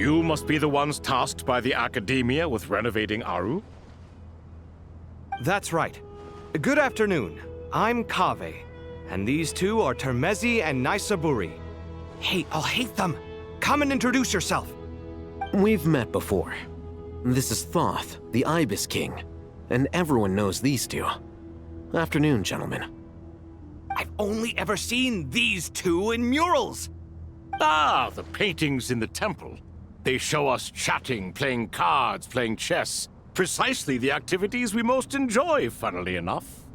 You must be the ones tasked by the Academia with renovating Aru? That's right. Good afternoon. I'm Kaveh, and these two are Termezi and Naisaburi. Hey, I'll hate them! Come and introduce yourself! We've met before. This is Thoth, the Ibis King, and everyone knows these two. Afternoon, gentlemen. I've only ever seen these two in murals! Ah, the paintings in the temple. They show us chatting, playing cards, playing chess. Precisely the activities we most enjoy, funnily enough.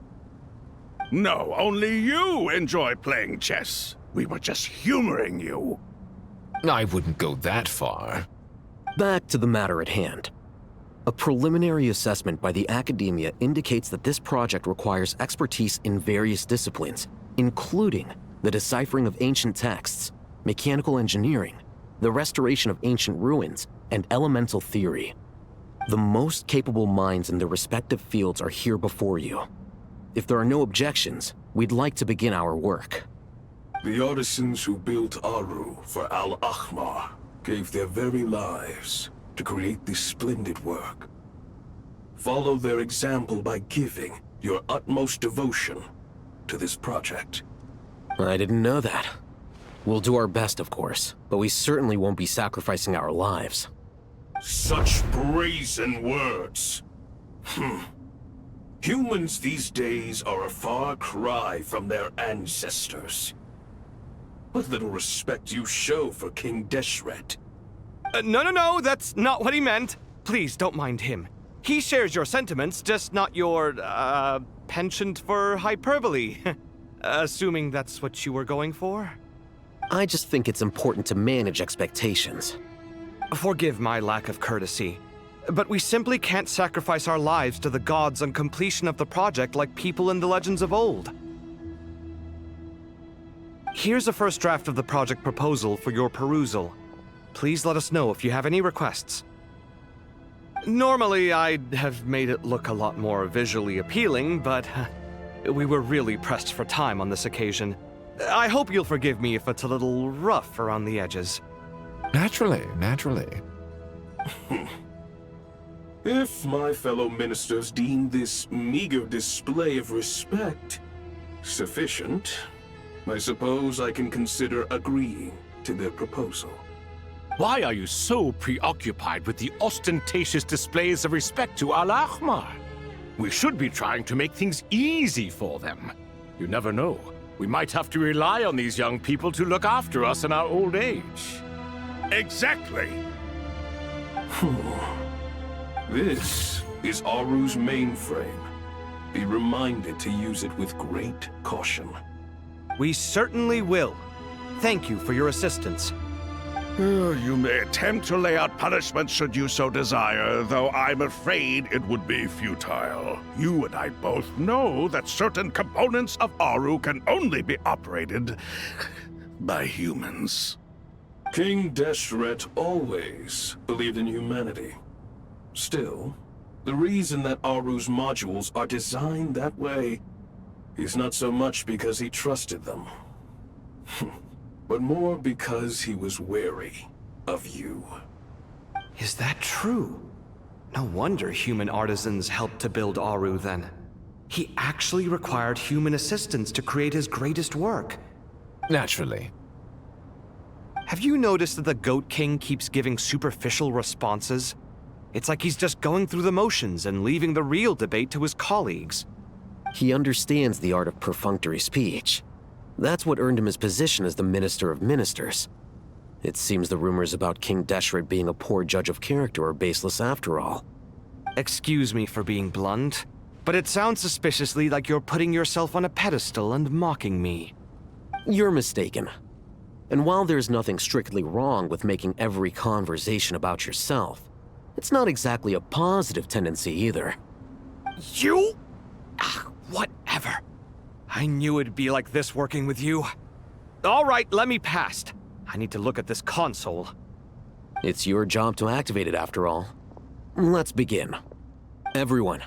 No, only you enjoy playing chess. We were just humoring you. I wouldn't go that far. Back to the matter at hand. A preliminary assessment by the Academia indicates that this project requires expertise in various disciplines, including the deciphering of ancient texts, mechanical engineering, the restoration of ancient ruins, and elemental theory. The most capable minds in their respective fields are here before you. If there are no objections, we'd like to begin our work. The artisans who built Aru for Al-Ahmar gave their very lives to create this splendid work. Follow their example by giving your utmost devotion to this project. I didn't know that. We'll do our best, of course, but we certainly won't be sacrificing our lives. Such brazen words. Humans these days are a far cry from their ancestors. What little respect you show for King Deshret. No, that's not what he meant. Please, don't mind him. He shares your sentiments, just not your, penchant for hyperbole. Assuming that's what you were going for? I just think it's important to manage expectations. Forgive my lack of courtesy, but we simply can't sacrifice our lives to the gods on completion of the project like people in the legends of old. Here's a first draft of the project proposal for your perusal. Please let us know if you have any requests. Normally, I'd have made it look a lot more visually appealing, but we were really pressed for time on this occasion. I hope you'll forgive me if it's a little rough around the edges. Naturally. If my fellow ministers deem this meager display of respect sufficient, I suppose I can consider agreeing to their proposal. Why are you so preoccupied with the ostentatious displays of respect to Al-Ahmar? We should be trying to make things easy for them. You never know. We might have to rely on these young people to look after us in our old age. Exactly. This is Aru's mainframe. Be reminded to use it with great caution. We certainly will. Thank you for your assistance. You may attempt to lay out punishment should you so desire, though I'm afraid it would be futile. You and I both know that certain components of Aru can only be operated by humans. King Deshret always believed in humanity. Still, the reason that Aru's modules are designed that way is not so much because he trusted them, but more because he was wary of you. Is that true? No wonder human artisans helped to build Aru then. He actually required human assistance to create his greatest work. Naturally. Have you noticed that the Goat King keeps giving superficial responses? It's like he's just going through the motions and leaving the real debate to his colleagues. He understands the art of perfunctory speech. That's what earned him his position as the Minister of Ministers. It seems the rumors about King Deshret being a poor judge of character are baseless after all. Excuse me for being blunt, but it sounds suspiciously like you're putting yourself on a pedestal and mocking me. You're mistaken. And while there's nothing strictly wrong with making every conversation about yourself, it's not exactly a positive tendency either. You? Whatever. I knew it'd be like this working with you. All right, let me past. I need to look at this console. It's your job to activate it after all. Let's begin. Everyone,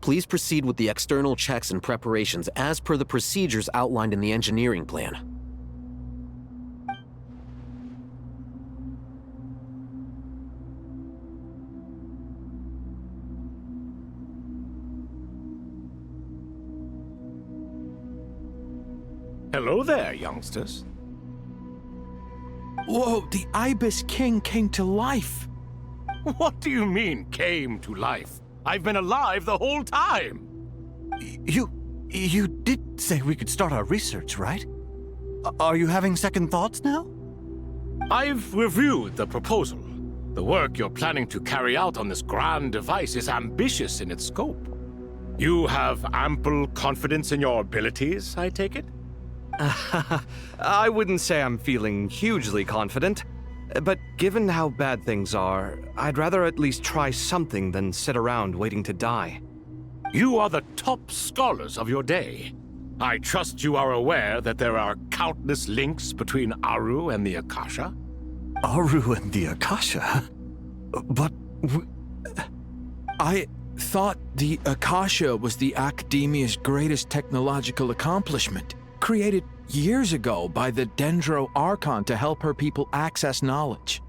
please proceed with the external checks and preparations as per the procedures outlined in the engineering plan. Hello there, youngsters. Whoa, the Ibis King came to life. What do you mean, came to life? I've been alive the whole time. You did say we could start our research, right? Are you having second thoughts now? I've reviewed the proposal. The work you're planning to carry out on this grand device is ambitious in its scope. You have ample confidence in your abilities, I take it? I wouldn't say I'm feeling hugely confident, but given how bad things are, I'd rather at least try something than sit around waiting to die. You are the top scholars of your day. I trust you are aware that there are countless links between Aru and the Akasha? Aru and the Akasha? But I thought the Akasha was the Academia's greatest technological accomplishment, created years ago by the Dendro Archon to help her people access knowledge.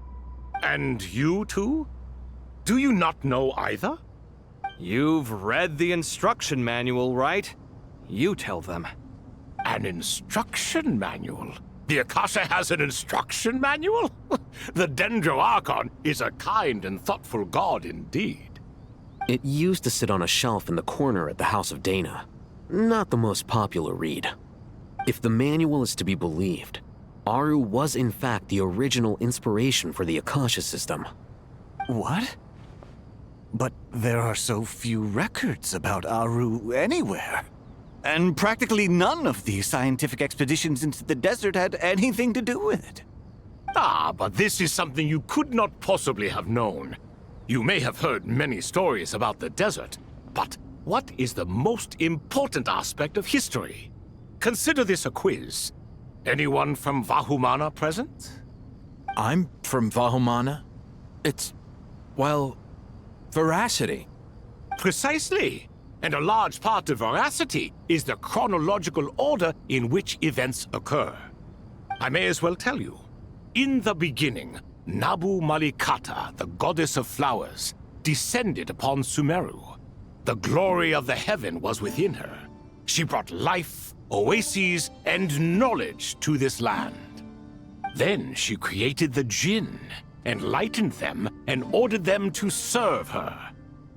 And you too? Do you not know either? You've read the instruction manual, right? You tell them. An instruction manual? The Akasha has an instruction manual? The Dendro Archon is a kind and thoughtful god indeed. It used to sit on a shelf in the corner at the House of Dana. Not the most popular read. If the manual is to be believed, Aru was in fact the original inspiration for the Akasha system. what? But there are so few records about Aru anywhere. And practically none of these scientific expeditions into the desert had anything to do with it. Ah, but this is something you could not possibly have known. You may have heard many stories about the desert, but what is the most important aspect of history? Consider this a quiz. Anyone from Vahumana present? I'm from Vahumana. It's, well, veracity. Precisely. And a large part of veracity is the chronological order in which events occur. I may as well tell you. In the beginning, Nabu Malikata, the goddess of flowers, descended upon Sumeru. The glory of the heaven was within her. She brought life, oases, and knowledge to this land. Then she created the Jinn, enlightened them, and ordered them to serve her.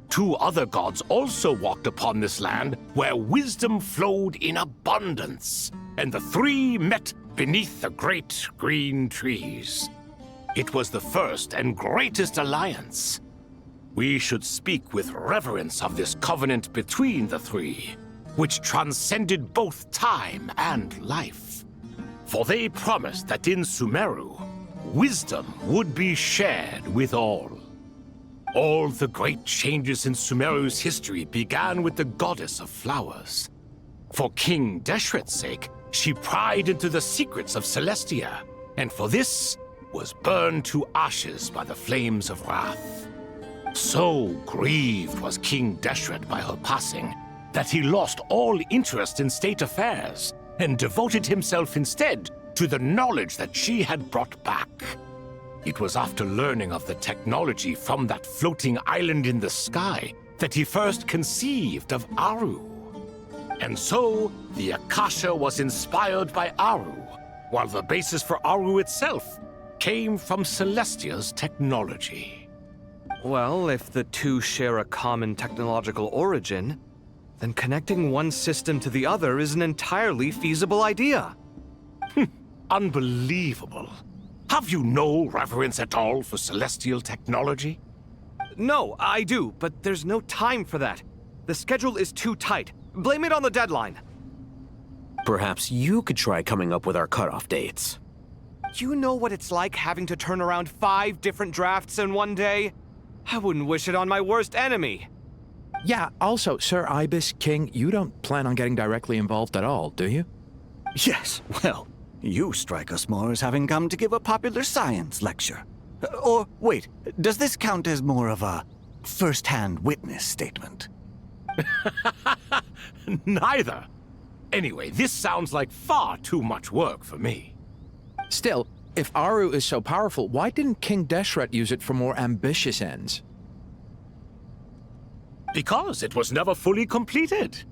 Two other gods also walked upon this land where wisdom flowed in abundance, and the three met beneath the great green trees. It was the first and greatest alliance. We should speak with reverence of this covenant between the three, which transcended both time and life. For they promised that in Sumeru, wisdom would be shared with all. All the great changes in Sumeru's history began with the goddess of flowers. For King Deshret's sake, she pried into the secrets of Celestia, and for this was burned to ashes by the flames of wrath. So grieved was King Deshret by her passing that he lost all interest in state affairs and devoted himself instead to the knowledge that she had brought back. It was after learning of the technology from that floating island in the sky that he first conceived of Aru. And so, the Akasha was inspired by Aru, while the basis for Aru itself came from Celestia's technology. Well, if the two share a common technological origin, then connecting one system to the other is an entirely feasible idea. Unbelievable. Have you no reverence at all for celestial technology? No, I do, but there's no time for that. The schedule is too tight. Blame it on the deadline. Perhaps you could try coming up with our cutoff dates. You know what it's like having to turn around 5 different drafts in one day? I wouldn't wish it on my worst enemy. Yeah, also, Sir Ibis King, you don't plan on getting directly involved at all, do you? Yes, well, you strike us more as having come to give a popular science lecture. Or, wait, does this count as more of a first-hand witness statement? Neither. Anyway, this sounds like far too much work for me. Still, if Aru is so powerful, why didn't King Deshret use it for more ambitious ends? Because it was never fully completed.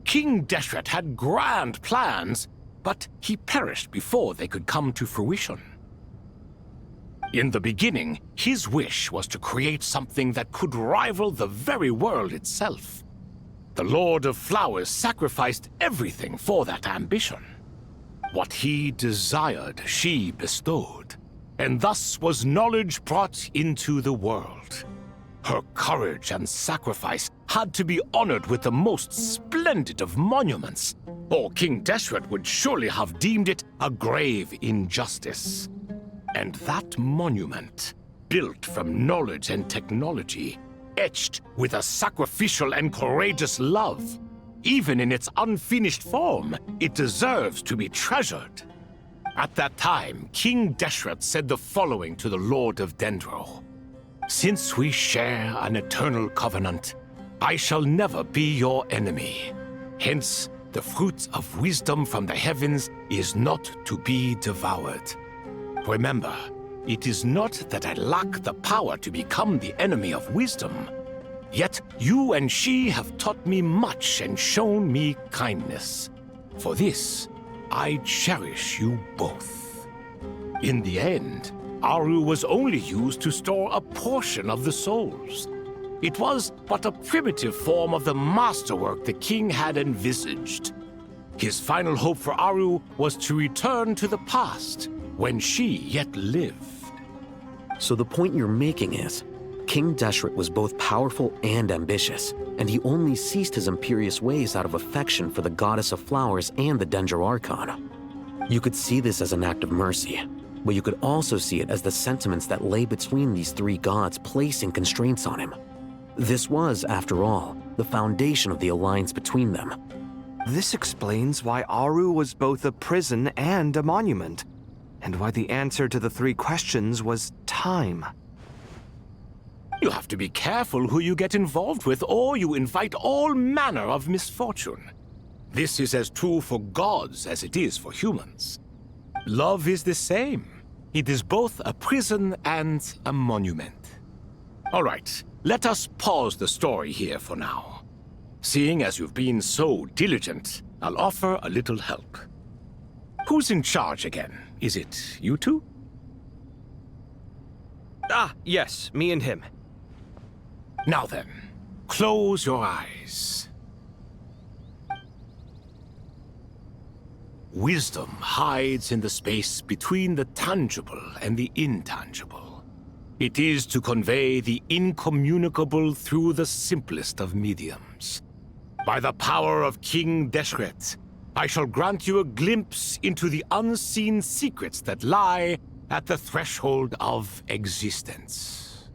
King Deshret had grand plans, but he perished before they could come to fruition. In the beginning, his wish was to create something that could rival the very world itself. The Lord of Flowers sacrificed everything for that ambition. What he desired, she bestowed, and thus was knowledge brought into the world. Her courage and sacrifice had to be honored with the most splendid of monuments, or King Deshret would surely have deemed it a grave injustice. And that monument, built from knowledge and technology, etched with a sacrificial and courageous love, even in its unfinished form, it deserves to be treasured. At that time, King Deshret said the following to the Lord of Dendro. Since we share an eternal covenant, I shall never be your enemy. Hence, the fruit of wisdom from the heavens is not to be devoured. Remember, it is not that I lack the power to become the enemy of wisdom. Yet you and she have taught me much and shown me kindness. For this, I cherish you both. In the end, Aru was only used to store a portion of the souls. It was but a primitive form of the masterwork the king had envisaged. His final hope for Aru was to return to the past, when she yet lived. So the point you're making is, King Deshret was both powerful and ambitious, and he only ceased his imperious ways out of affection for the Goddess of Flowers and the Dendro Archon. You could see this as an act of mercy, but you could also see it as the sentiments that lay between these three gods placing constraints on him. This was, after all, the foundation of the alliance between them. This explains why Aru was both a prison and a monument, and why the answer to the three questions was time. You have to be careful who you get involved with, or you invite all manner of misfortune. This is as true for gods as it is for humans. Love is the same. It is both a prison and a monument. All right, let us pause the story here for now. Seeing as you've been so diligent, I'll offer a little help. Who's in charge again? Is it you two? Ah, yes, me and him. Now then, close your eyes. Wisdom hides in the space between the tangible and the intangible. It is to convey the incommunicable through the simplest of mediums. By the power of King Deshret, I shall grant you a glimpse into the unseen secrets that lie at the threshold of existence.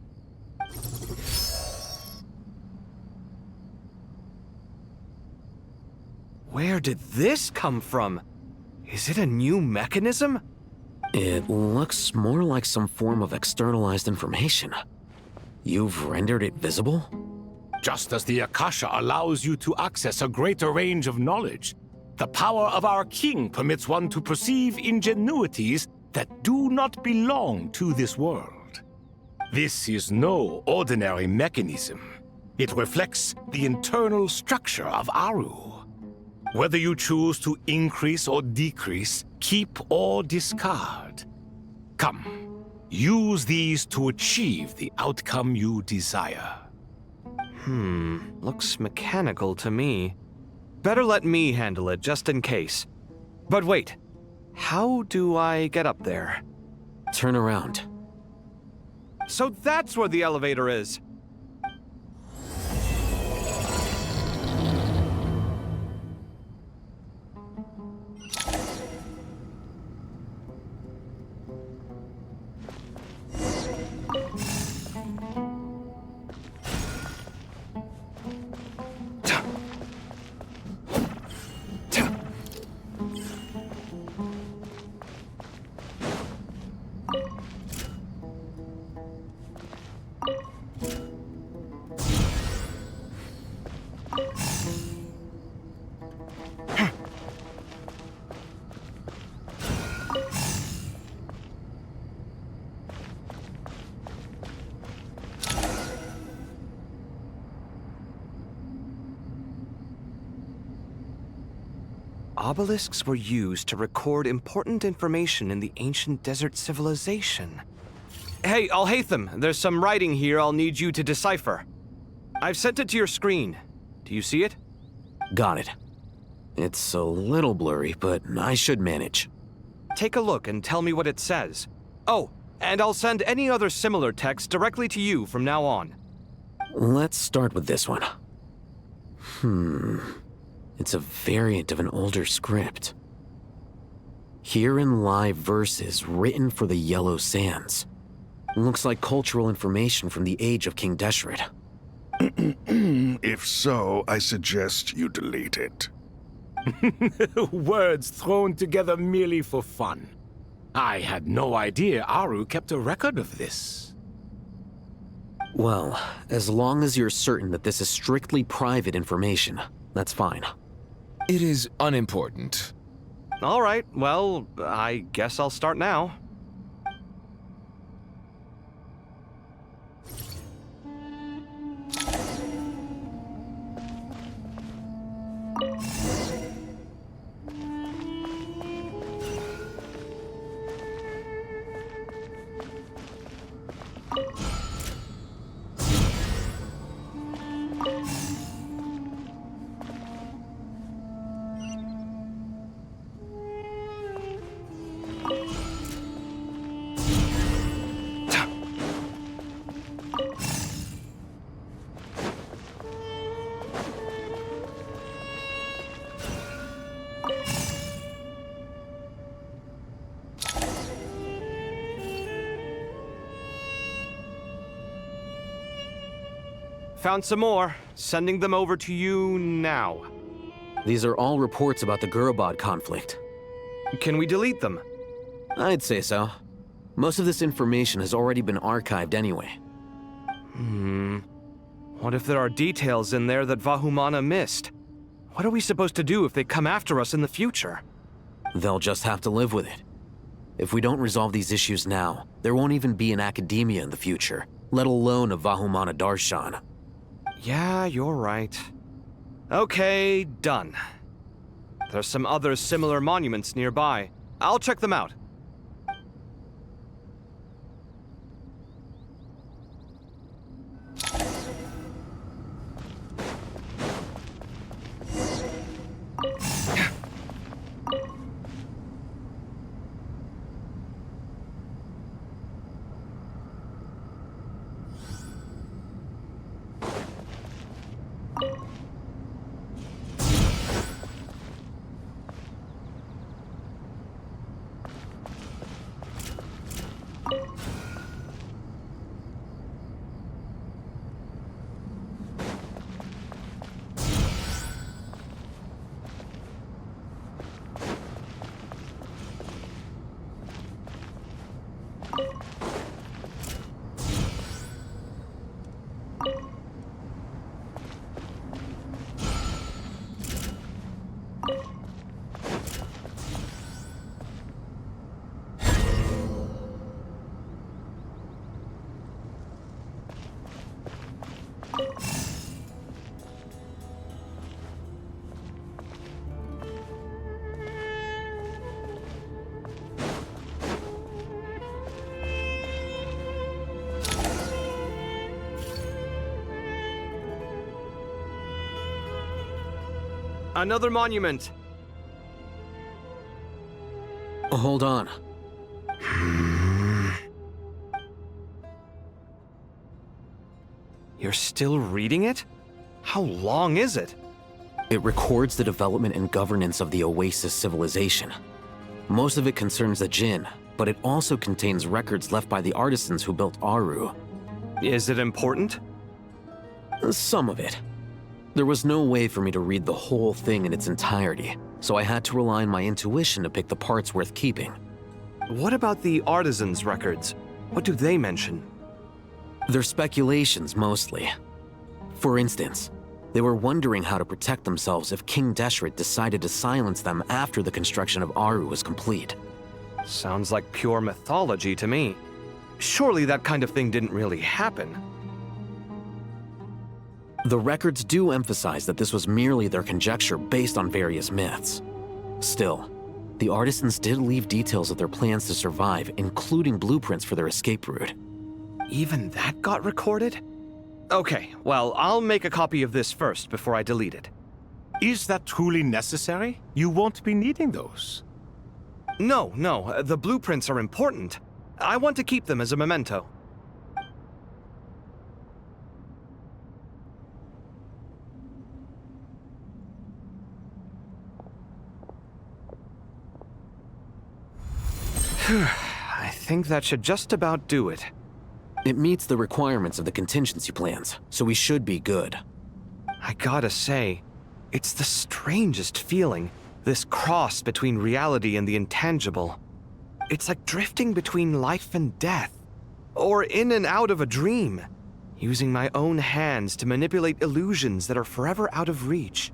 Where did this come from? Is it a new mechanism? It looks more like some form of externalized information. You've rendered it visible? Just as the Akasha allows you to access a greater range of knowledge, the power of our king permits one to perceive ingenuities that do not belong to this world. This is no ordinary mechanism. It reflects the internal structure of Aru. Whether you choose to increase or decrease, keep or discard. Come, use these to achieve the outcome you desire. Looks mechanical to me. Better let me handle it, just in case. But wait, how do I get up there? Turn around. So that's where the elevator is! Obelisks were used to record important information in the ancient desert civilization. Hey, Alhaitham, there's some writing here I'll need you to decipher. I've sent it to your screen. Do you see it? Got it. It's a little blurry, but I should manage. Take a look and tell me what it says. Oh, and I'll send any other similar text directly to you from now on. Let's start with this one. It's a variant of an older script. Herein lie verses written for the Yellow Sands. Looks like cultural information from the age of King Deshret. If so, I suggest you delete it. Words thrown together merely for fun. I had no idea Aru kept a record of this. Well, as long as you're certain that this is strictly private information, that's fine. It is unimportant. All right, well, I guess I'll start now. Found some more. Sending them over to you now. These are all reports about the Gurubad conflict. Can we delete them? I'd say so. Most of this information has already been archived anyway. What if there are details in there that Vahumana missed? What are we supposed to do if they come after us in the future? They'll just have to live with it. If we don't resolve these issues now, there won't even be an academia in the future, let alone a Vahumana Darshan. Yeah, you're right. Okay, done. There's some other similar monuments nearby. I'll check them out. Another monument. Hold on. You're still reading it? How long is it? It records the development and governance of the Oasis civilization. Most of it concerns the Jinn, but it also contains records left by the artisans who built Aru. Is it important? Some of it. There was no way for me to read the whole thing in its entirety, so I had to rely on my intuition to pick the parts worth keeping. What about the artisans' records? What do they mention? They're speculations, mostly. For instance, they were wondering how to protect themselves if King Deshret decided to silence them after the construction of Aru was complete. Sounds like pure mythology to me. Surely that kind of thing didn't really happen. The records do emphasize that this was merely their conjecture based on various myths. Still, the artisans did leave details of their plans to survive, including blueprints for their escape route. Even that got recorded? Okay, well, I'll make a copy of this first before I delete it. Is that truly necessary? You won't be needing those. No, the blueprints are important. I want to keep them as a memento. I think that should just about do it. It meets the requirements of the contingency plans, so we should be good. I gotta say, it's the strangest feeling, this cross between reality and the intangible. It's like drifting between life and death, or in and out of a dream, using my own hands to manipulate illusions that are forever out of reach.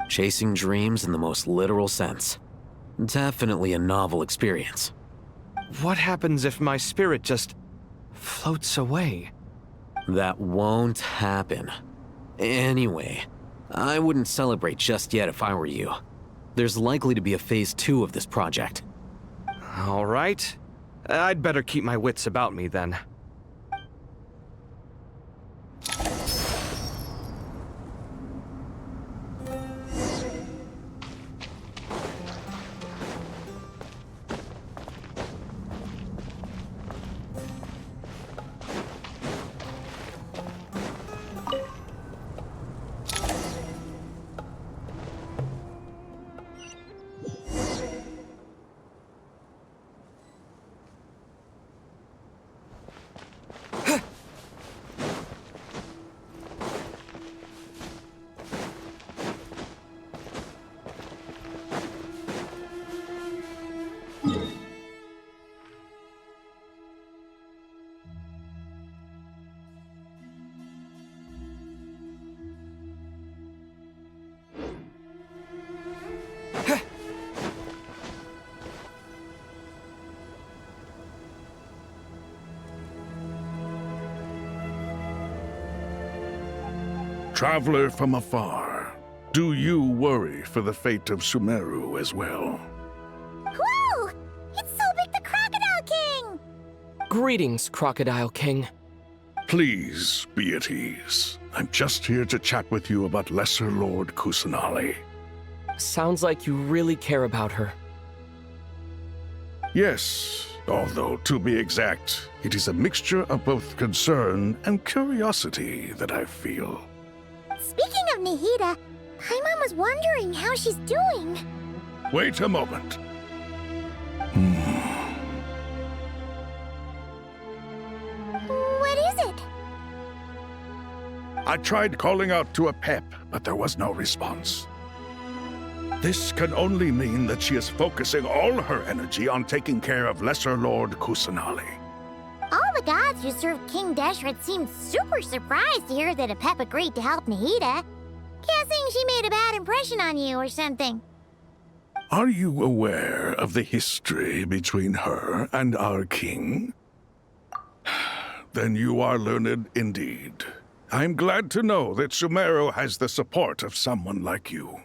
Chasing dreams in the most literal sense. Definitely a novel experience. What happens if my spirit just floats away? That won't happen. Anyway, I wouldn't celebrate just yet if I were you. There's likely to be a phase 2 of this project. All right. I'd better keep my wits about me then. Traveler from afar, do you worry for the fate of Sumeru as well? Whoa! It's so big the Crocodile King! Greetings, Crocodile King. Please be at ease. I'm just here to chat with you about Lesser Lord Kusanali. Sounds like you really care about her. Yes, although to be exact, it is a mixture of both concern and curiosity that I feel. Speaking of Nahida, Paimon was wondering how she's doing. Wait a moment. What is it? I tried calling out to Apep, but there was no response. This can only mean that she is focusing all her energy on taking care of Lesser Lord Kusanali. All the gods who served King Deshret seemed super surprised to hear that Apep agreed to help Nahida. Guessing she made a bad impression on you or something. Are you aware of the history between her and our king? Then you are learned indeed. I'm glad to know that Sumeru has the support of someone like you.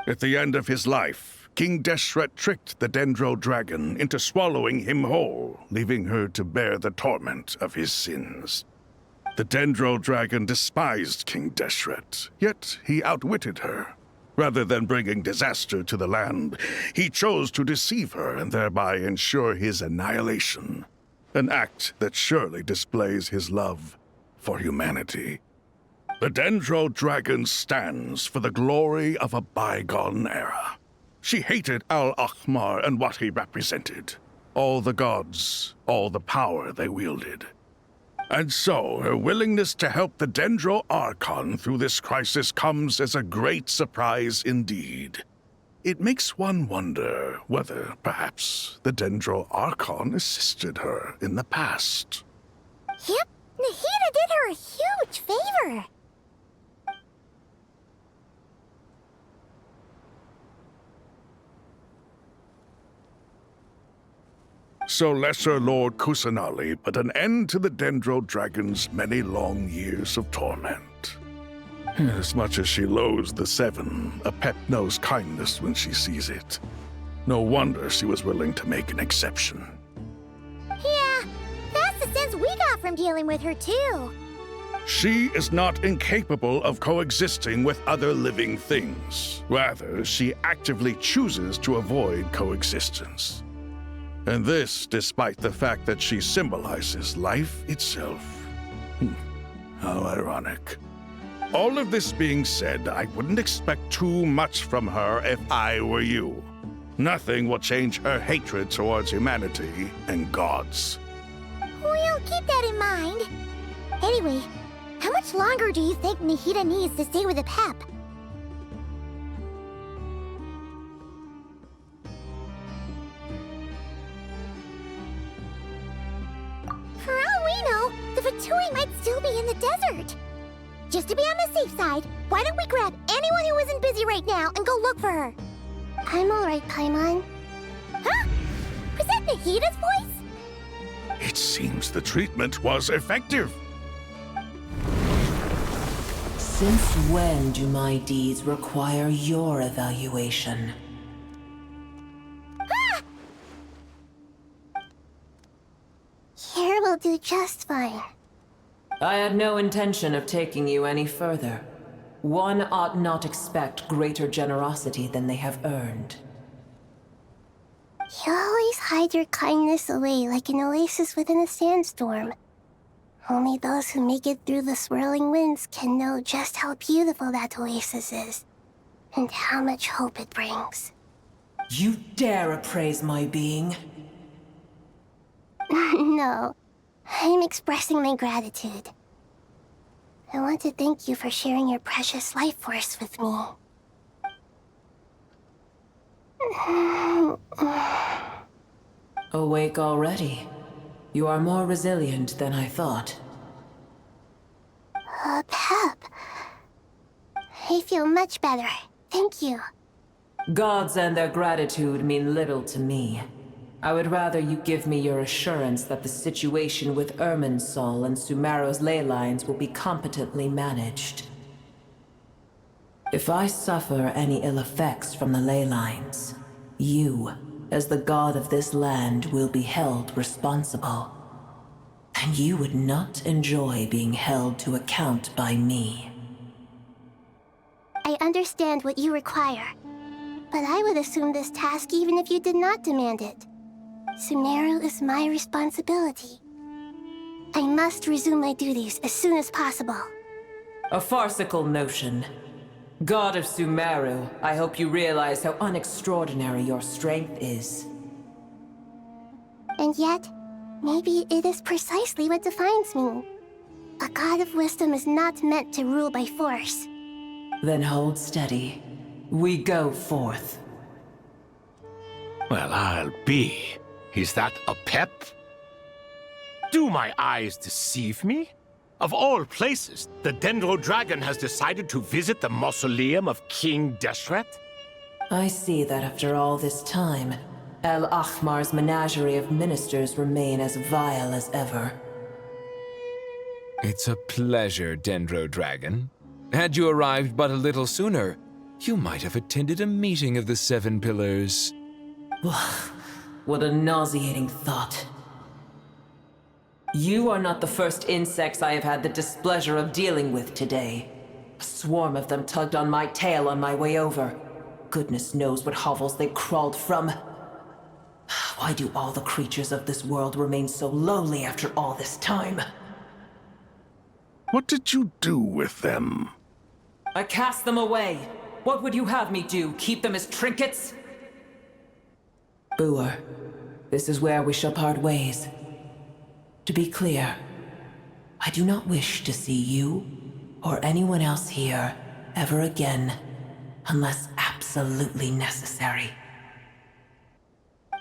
At the end of his life, King Deshret tricked the Dendro Dragon into swallowing him whole, leaving her to bear the torment of his sins. The Dendro Dragon despised King Deshret, yet he outwitted her. Rather than bringing disaster to the land, he chose to deceive her and thereby ensure his annihilation. An act that surely displays his love for humanity. The Dendro Dragon stands for the glory of a bygone era. She hated Al-Ahmar and what he represented. All the gods, all the power they wielded. And so, her willingness to help the Dendro Archon through this crisis comes as a great surprise indeed. It makes one wonder whether, perhaps, the Dendro Archon assisted her in the past. Yep, Nahida did her a huge favor. So Lesser Lord Kusanali put an end to the Dendro Dragon's many long years of torment. As much as she loathes the Seven, a pet knows kindness when she sees it. No wonder she was willing to make an exception. Yeah, that's the sense we got from dealing with her, too. She is not incapable of coexisting with other living things. Rather, she actively chooses to avoid coexistence. And this despite the fact that she symbolizes life itself. How ironic. All of this being said, I wouldn't expect too much from her if I were you. Nothing will change her hatred towards humanity and gods. We'll keep that in mind. Anyway, how much longer do you think Nahida needs to stay with the Pep? For all we know, the Fatui might still be in the desert. Just to be on the safe side, why don't we grab anyone who isn't busy right now and go look for her? I'm alright, Paimon. Huh? Was that Nahida's voice? It seems the treatment was effective. Since when do my deeds require your evaluation? Ah! Here will do just fine. I had no intention of taking you any further. One ought not expect greater generosity than they have earned. You always hide your kindness away like an oasis within a sandstorm. Only those who make it through the swirling winds can know just how beautiful that oasis is, and how much hope it brings. You dare appraise my being? No, I'm expressing my gratitude. I want to thank you for sharing your precious life force with me. Awake already? You are more resilient than I thought. Pep. I feel much better. Thank you. Gods and their gratitude mean little to me. I would rather you give me your assurance that the situation with Irminsul and Sumeru's ley lines will be competently managed. If I suffer any ill effects from the ley lines, you, as the god of this land, will be held responsible. And you would not enjoy being held to account by me. I understand what you require, but I would assume this task even if you did not demand it. Sumeru is my responsibility. I must resume my duties as soon as possible. A farcical notion. God of Sumeru, I hope you realize how unextraordinary your strength is. And yet, maybe it is precisely what defines me. A god of wisdom is not meant to rule by force. Then hold steady. We go forth. Well, I'll be. Is that a pep? Do my eyes deceive me? Of all places, the Dendro Dragon has decided to visit the mausoleum of King Deshret? I see that after all this time, El Ahmar's menagerie of ministers remain as vile as ever. It's a pleasure, Dendro Dragon. Had you arrived but a little sooner, you might have attended a meeting of the Seven Pillars. What a nauseating thought. You are not the first insects I have had the displeasure of dealing with today. A swarm of them tugged on my tail on my way over. Goodness knows what hovels they crawled from. Why do all the creatures of this world remain so lowly after all this time? What did you do with them? I cast them away. What would you have me do? Keep them as trinkets? Boer, this is where we shall part ways. To be clear, I do not wish to see you or anyone else here ever again, unless absolutely necessary.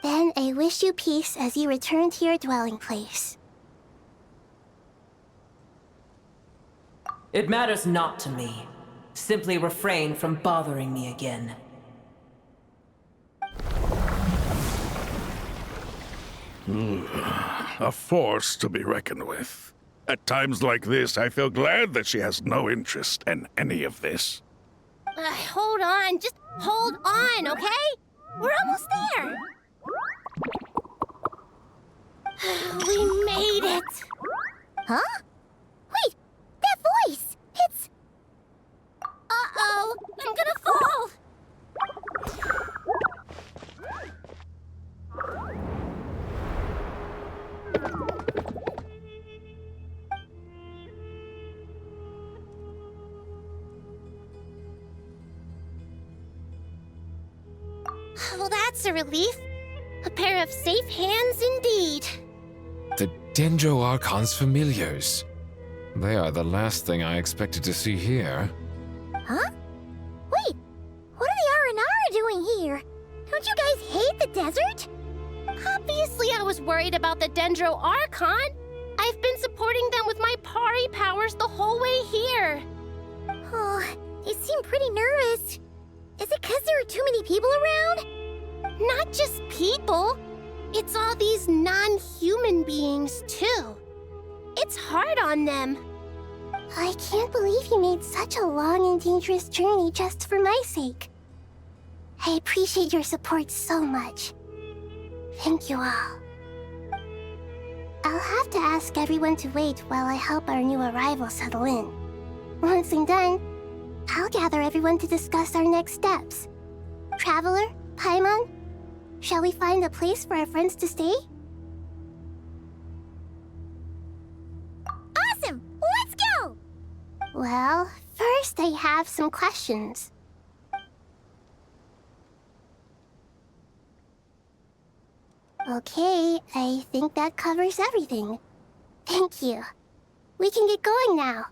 Then I wish you peace as you return to your dwelling place. It matters not to me. Simply refrain from bothering me again. A force to be reckoned with. At times like this, I feel glad that she has no interest in any of this. Hold on, just hold on, okay? We're almost there. We made it. Huh? Wait, that voice! It's... Uh-oh, I'm gonna fall! Well, that's a relief. A pair of safe hands indeed. The Dendro Archon's familiars. They are the last thing I expected to see here. Huh? Wait, what are the R&R doing here? Don't you guys hate the desert? Obviously I was worried about the Dendro Archon. I've been supporting them with my Pari powers the whole way here. Oh, they seem pretty nervous. Is it because there are too many people around? Not just people. It's all these non-human beings, too. It's hard on them. I can't believe you made such a long and dangerous journey just for my sake. I appreciate your support so much. Thank you all. I'll have to ask everyone to wait while I help our new arrival settle in. Once I'm done, I'll gather everyone to discuss our next steps. Traveler, Paimon, shall we find a place for our friends to stay? Awesome! Let's go! Well, first I have some questions. Okay, I think that covers everything. Thank you. We can get going now.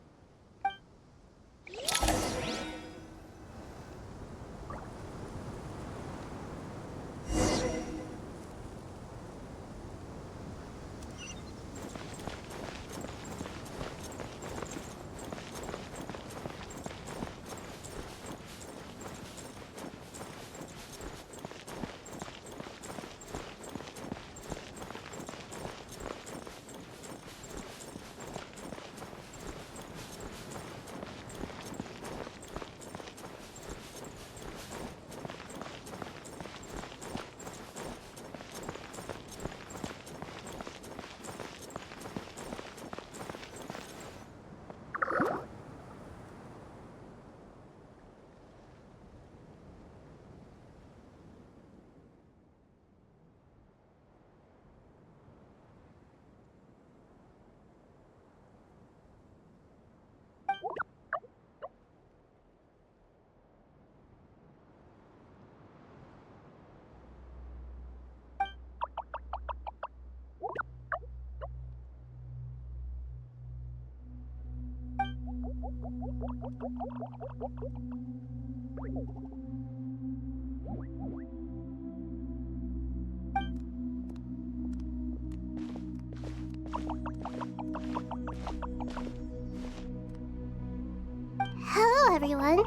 Hello, everyone.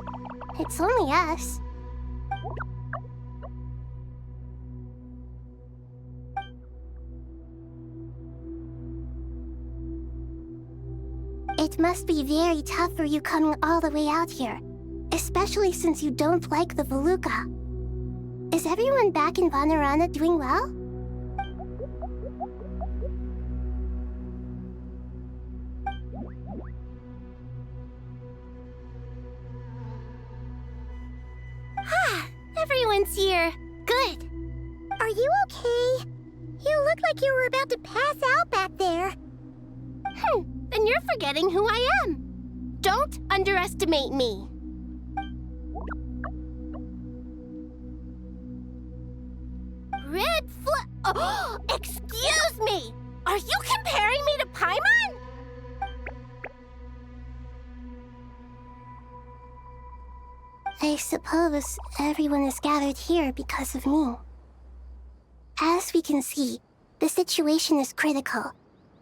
It's only us. It must be very tough for you coming all the way out here, especially since you don't like the Veluca. Is everyone back in Vanarana doing well? Everyone's here. Good. Are you okay? You look like you were about to pass out back there. Then you're forgetting who I am. Don't underestimate me. Oh, excuse me! Are you comparing me to Paimon? I suppose everyone is gathered here because of me. As we can see, the situation is critical,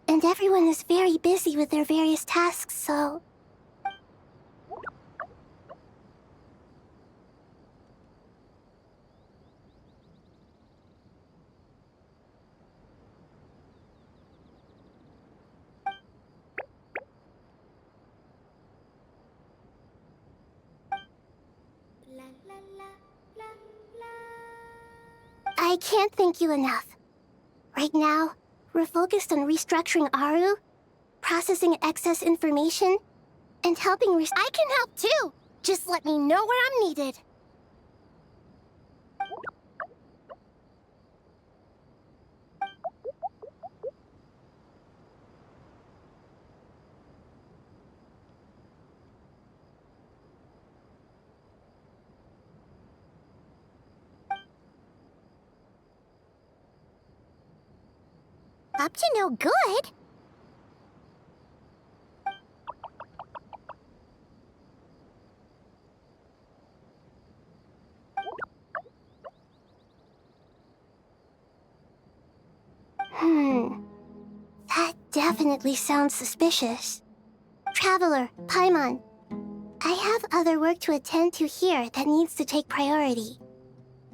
and everyone is very busy with their various tasks, so... I can't thank you enough. Right now, we're focused on restructuring Aru, processing excess information, and helping I can help too! Just let me know where I'm needed. Up to no good? That definitely sounds suspicious. Traveler, Paimon, I have other work to attend to here that needs to take priority.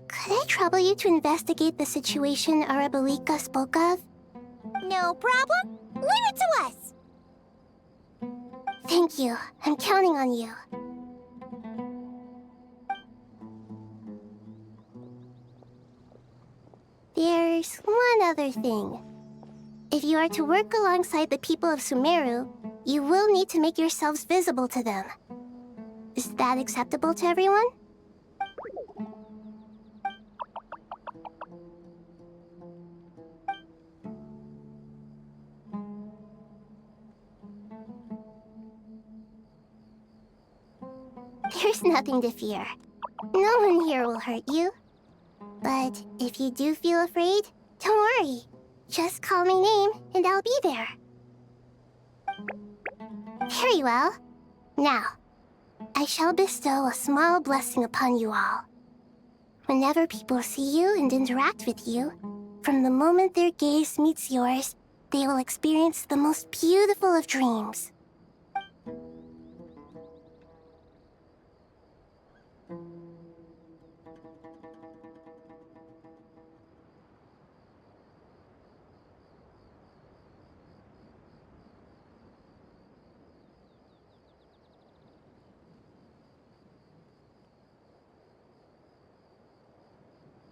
Could I trouble you to investigate the situation Arabalika spoke of? No problem. Leave it to us! Thank you. I'm counting on you. There's one other thing. If you are to work alongside the people of Sumeru, you will need to make yourselves visible to them. Is that acceptable to everyone? There's nothing to fear. No one here will hurt you. But if you do feel afraid, don't worry. Just call my name and I'll be there. Very well. Now, I shall bestow a small blessing upon you all. Whenever people see you and interact with you, from the moment their gaze meets yours, they will experience the most beautiful of dreams.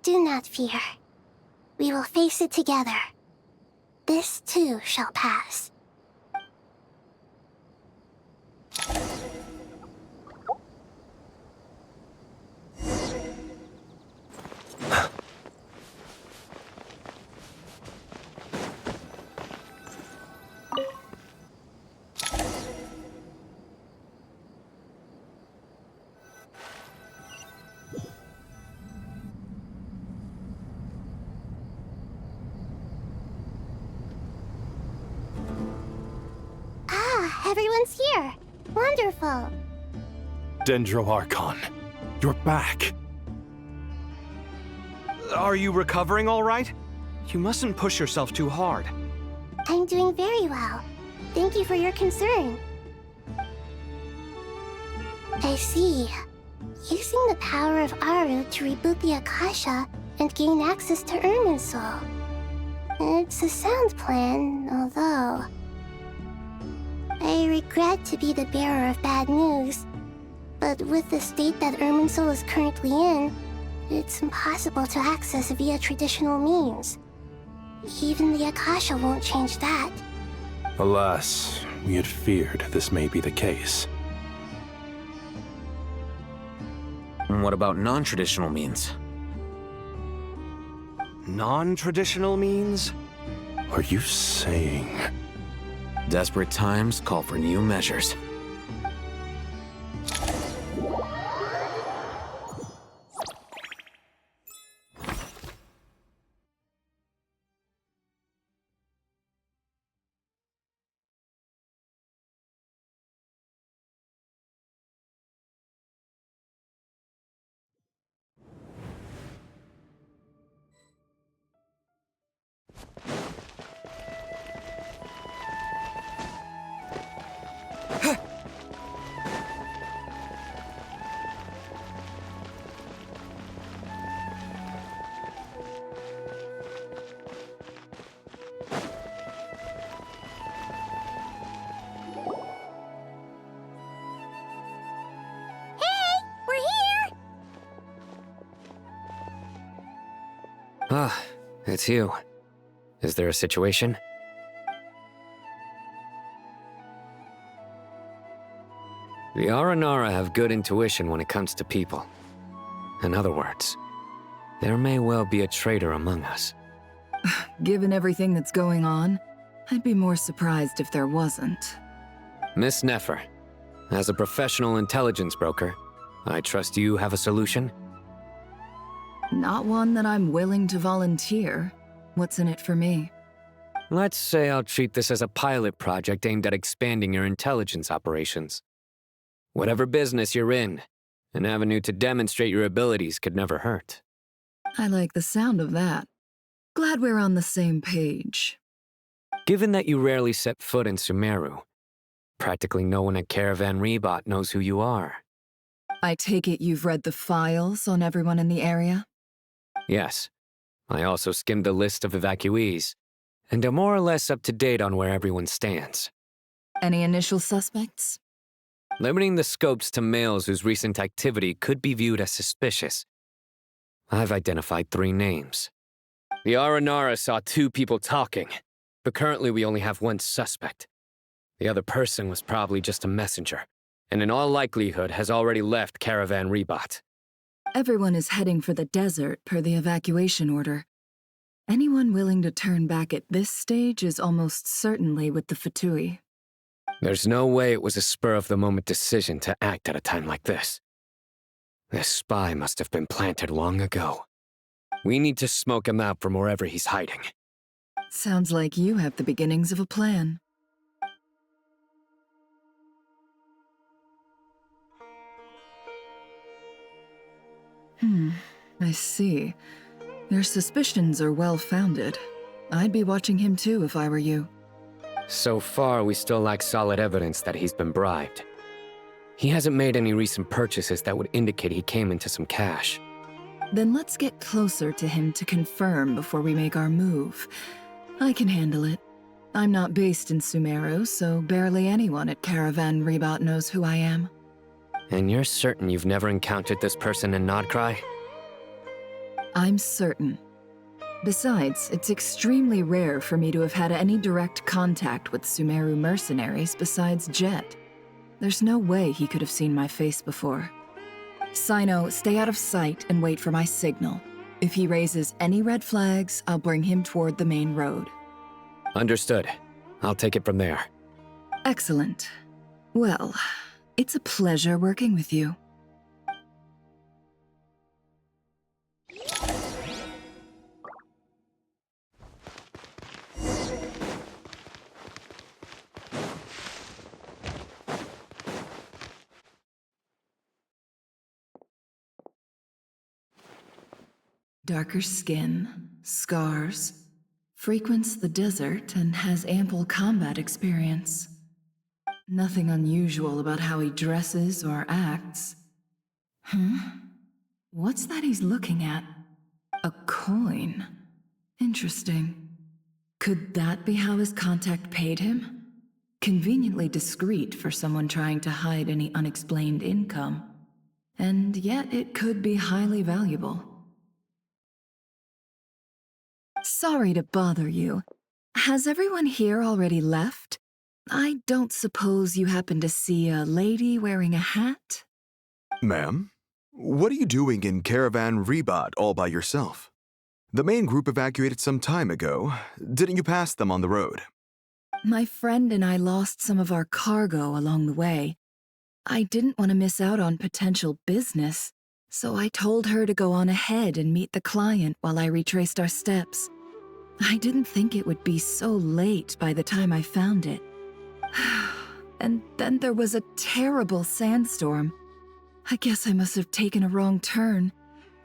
Do not fear. We will face it together. This too shall pass. Everyone's here. Wonderful. Dendro Archon, you're back. Are you recovering all right? You mustn't push yourself too hard. I'm doing very well. Thank you for your concern. I see. Using the power of Aru to reboot the Akasha and gain access to Irminsul. It's a sound plan, although... I regret to be the bearer of bad news, but with the state that Irminsul is currently in, it's impossible to access via traditional means. Even the Akasha won't change that. Alas, we had feared this may be the case. And what about non-traditional means? Non-traditional means? Are you saying... Desperate times call for new measures. Ah, it's you. Is there a situation? The Aranara have good intuition when it comes to people. In other words, there may well be a traitor among us. Given everything that's going on, I'd be more surprised if there wasn't. Miss Nefer, as a professional intelligence broker, I trust you have a solution? Not one that I'm willing to volunteer. What's in it for me? Let's say I'll treat this as a pilot project aimed at expanding your intelligence operations. Whatever business you're in, an avenue to demonstrate your abilities could never hurt. I like the sound of that. Glad we're on the same page. Given that you rarely set foot in Sumeru, practically no one at Caravan Rebot knows who you are. I take it you've read the files on everyone in the area? Yes. I also skimmed the list of evacuees, and am more or less up to date on where everyone stands. Any initial suspects? Limiting the scopes to males whose recent activity could be viewed as suspicious, I've identified 3 names. The Aranara saw 2 people talking, but currently we only have 1 suspect. The other person was probably just a messenger, and in all likelihood has already left Caravan Rebot. Everyone is heading for the desert per the evacuation order. Anyone willing to turn back at this stage is almost certainly with the Fatui. There's no way it was a spur-of-the-moment decision to act at a time like this. This spy must have been planted long ago. We need to smoke him out from wherever he's hiding. Sounds like you have the beginnings of a plan. I see. Your suspicions are well-founded. I'd be watching him too if I were you. So far, we still lack solid evidence that he's been bribed. He hasn't made any recent purchases that would indicate he came into some cash. Then let's get closer to him to confirm before we make our move. I can handle it. I'm not based in Sumeru, so barely anyone at Caravan Rebot knows who I am. And you're certain you've never encountered this person in Nodcry? I'm certain. Besides, it's extremely rare for me to have had any direct contact with Sumeru mercenaries besides Jet. There's no way he could have seen my face before. Sino, stay out of sight and wait for my signal. If he raises any red flags, I'll bring him toward the main road. Understood. I'll take it from there. Excellent. Well, it's a pleasure working with you. Darker skin, scars, frequents the desert and has ample combat experience. Nothing unusual about how he dresses or acts. What's that he's looking at? A coin. Interesting. Could that be how his contact paid him? Conveniently discreet for someone trying to hide any unexplained income. And yet it could be highly valuable. Sorry to bother you. Has everyone here already left? I don't suppose you happen to see a lady wearing a hat? Ma'am, what are you doing in Caravan Rebot all by yourself? The main group evacuated some time ago. Didn't you pass them on the road? My friend and I lost some of our cargo along the way. I didn't want to miss out on potential business, so I told her to go on ahead and meet the client while I retraced our steps. I didn't think it would be so late by the time I found it. And then there was a terrible sandstorm. I guess I must have taken a wrong turn,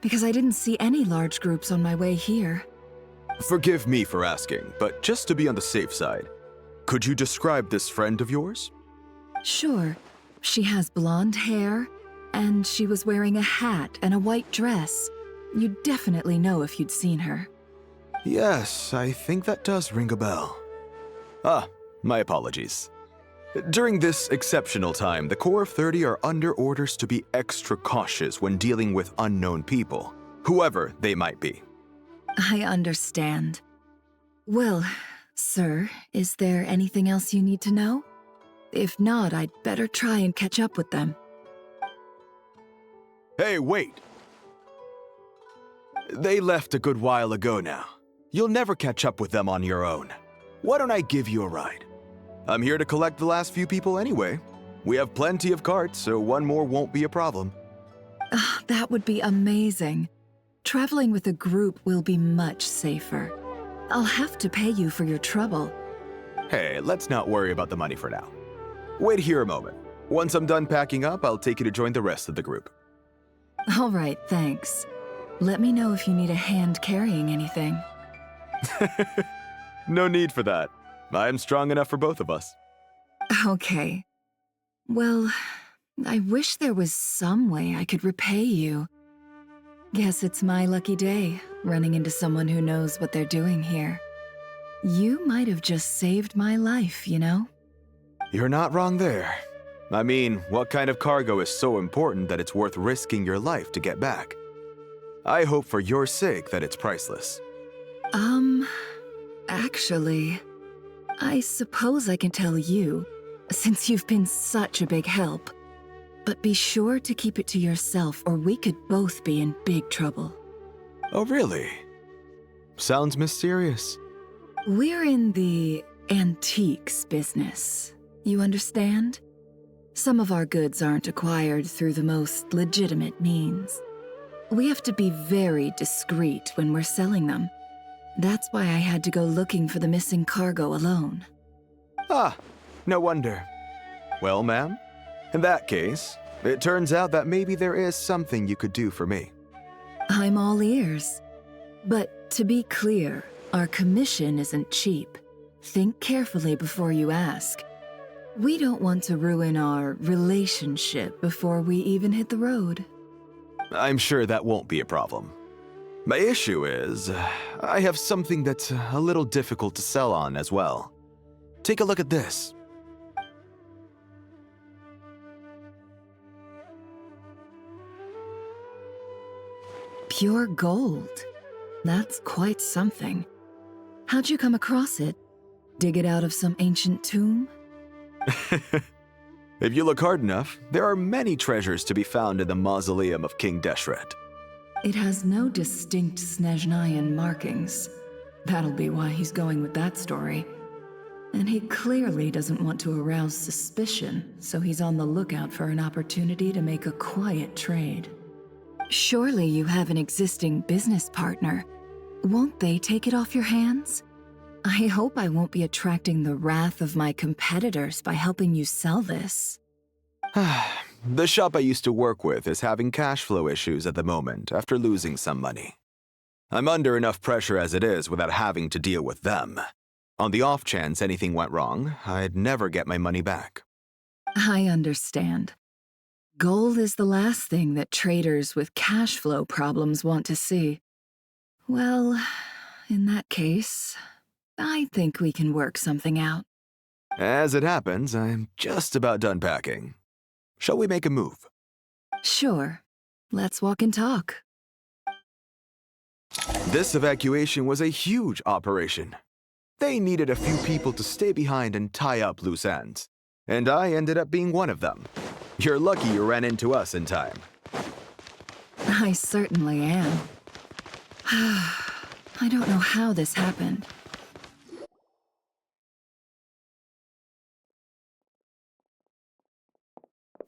because I didn't see any large groups on my way here. Forgive me for asking, but just to be on the safe side, could you describe this friend of yours? Sure. She has blonde hair, and she was wearing a hat and a white dress. You'd definitely know if you'd seen her. Yes, I think that does ring a bell. Ah, my apologies. During this exceptional time, the Core of 30 are under orders to be extra cautious when dealing with unknown people, whoever they might be. I understand. Well, sir, is there anything else you need to know? If not, I'd better try and catch up with them. Hey, wait! They left a good while ago now. You'll never catch up with them on your own. Why don't I give you a ride? I'm here to collect the last few people anyway. We have plenty of carts, so one more won't be a problem. That would be amazing. Traveling with a group will be much safer. I'll have to pay you for your trouble. Hey, let's not worry about the money for now. Wait here a moment. Once I'm done packing up, I'll take you to join the rest of the group. All right, thanks. Let me know if you need a hand carrying anything. No need for that. I'm strong enough for both of us. Okay. Well, I wish there was some way I could repay you. Guess it's my lucky day, running into someone who knows what they're doing here. You might have just saved my life, you know? You're not wrong there. I mean, what kind of cargo is so important that it's worth risking your life to get back? I hope for your sake that it's priceless. Actually, I suppose I can tell you, since you've been such a big help. But be sure to keep it to yourself, or we could both be in big trouble. Oh, really? Sounds mysterious. We're in the antiques business. You understand? Some of our goods aren't acquired through the most legitimate means. We have to be very discreet when we're selling them. That's why I had to go looking for the missing cargo alone. Ah, no wonder. Well, ma'am, in that case, it turns out that maybe there is something you could do for me. I'm all ears. But to be clear, our commission isn't cheap. Think carefully before you ask. We don't want to ruin our relationship before we even hit the road. I'm sure that won't be a problem. My issue is, I have something that's a little difficult to sell on as well. Take a look at this. Pure gold. That's quite something. How'd you come across it? Dig it out of some ancient tomb? If you look hard enough, there are many treasures to be found in the mausoleum of King Deshret. It has no distinct Snezhnayan markings. That'll be why he's going with that story. And he clearly doesn't want to arouse suspicion, so he's on the lookout for an opportunity to make a quiet trade. Surely you have an existing business partner. Won't they take it off your hands? I hope I won't be attracting the wrath of my competitors by helping you sell this. The shop I used to work with is having cash flow issues at the moment after losing some money. I'm under enough pressure as it is without having to deal with them. On the off chance anything went wrong, I'd never get my money back. I understand. Gold is the last thing that traders with cash flow problems want to see. Well, in that case, I think we can work something out. As it happens, I'm just about done packing. Shall we make a move? Sure. Let's walk and talk. This evacuation was a huge operation. They needed a few people to stay behind and tie up loose ends. And I ended up being one of them. You're lucky you ran into us in time. I certainly am. I don't know how this happened.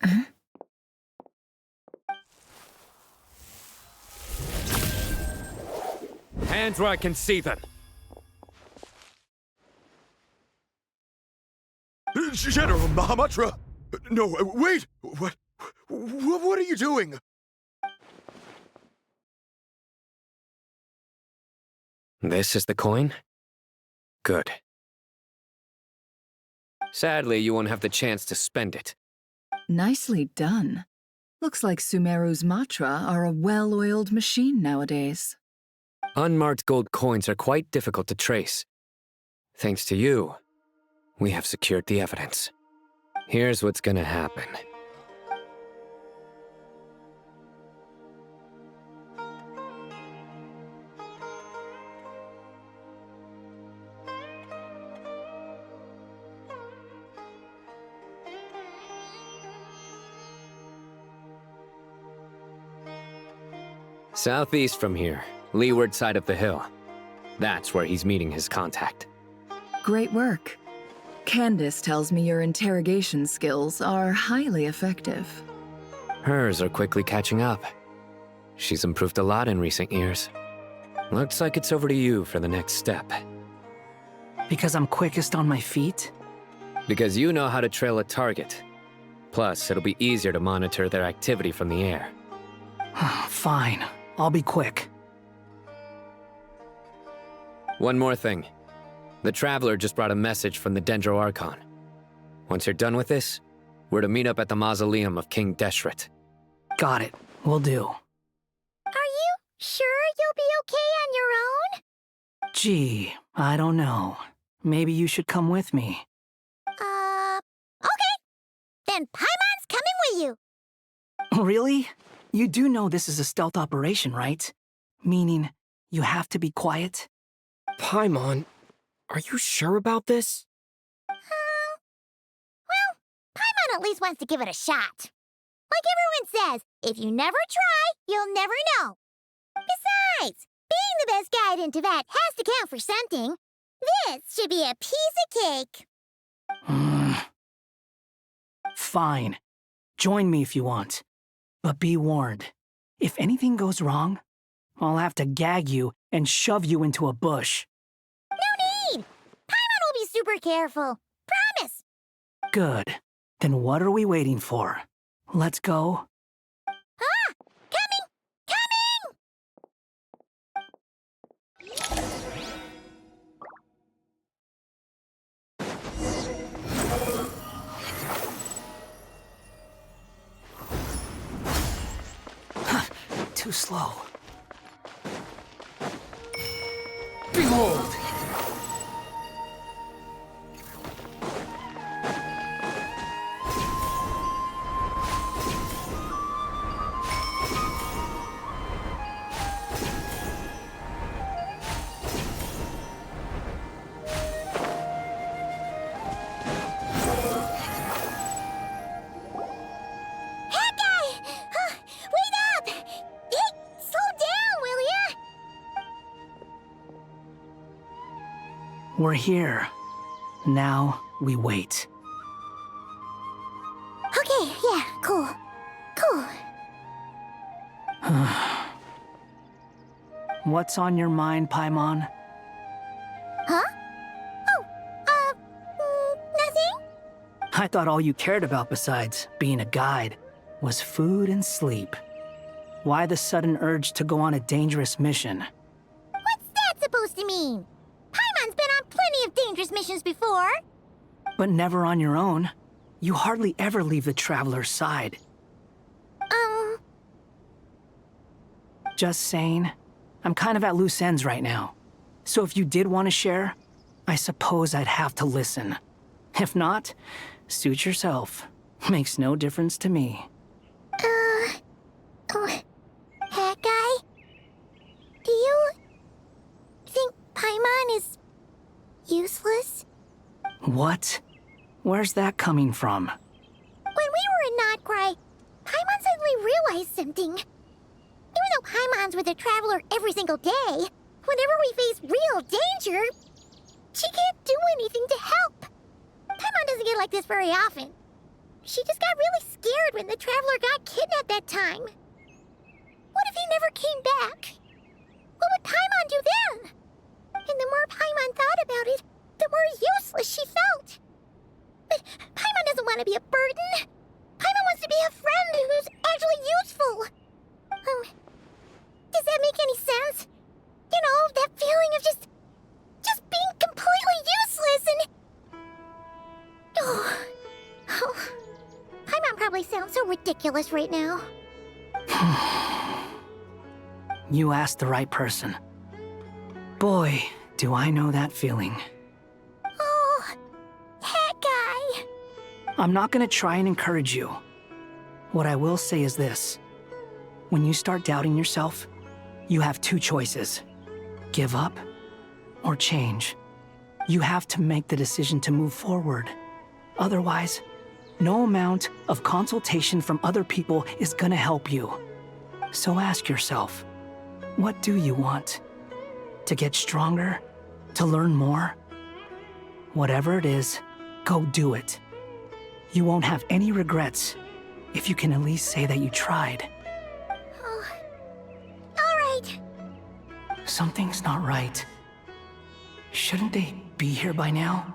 Huh? Hands where I can see them. General Mahamatra! No, wait! What are you doing? This is the coin? Good. Sadly, you won't have the chance to spend it. Nicely done. Looks like Sumeru's Matra are a well-oiled machine nowadays. Unmarked gold coins are quite difficult to trace. Thanks to you, we have secured the evidence. Here's what's gonna happen. Southeast from here, leeward side of the hill. That's where he's meeting his contact. Great work. Candace tells me your interrogation skills are highly effective. Hers are quickly catching up. She's improved a lot in recent years. Looks like it's over to you for the next step. Because I'm quickest on my feet? Because you know how to trail a target. Plus, it'll be easier to monitor their activity from the air. Fine. I'll be quick. One more thing. The Traveler just brought a message from the Dendro Archon. Once you're done with this, we're to meet up at the mausoleum of King Deshret. Got it. Will do. Are you sure you'll be okay on your own? Gee, I don't know. Maybe you should come with me. Okay. Then Paimon's coming with you. Really? You do know this is a stealth operation, right? Meaning, you have to be quiet? Paimon, are you sure about this? Well, Paimon at least wants to give it a shot. Like everyone says, if you never try, you'll never know. Besides, being the best guide into that has to count for something. This should be a piece of cake. Fine. Join me if you want. But be warned, if anything goes wrong, I'll have to gag you and shove you into a bush. No need! Paimon will be super careful. Promise! Good. Then what are we waiting for? Let's go. Ah! Coming! Too slow. Behold! We're here. Now we wait. Okay, yeah, cool. Cool. What's on your mind, Paimon? Huh? Nothing? I thought all you cared about besides being a guide was food and sleep. Why the sudden urge to go on a dangerous mission? What's that supposed to mean? Paimon's been on plenty of dangerous missions before. But never on your own. You hardly ever leave the Traveler's side. Just saying. I'm kind of at loose ends right now. So if you did want to share, I suppose I'd have to listen. If not, suit yourself. Makes no difference to me. Hat guy? Do you think Paimon is useless? What? Where's that coming from? When we were in Notcry, Paimon suddenly realized something. Even though Paimon's with the Traveler every single day, whenever we face real danger, she can't do anything to help. Paimon doesn't get like this very often. She just got really scared when the Traveler got kidnapped that time. What if he never came back? What would Paimon do then? And the more Paimon thought about it, the more useless she felt. But Paimon doesn't want to be a burden. Paimon wants to be a friend who's actually useful. Does that make any sense? You know, that feeling of just being completely useless and... Oh. Paimon probably sounds so ridiculous right now. You asked the right person. Boy, do I know that feeling. Oh, that guy. I'm not gonna try and encourage you. What I will say is this. When you start doubting yourself, you have two choices. Give up or change. You have to make the decision to move forward. Otherwise, no amount of consultation from other people is gonna help you. So ask yourself, What do you want? To get stronger? To learn more? Whatever it is, go do it. You won't have any regrets if you can at least say that you tried. Oh. All right. Something's not right. Shouldn't they be here by now?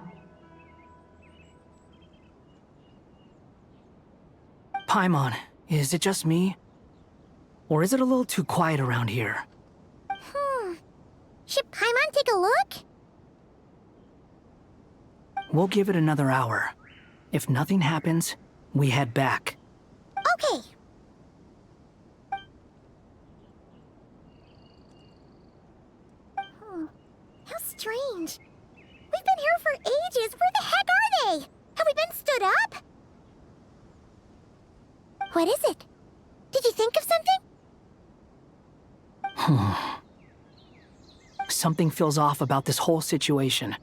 Paimon, is it just me? Or is it a little too quiet around here? Should Paimon take a look? We'll give it another hour. If nothing happens, we head back. Okay. How strange. We've been here for ages. Where the heck are they? Have we been stood up? What is it? Did you think of something? Something feels off about this whole situation,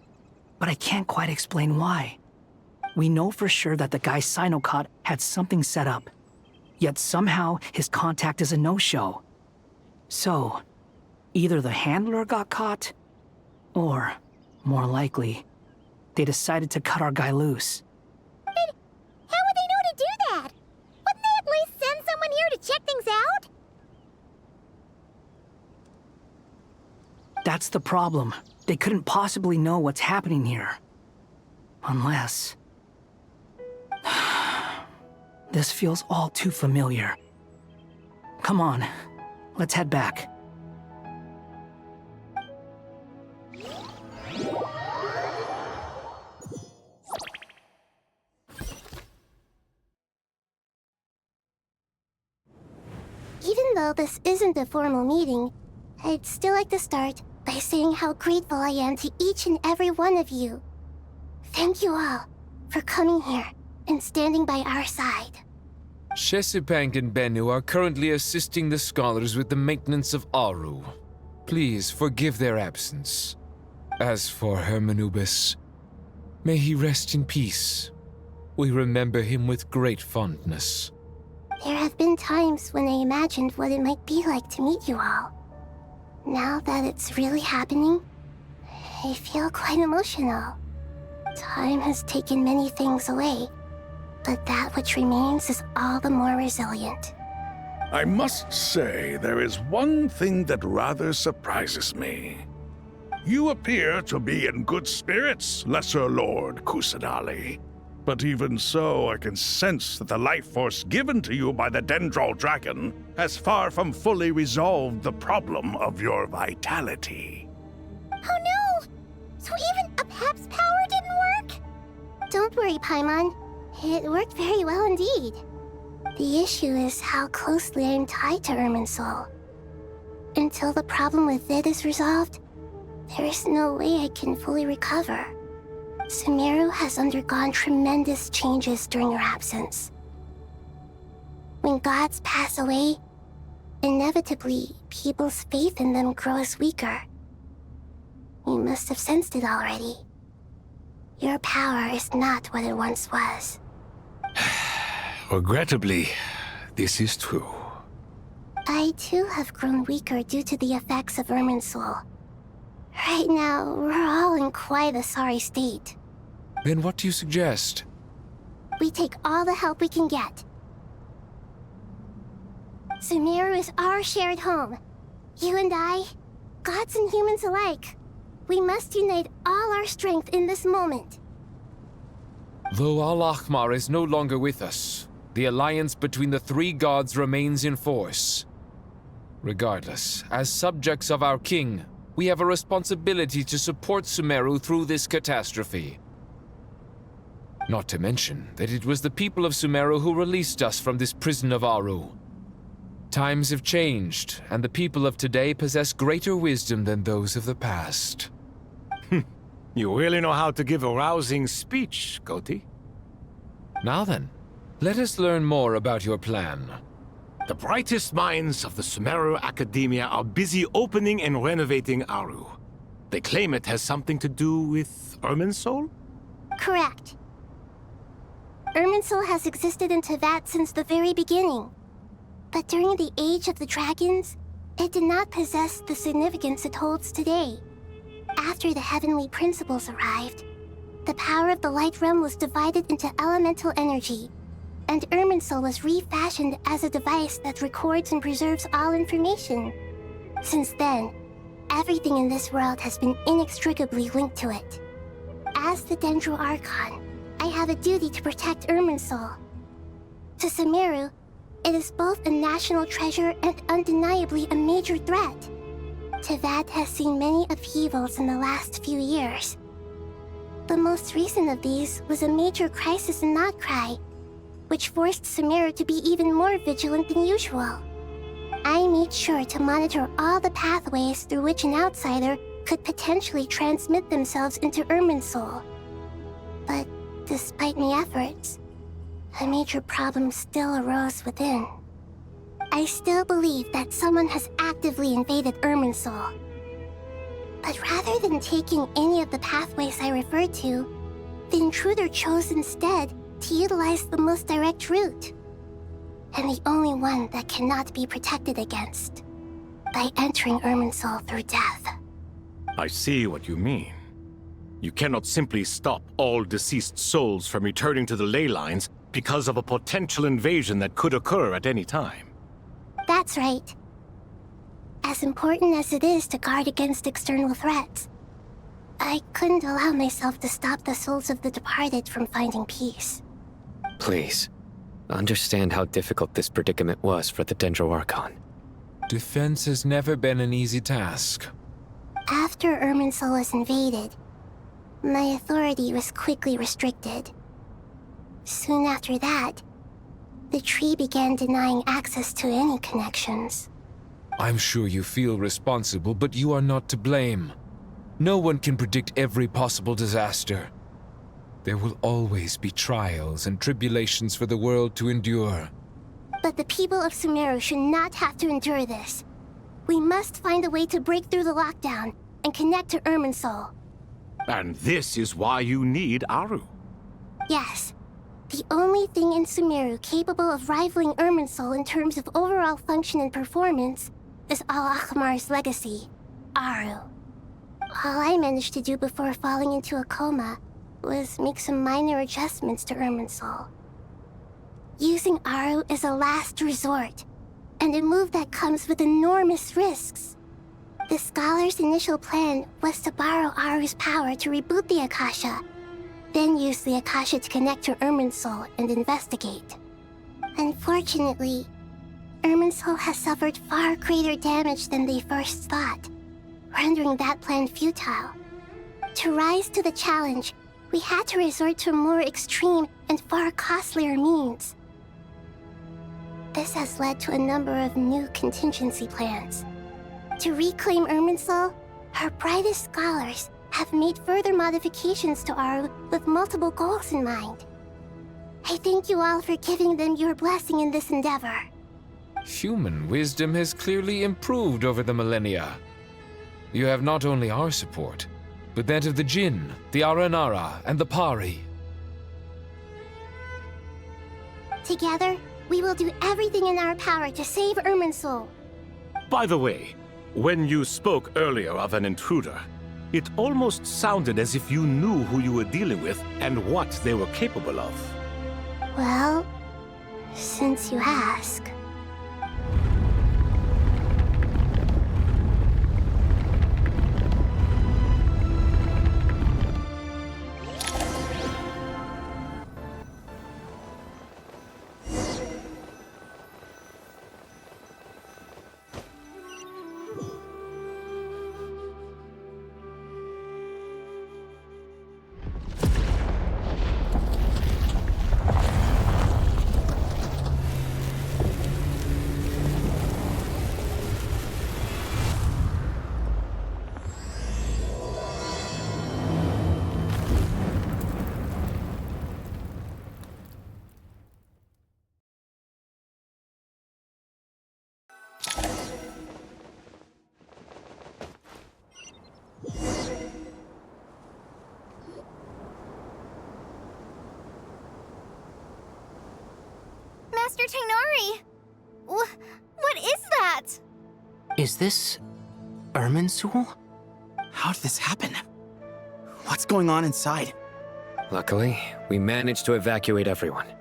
but I can't quite explain why. We know for sure that the guy Sinocot had something set up, yet somehow his contact is a no-show. So, either the handler got caught, or, more likely, they decided to cut our guy loose. But how would they know to do that? Wouldn't they at least send someone here to check things out? That's the problem. They couldn't possibly know what's happening here. Unless... This feels all too familiar. Come on, let's head back. Even though this isn't a formal meeting, I'd still like to start by saying how grateful I am to each and every one of you. Thank you all for coming here and standing by our side. Shesipank and Bennu are currently assisting the scholars with the maintenance of Aru. Please forgive their absence. As for Hermanubis, may he rest in peace. We remember him with great fondness. There have been times when I imagined what it might be like to meet you all. Now that it's really happening, I feel quite emotional. Time has taken many things away, but that which remains is all the more resilient. I must say, there is one thing that rather surprises me. You appear to be in good spirits, Lesser Lord Kusanali. But even so, I can sense that the life force given to you by the Dendral Dragon has far from fully resolved the problem of your vitality. Oh no! So even Apep's power didn't work? Don't worry, Paimon. It worked very well indeed. The issue is how closely I am tied to Irminsul. Until the problem with it is resolved, there is no way I can fully recover. Sumeru has undergone tremendous changes during your absence. When gods pass away, inevitably, people's faith in them grows weaker. You must have sensed it already. Your power is not what it once was. Regrettably, this is true. I too have grown weaker due to the effects of Irminsul. Right now, we're all in quite a sorry state. Then what do you suggest? We take all the help we can get. Sumeru is our shared home. You and I, gods and humans alike. We must unite all our strength in this moment. Though Al-Ahmar is no longer with us, the alliance between the three gods remains in force. Regardless, as subjects of our king, we have a responsibility to support Sumeru through this catastrophe. Not to mention that it was the people of Sumeru who released us from this prison of Aru. Times have changed, and the people of today possess greater wisdom than those of the past. You really know how to give a rousing speech, Koti. Now then, let us learn more about your plan. The brightest minds of the Sumeru Academia are busy opening and renovating Aru. They claim it has something to do with Irminsul? Correct. Irminsul has existed in Teyvat since the very beginning. But during the Age of the Dragons, it did not possess the significance it holds today. After the heavenly principles arrived, the power of the Light Realm was divided into elemental energy, and Irminsul was refashioned as a device that records and preserves all information. Since then, everything in this world has been inextricably linked to it. As the Dendro Archon, I have a duty to protect Irminsul. To Sumeru, it is both a national treasure and undeniably a major threat. Tevad has seen many upheavals in the last few years. The most recent of these was a major crisis in Notcry, which forced Sumeru to be even more vigilant than usual. I made sure to monitor all the pathways through which an outsider could potentially transmit themselves into Irminsul. But despite my efforts, a major problem still arose within. I still believe that someone has actively invaded Irminsul. But rather than taking any of the pathways I referred to, the intruder chose instead to utilize the most direct route, and the only one that cannot be protected against, by entering Irminsul through death. I see what you mean. You cannot simply stop all deceased souls from returning to the ley lines because of a potential invasion that could occur at any time. That's right. As important as it is to guard against external threats, I couldn't allow myself to stop the souls of the departed from finding peace. Please, understand how difficult this predicament was for the Dendro Archon. Defense has never been an easy task. After Irminsul was invaded, my authority was quickly restricted. Soon after that, the tree began denying access to any connections. I'm sure you feel responsible, but you are not to blame. No one can predict every possible disaster. There will always be trials and tribulations for the world to endure. But the people of Sumeru should not have to endure this. We must find a way to break through the lockdown and connect to Irminsul. And this is why you need Aru. Yes. The only thing in Sumeru capable of rivaling Irminsul in terms of overall function and performance is Al-Akhmar's legacy, Aru. All I managed to do before falling into a coma was make some minor adjustments to Irminsul. Using Aru is a last resort, and a move that comes with enormous risks. The Scholar's initial plan was to borrow Aru's power to reboot the Akasha, then use the Akasha to connect to Irminsul and investigate. Unfortunately, Irminsul has suffered far greater damage than they first thought, rendering that plan futile. To rise to the challenge, we had to resort to more extreme and far costlier means. This has led to a number of new contingency plans. To reclaim Irminsul, our brightest scholars have made further modifications to Aru with multiple goals in mind. I thank you all for giving them your blessing in this endeavor. Human wisdom has clearly improved over the millennia. You have not only our support, but that of the Jinn, the Aranara, and the Pari. Together, we will do everything in our power to save Irminsul. By the way, when you spoke earlier of an intruder, it almost sounded as if you knew who you were dealing with and what they were capable of. Well, since you ask. Master Tainari! What is that? Is this Irminsul? How did this happen? What's going on inside? Luckily, we managed to evacuate everyone. What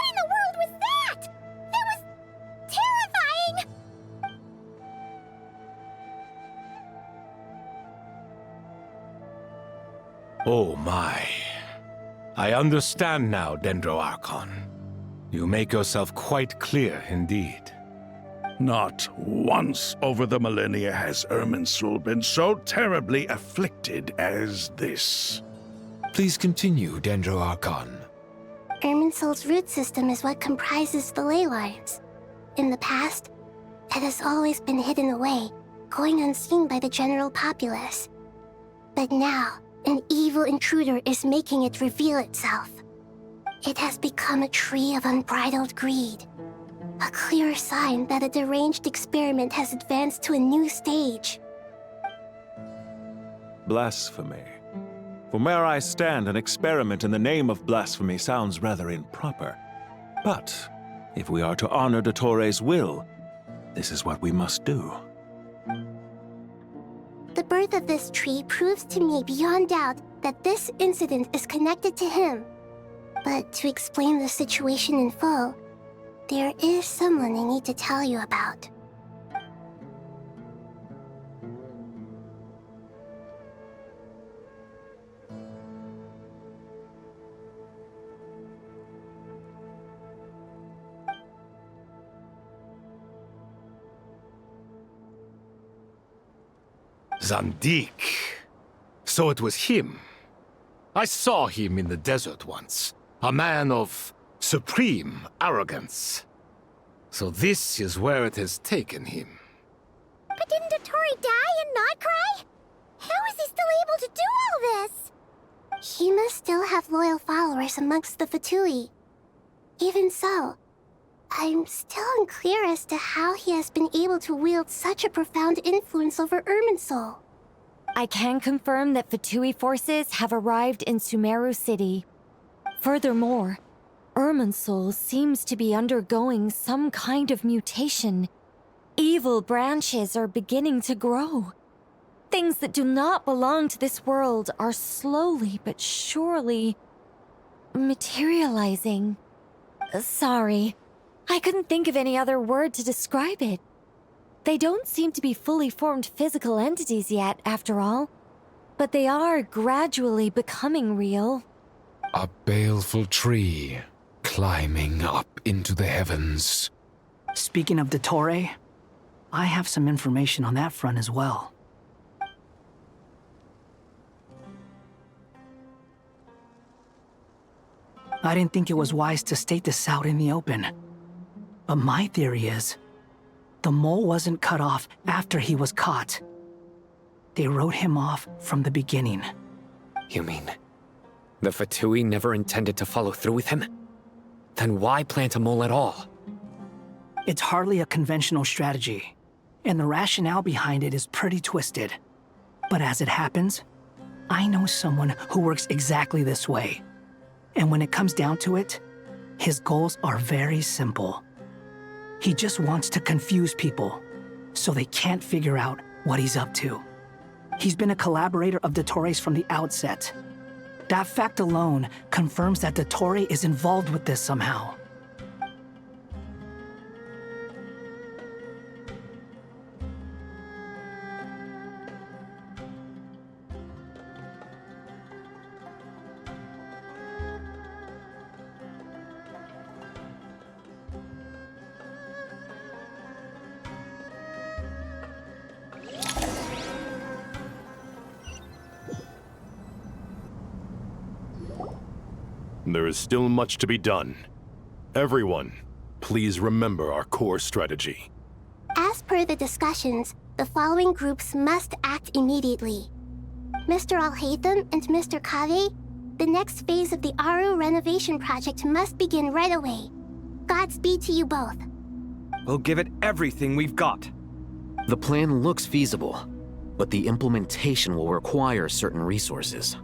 in the world was that? That was terrifying! Oh my. I understand now, Dendro Archon. You make yourself quite clear indeed. Not once over the millennia has Irminsul been so terribly afflicted as this. Please continue, Dendro Archon. Irminsul's root system is what comprises the ley lines. In the past, it has always been hidden away, going unseen by the general populace. But now, an evil intruder is making it reveal itself. It has become a tree of unbridled greed. A clear sign that a deranged experiment has advanced to a new stage. Blasphemy. From where I stand, an experiment in the name of blasphemy sounds rather improper. But if we are to honor Dottores' will, this is what we must do. The birth of this tree proves to me beyond doubt that this incident is connected to him. But to explain the situation in full, there is someone I need to tell you about. Zandik. So it was him. I saw him in the desert once. A man of supreme arrogance. So this is where it has taken him. But didn't Dottore die and not cry? How is he still able to do all this? He must still have loyal followers amongst the Fatui. Even so, I'm still unclear as to how he has been able to wield such a profound influence over Irminsul. I can confirm that Fatui forces have arrived in Sumeru City. Furthermore, Irminsul seems to be undergoing some kind of mutation. Evil branches are beginning to grow. Things that do not belong to this world are slowly but surely materializing. Sorry, I couldn't think of any other word to describe it. They don't seem to be fully formed physical entities yet, after all, but they are gradually becoming real. A baleful tree climbing up into the heavens. Speaking of Dottore, I have some information on that front as well. I didn't think it was wise to state this out in the open. But my theory is, the mole wasn't cut off after he was caught. They wrote him off from the beginning. You mean, the Fatui never intended to follow through with him? Then why plant a mole at all? It's hardly a conventional strategy, and the rationale behind it is pretty twisted. But as it happens, I know someone who works exactly this way. And when it comes down to it, his goals are very simple. He just wants to confuse people, so they can't figure out what he's up to. He's been a collaborator of Dottore's from the outset. That fact alone confirms that Dottore is involved with this somehow. There is still much to be done. Everyone, please remember our core strategy. As per the discussions, the following groups must act immediately. Mr. Alhaitham and Mr. Kave, the next phase of the Aru renovation project must begin right away. Godspeed to you both. We'll give it everything we've got. The plan looks feasible, but the implementation will require certain resources.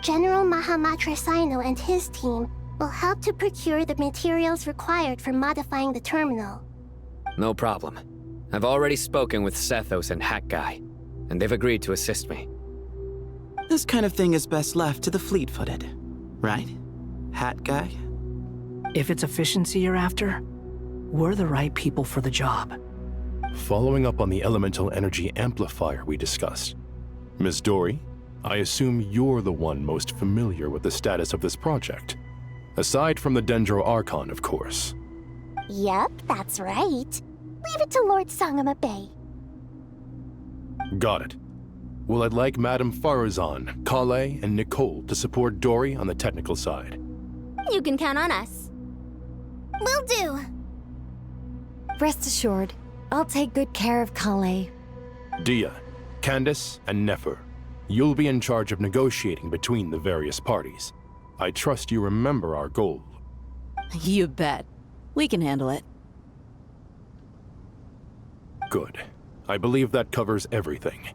General Mahamatra Sino and his team will help to procure the materials required for modifying the terminal. No problem. I've already spoken with Sethos and Hat Guy, and they've agreed to assist me. This kind of thing is best left to the fleet-footed, right? Hat Guy? If it's efficiency you're after, we're the right people for the job. Following up on the elemental energy amplifier we discussed, Ms. Dory, I assume you're the one most familiar with the status of this project. Aside from the Dendro Archon, of course. Yep, that's right. Leave it to Lord Sangama Bay. Got it. Well, I'd like Madame Farazan, Kale, and Nicole to support Dory on the technical side. You can count on us. Will do. Rest assured, I'll take good care of Kale. Dia, Candace, and Nefer, you'll be in charge of negotiating between the various parties. I trust you remember our goal. You bet. We can handle it. Good. I believe that covers everything.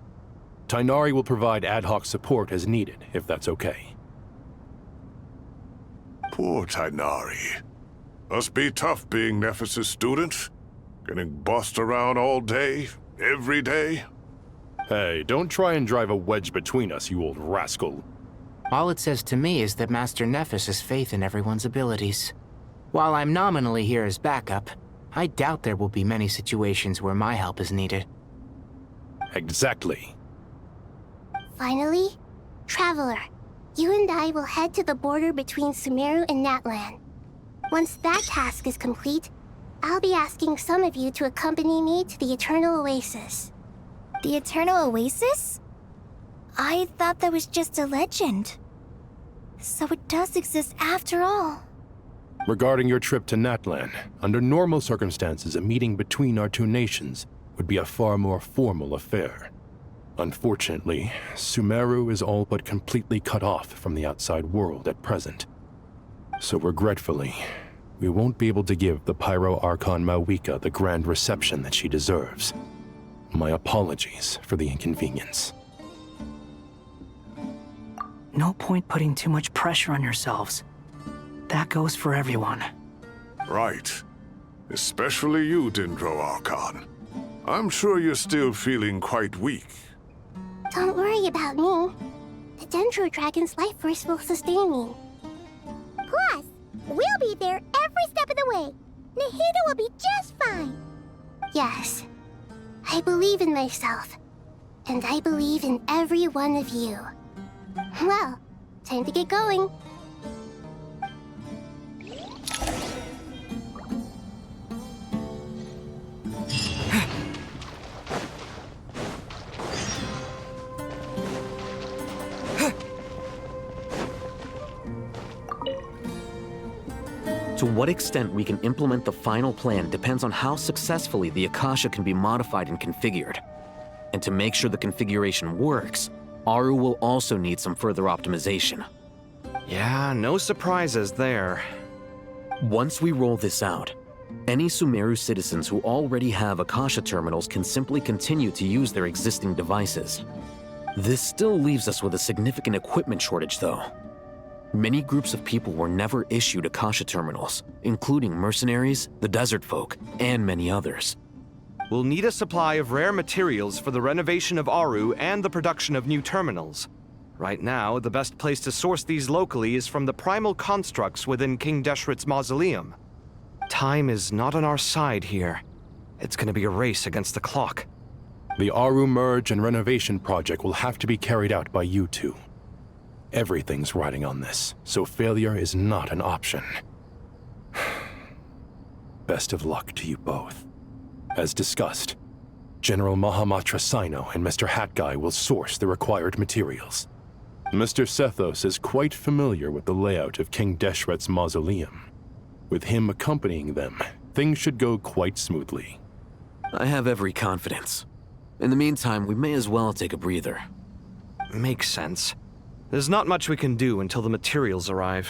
Tainari will provide ad hoc support as needed, if that's okay. Poor Tainari. Must be tough being Nephis' student. Getting bossed around all day, every day. Hey, don't try and drive a wedge between us, you old rascal. All it says to me is that Master Nephis has faith in everyone's abilities. While I'm nominally here as backup, I doubt there will be many situations where my help is needed. Exactly. Finally, Traveler, you and I will head to the border between Sumeru and Natlan. Once that task is complete, I'll be asking some of you to accompany me to the Eternal Oasis. The Eternal Oasis? I thought that was just a legend. So it does exist after all. Regarding your trip to Natlan, under normal circumstances, a meeting between our two nations would be a far more formal affair. Unfortunately, Sumeru is all but completely cut off from the outside world at present. So regretfully, we won't be able to give the Pyro Archon Mawika the grand reception that she deserves. My apologies for the inconvenience. No point putting too much pressure on yourselves. That goes for everyone. Right. Especially you, Dendro Archon. I'm sure you're still feeling quite weak. Don't worry about me. The Dendro Dragon's life force will sustain me. Plus, we'll be there every step of the way. Nahida will be just fine. Yes, I believe in myself. And I believe in every one of you. Well, time to get going. To what extent we can implement the final plan depends on how successfully the Akasha can be modified and configured. And to make sure the configuration works, Aru will also need some further optimization. Yeah, no surprises there. Once we roll this out, any Sumeru citizens who already have Akasha terminals can simply continue to use their existing devices. This still leaves us with a significant equipment shortage, though. Many groups of people were never issued Akasha terminals, including mercenaries, the desert folk, and many others. We'll need a supply of rare materials for the renovation of Aru and the production of new terminals. Right now, the best place to source these locally is from the primal constructs within King Deshret's mausoleum. Time is not on our side here. It's gonna be a race against the clock. The Aru merge and renovation project will have to be carried out by you two. Everything's riding on this, so failure is not an option. Best of luck to you both. As discussed, General Mahamatra Sino and Mr. Hat Guy will source the required materials. Mr. Sethos is quite familiar with the layout of King Deshret's mausoleum. With him accompanying them, things should go quite smoothly. I have every confidence. In the meantime, we may as well take a breather. Makes sense. There's not much we can do until the materials arrive.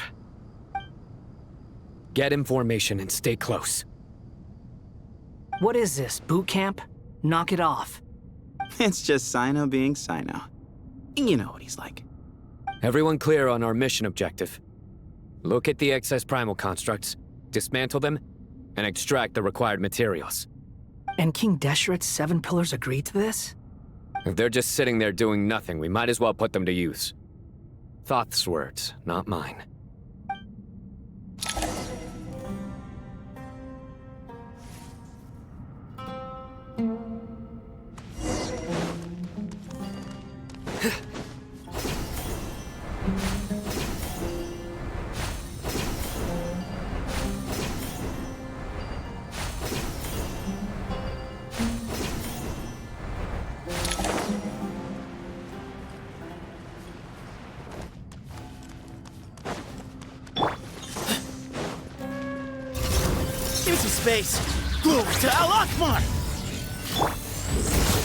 Get information and stay close. What is this, boot camp? Knock it off. It's just Sino being Sino. You know what he's like. Everyone clear on our mission objective. Look at the excess primal constructs, dismantle them, and extract the required materials. And King Deshret's 7 pillars agreed to this? If they're just sitting there doing nothing, we might as well put them to use. Thoth's words, not mine. Give me some space. Glory to Al-Akhmar!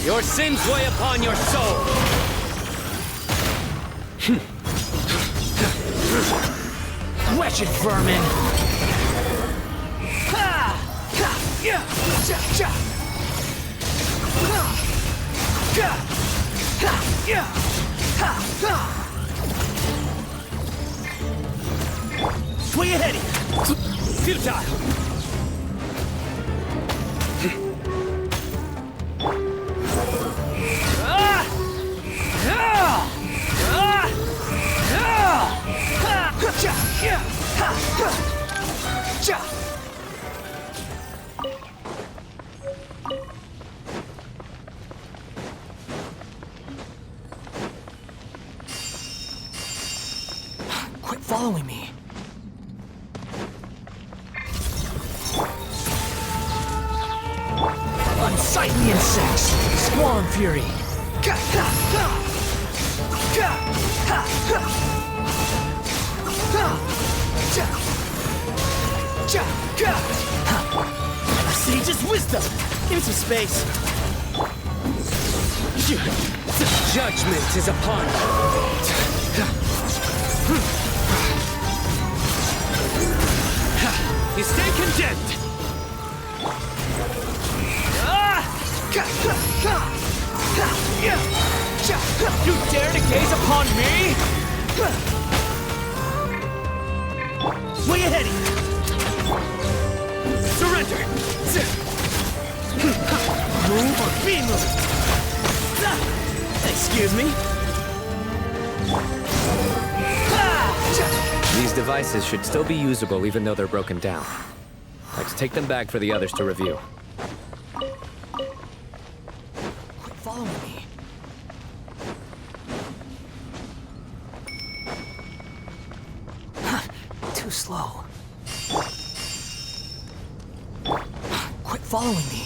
Your sins weigh upon your soul! Wretched vermin! Swing ahead! Futile! Quit following me. Unsightly insects! Squall and fury! A sage's wisdom! Give me some space! Judgment is upon you. You stay condemned! You dare to gaze upon me? Swing ahead! Surrender! Move or be moved! Excuse me? These devices should still be usable even though they're broken down. Let's take them back for the others to review. Quit following me. Too slow. Quit following me.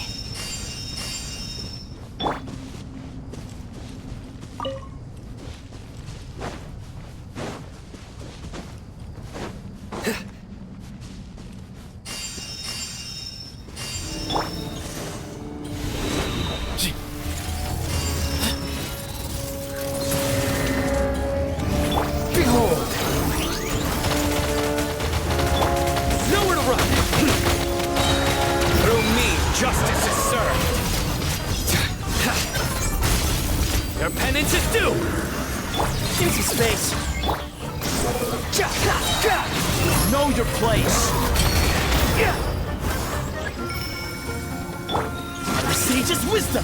Know your place! The sage's wisdom!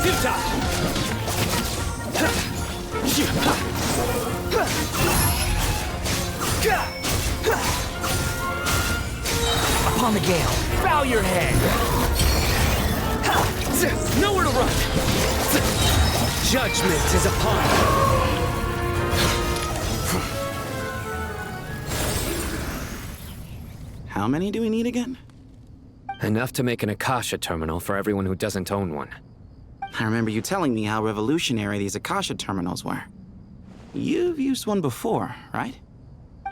Futile! Upon the gale, bow your head! Nowhere to run! Judgment is upon you. How many do we need again? Enough to make an Akasha terminal for everyone who doesn't own one. I remember you telling me how revolutionary these Akasha terminals were. You've used one before, right?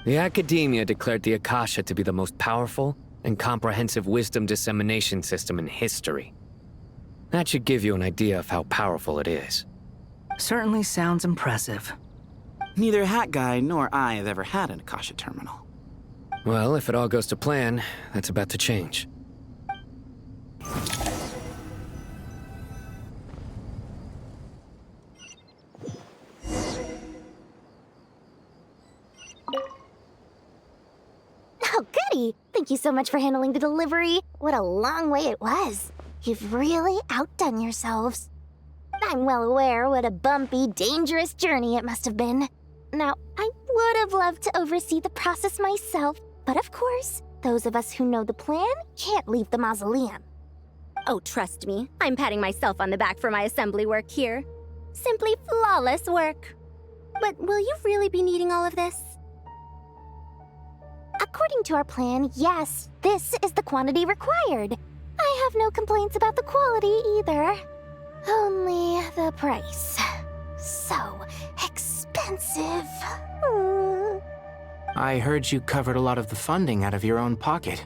The Academia declared the Akasha to be the most powerful and comprehensive wisdom dissemination system in history. That should give you an idea of how powerful it is. Certainly sounds impressive. Neither Hat Guy nor I have ever had an Akasha terminal. Well, if it all goes to plan, that's about to change. Oh, goody! The Thank you so much for handling the delivery. What a long way it was. You've really outdone yourselves. I'm well aware what a bumpy, dangerous journey it must have been. Now, I would have loved to oversee the process myself, but of course, those of us who know the plan can't leave the mausoleum. Oh, trust me, I'm patting myself on the back for my assembly work here. Simply flawless work. But will you really be needing all of this? According to our plan, yes, this is the quantity required. I have no complaints about the quality either. Only the price. So expensive. I heard you covered a lot of the funding out of your own pocket.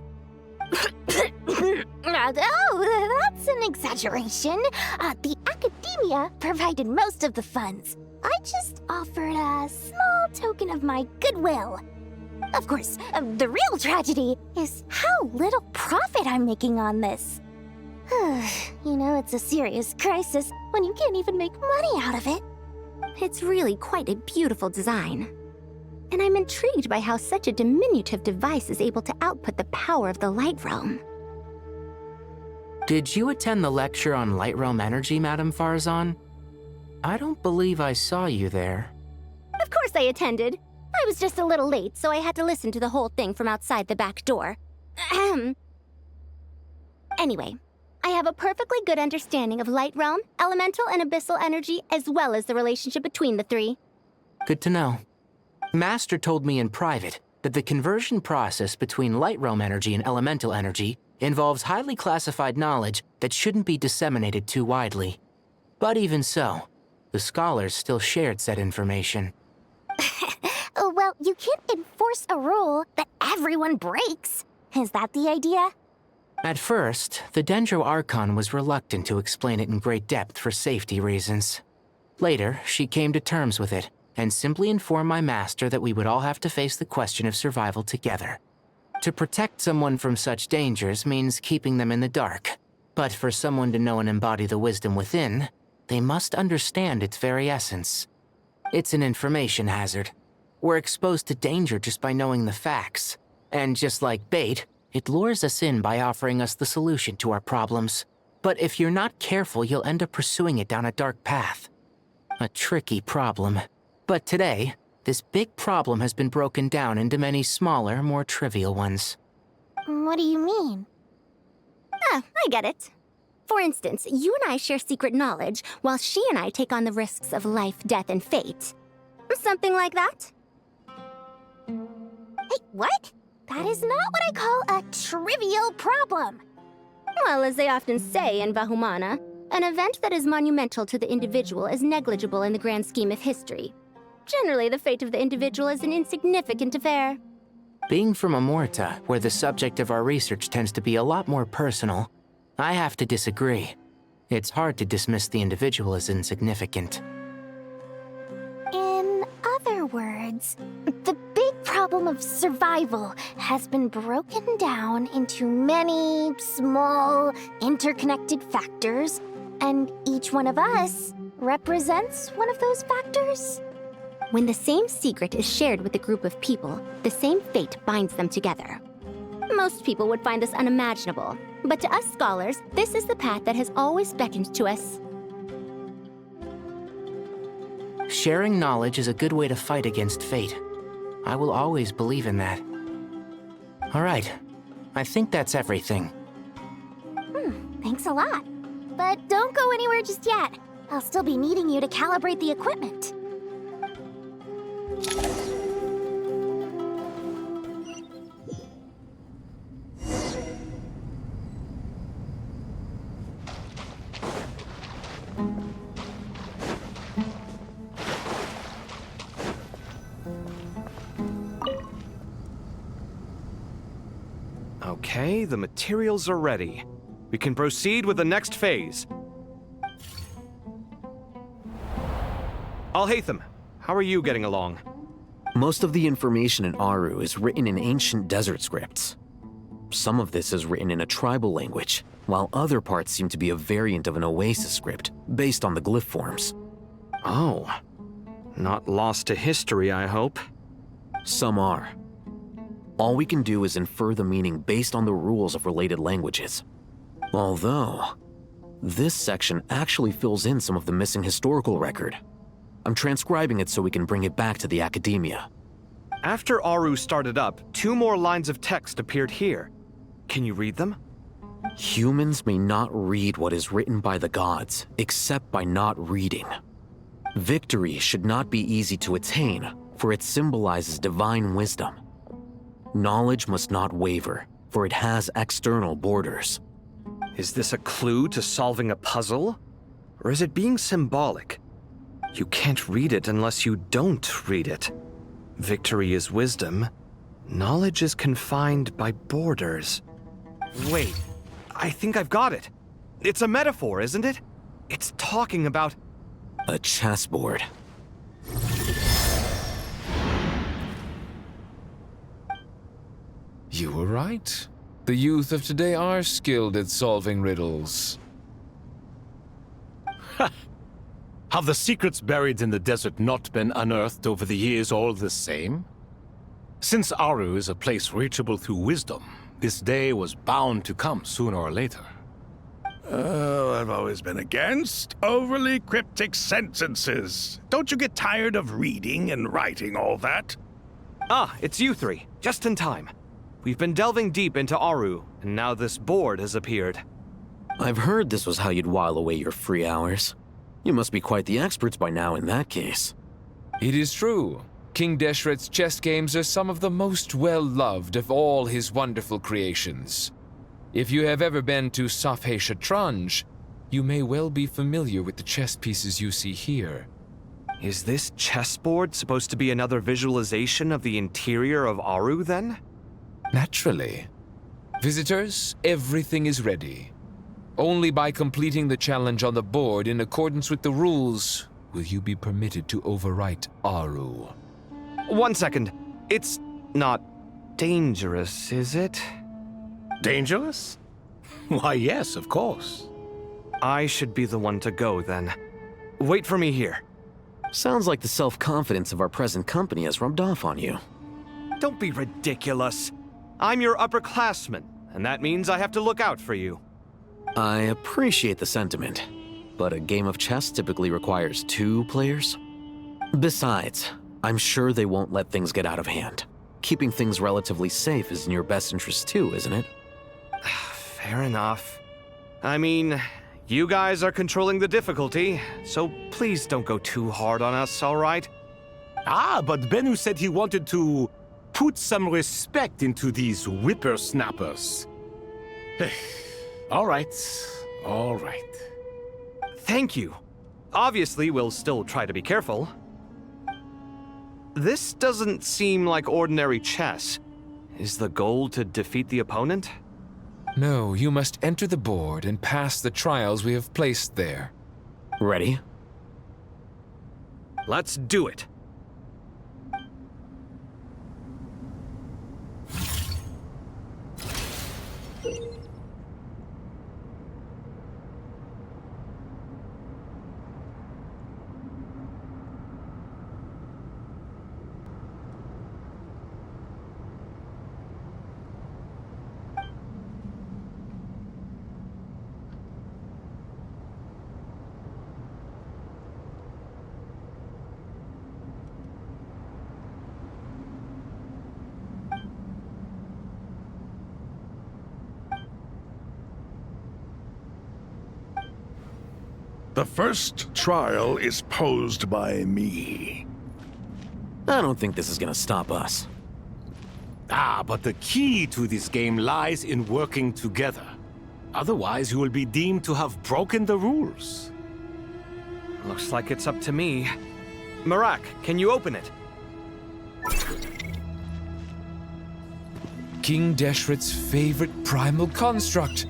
Oh, that's an exaggeration. The academia provided most of the funds. I just offered a small token of my goodwill. Of course, the real tragedy is how little profit I'm making on this. You know, it's a serious crisis when you can't even make money out of it. It's really quite a beautiful design. And I'm intrigued by how such a diminutive device is able to output the power of the Light Realm. Did you attend the lecture on Light Realm energy, Madame Farzan? I don't believe I saw you there. Of course I attended. I was just a little late, so I had to listen to the whole thing from outside the back door. Anyway, I have a perfectly good understanding of Light Realm, elemental and abyssal energy, as well as the relationship between the three. Good to know. Master told me in private that the conversion process between Light Realm energy and elemental energy involves highly classified knowledge that shouldn't be disseminated too widely. But even so, the scholars still shared said information. Well, you can't enforce a rule that everyone breaks. Is that the idea? At first, the Dendro Archon was reluctant to explain it in great depth for safety reasons. Later, she came to terms with it and simply informed my master that we would all have to face the question of survival together. To protect someone from such dangers means keeping them in the dark. But for someone to know and embody the wisdom within, they must understand its very essence. It's an information hazard. We're exposed to danger just by knowing the facts. And just like bait, it lures us in by offering us the solution to our problems. But if you're not careful, you'll end up pursuing it down a dark path. A tricky problem. But today, this big problem has been broken down into many smaller, more trivial ones. What do you mean? I get it. For instance, you and I share secret knowledge, while she and I take on the risks of life, death, and fate. Something like that? Hey, what? That is not what I call a trivial problem. Well, as they often say in Vahumana, an event that is monumental to the individual is negligible in the grand scheme of history. Generally, the fate of the individual is an insignificant affair. Being from Amorta, where the subject of our research tends to be a lot more personal, I have to disagree. It's hard to dismiss the individual as insignificant. In other words, the big problem of survival has been broken down into many small, interconnected factors, and each one of us represents one of those factors. When the same secret is shared with a group of people, the same fate binds them together. Most people would find this unimaginable, but to us scholars, this is the path that has always beckoned to us. Sharing knowledge is a good way to fight against fate. I will always believe in that. All right, I think that's everything. Thanks a lot. But don't go anywhere just yet. I'll still be needing you to calibrate the equipment. Okay, the materials are ready. We can proceed with the next phase. Alhaitham, how are you getting along? Most of the information in Aru is written in ancient desert scripts. Some of this is written in a tribal language, while other parts seem to be a variant of an Oasis script, based on the glyph forms. Oh. Not lost to history, I hope. Some are. All we can do is infer the meaning based on the rules of related languages. Although, this section actually fills in some of the missing historical record. I'm transcribing it so we can bring it back to the academia. After Aru started up, 2 more lines of text appeared here. Can you read them? Humans may not read what is written by the gods, except by not reading. Victory should not be easy to attain, for it symbolizes divine wisdom. Knowledge must not waver, for it has external borders. Is this a clue to solving a puzzle? Or is it being symbolic? You can't read it unless you don't read it. Victory is wisdom. Knowledge is confined by borders. Wait, I think I've got it. It's a metaphor, isn't it? It's talking about... a chessboard. You were right. The youth of today are skilled at solving riddles. Have the secrets buried in the desert not been unearthed over the years all the same? Since Aru is a place reachable through wisdom, this day was bound to come sooner or later. Oh, I've always been against overly cryptic sentences. Don't you get tired of reading and writing all that? Ah, it's you 3. Just in time. We've been delving deep into Aru, and now this board has appeared. I've heard this was how you'd while away your free hours. You must be quite the experts by now in that case. It is true. King Deshret's chess games are some of the most well-loved of all his wonderful creations. If you have ever been to Safhe Shatranj, you may well be familiar with the chess pieces you see here. Is this chessboard supposed to be another visualization of the interior of Aru, then? Naturally. Visitors, everything is ready. Only by completing the challenge on the board in accordance with the rules will you be permitted to overwrite Aru. 1 second. It's not dangerous, is it? Dangerous? Why, yes, of course. I should be the one to go, then. Wait for me here. Sounds like the self-confidence of our present company has rubbed off on you. Don't be ridiculous. I'm your upperclassman, and that means I have to look out for you. I appreciate the sentiment, but a game of chess typically requires 2 players. Besides, I'm sure they won't let things get out of hand. Keeping things relatively safe is in your best interest too, isn't it? Fair enough. I mean, you guys are controlling the difficulty, so please don't go too hard on us, all right? Ah, but Bennu said he wanted to put some respect into these whippersnappers. All right, all right. Thank you. Obviously, we'll still try to be careful. This doesn't seem like ordinary chess. Is the goal to defeat the opponent? No, you must enter the board and pass the trials we have placed there. Ready? Let's do it. The first trial is posed by me. I don't think this is gonna stop us. Ah, but the key to this game lies in working together. Otherwise, you will be deemed to have broken the rules. Looks like it's up to me. Marak, can you open it? King Deshret's favorite primal construct.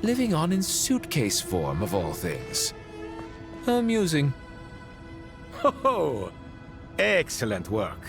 Living on in suitcase form, of all things. Amusing. Ho ho! Excellent work.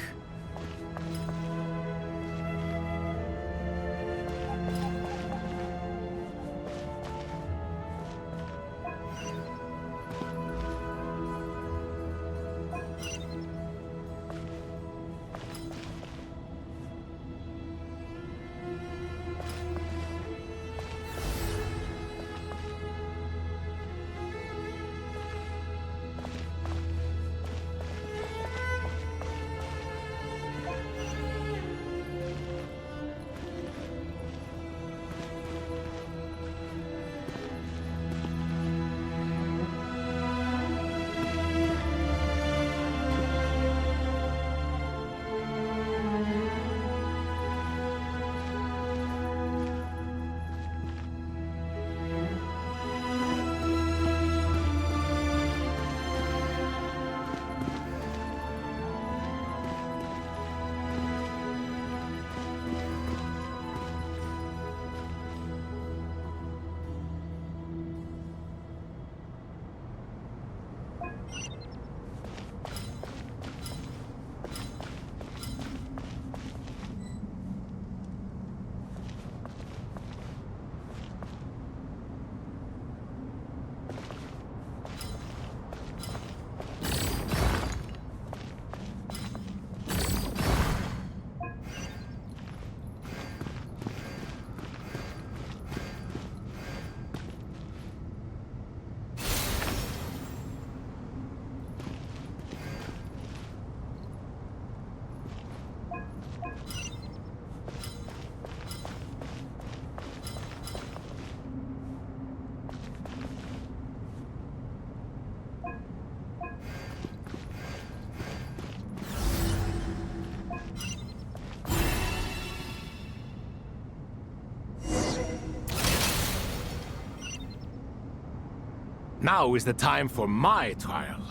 Now is the time for my trial.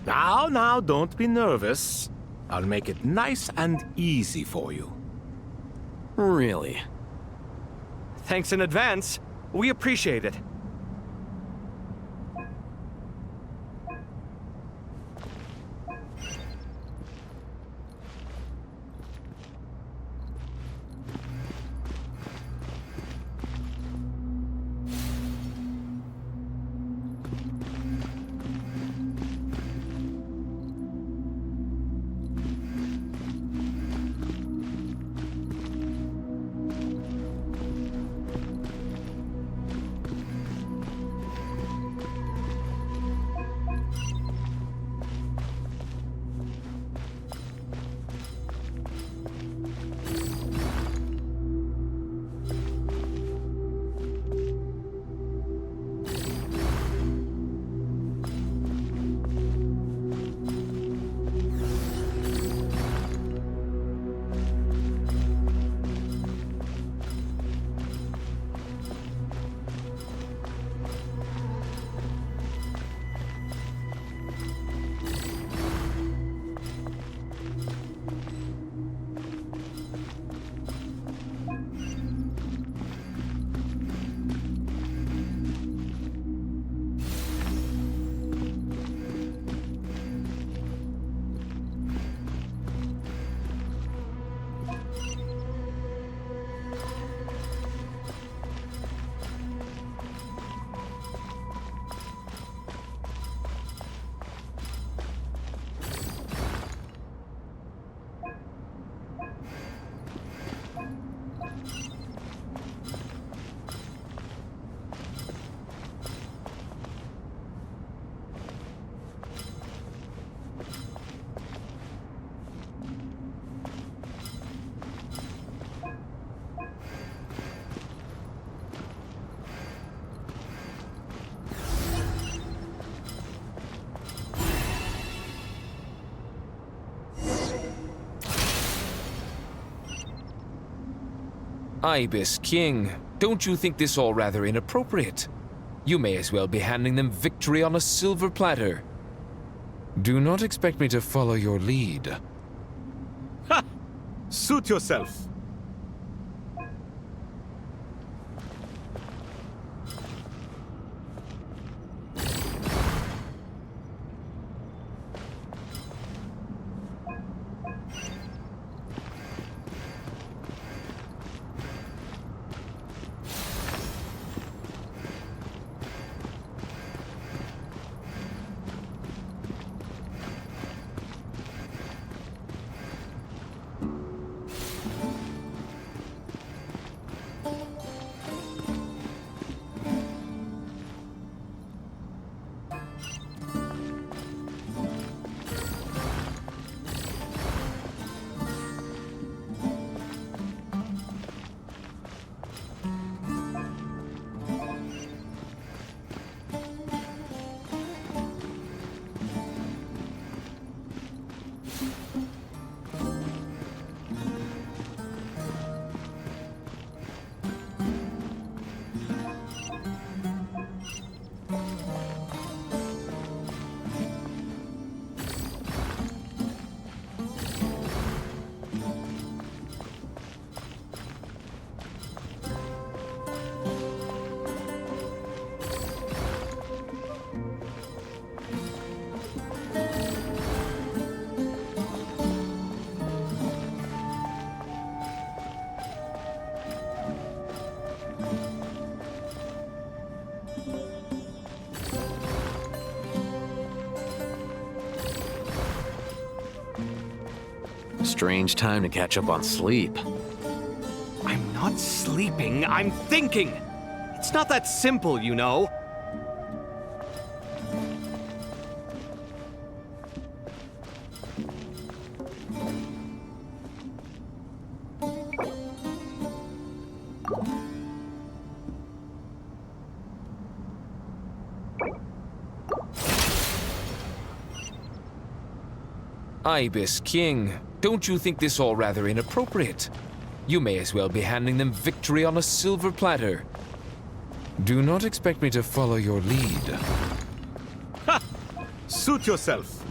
Now, don't be nervous. I'll make it nice and easy for you. Really? Thanks in advance. We appreciate it. Ibis King, don't you think this all rather inappropriate? You may as well be handing them victory on a silver platter. Do not expect me to follow your lead. Ha! Suit yourself. Strange time to catch up on sleep. I'm not sleeping, I'm thinking! It's not that simple, you know. Ibis King, don't you think this all rather inappropriate? You may as well be handing them victory on a silver platter. Do not expect me to follow your lead. Ha! Suit yourself.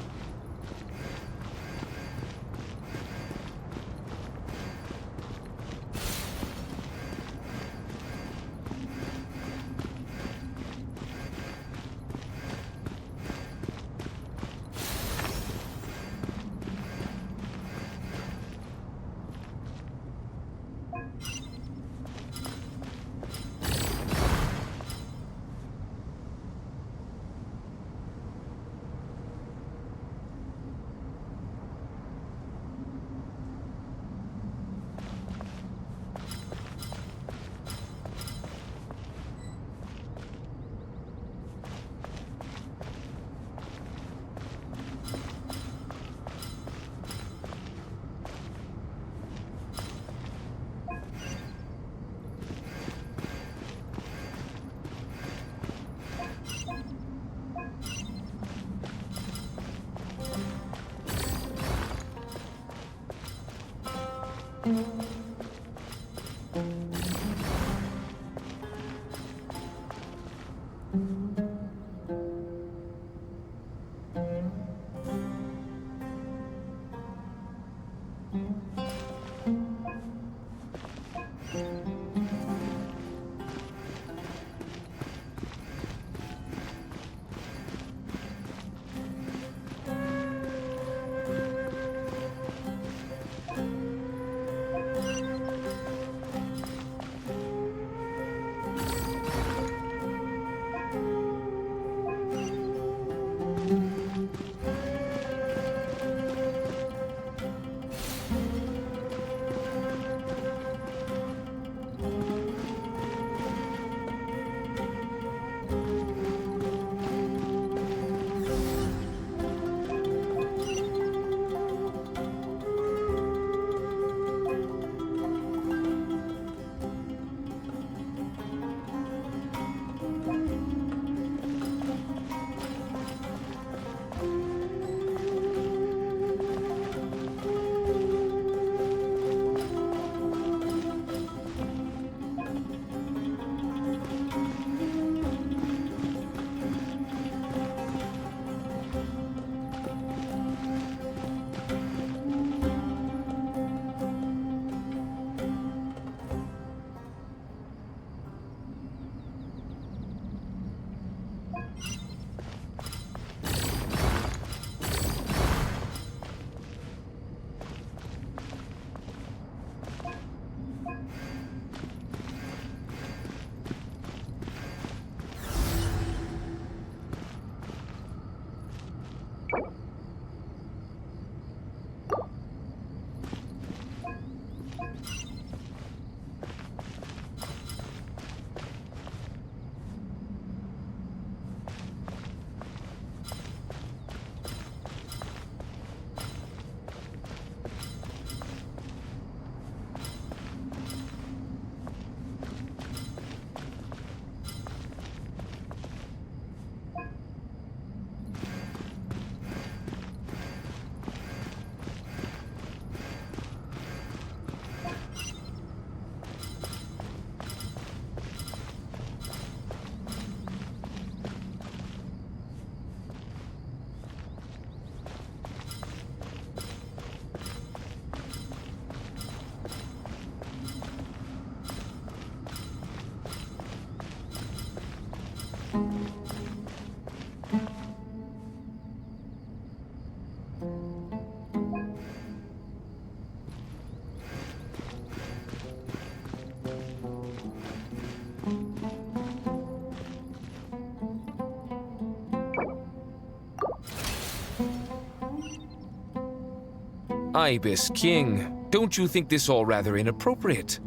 Ibis King, don't you think this all rather inappropriate?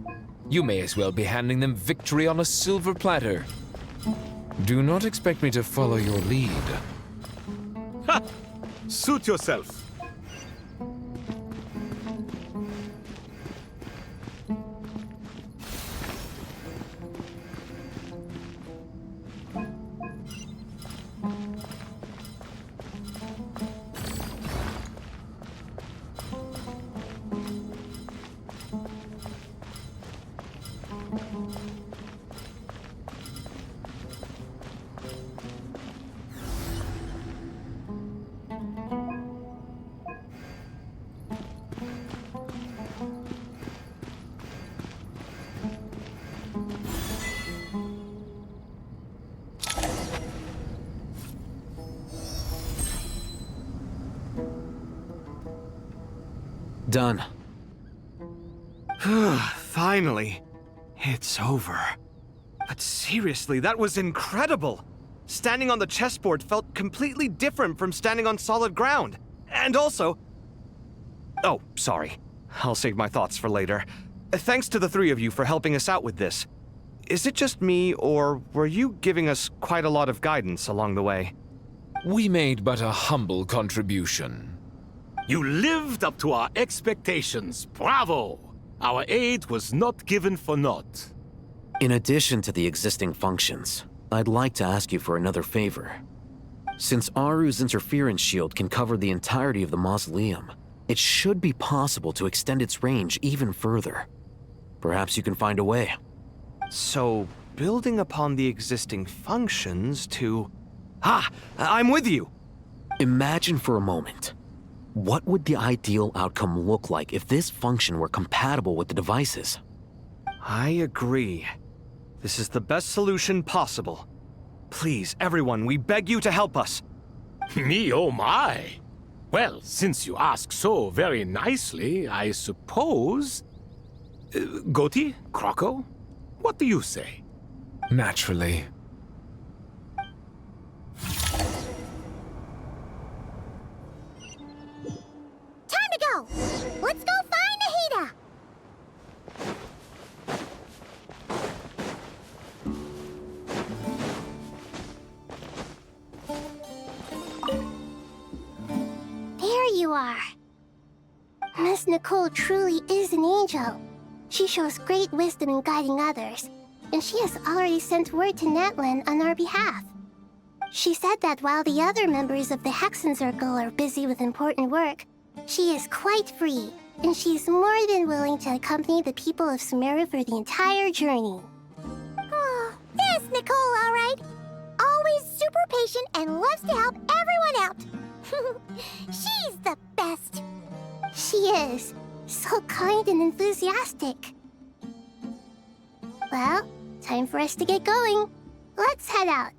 You may as well be handing them victory on a silver platter. Do not expect me to follow your lead. Ha! Suit yourself. Done. Finally. It's over. But seriously, that was incredible! Standing on the chessboard felt completely different from standing on solid ground. And also... Oh, sorry. I'll save my thoughts for later. Thanks to the three of you for helping us out with this. Is it just me, or were you giving us quite a lot of guidance along the way? We made but a humble contribution. You lived up to our expectations. Bravo! Our aid was not given for naught. In addition to the existing functions, I'd like to ask you for another favor. Since Aru's interference shield can cover the entirety of the mausoleum, it should be possible to extend its range even further. Perhaps you can find a way. So, building upon the existing functions to... Ah! I'm with you! Imagine for a moment. What would the ideal outcome look like if this function were compatible with the devices? I agree. This is the best solution possible. Please, everyone, we beg you to help us. Me, oh my! Well, since you ask so very nicely, I suppose... Goti? Croco? What do you say? Naturally. Time to go! Let's go find Nahida! There you are. Miss Nicole truly is an angel. She shows great wisdom in guiding others, and she has already sent word to Natlan on our behalf. She said that while the other members of the Hexen Circle are busy with important work, she is quite free, and she's more than willing to accompany the people of Sumeru for the entire journey. Oh, that's Nicole, all right. Always super patient and loves to help everyone out. She's the best. She is. So kind and enthusiastic. Well, time for us to get going. Let's head out.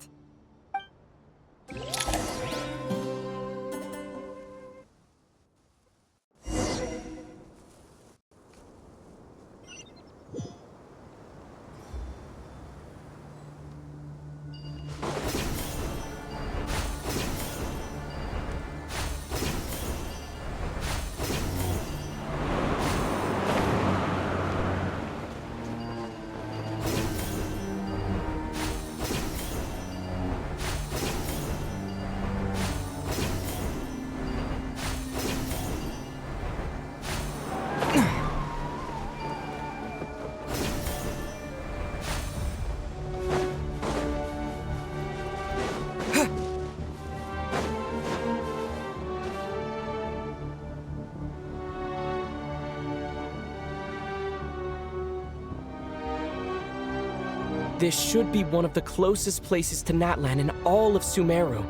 This should be one of the closest places to Natlan in all of Sumeru.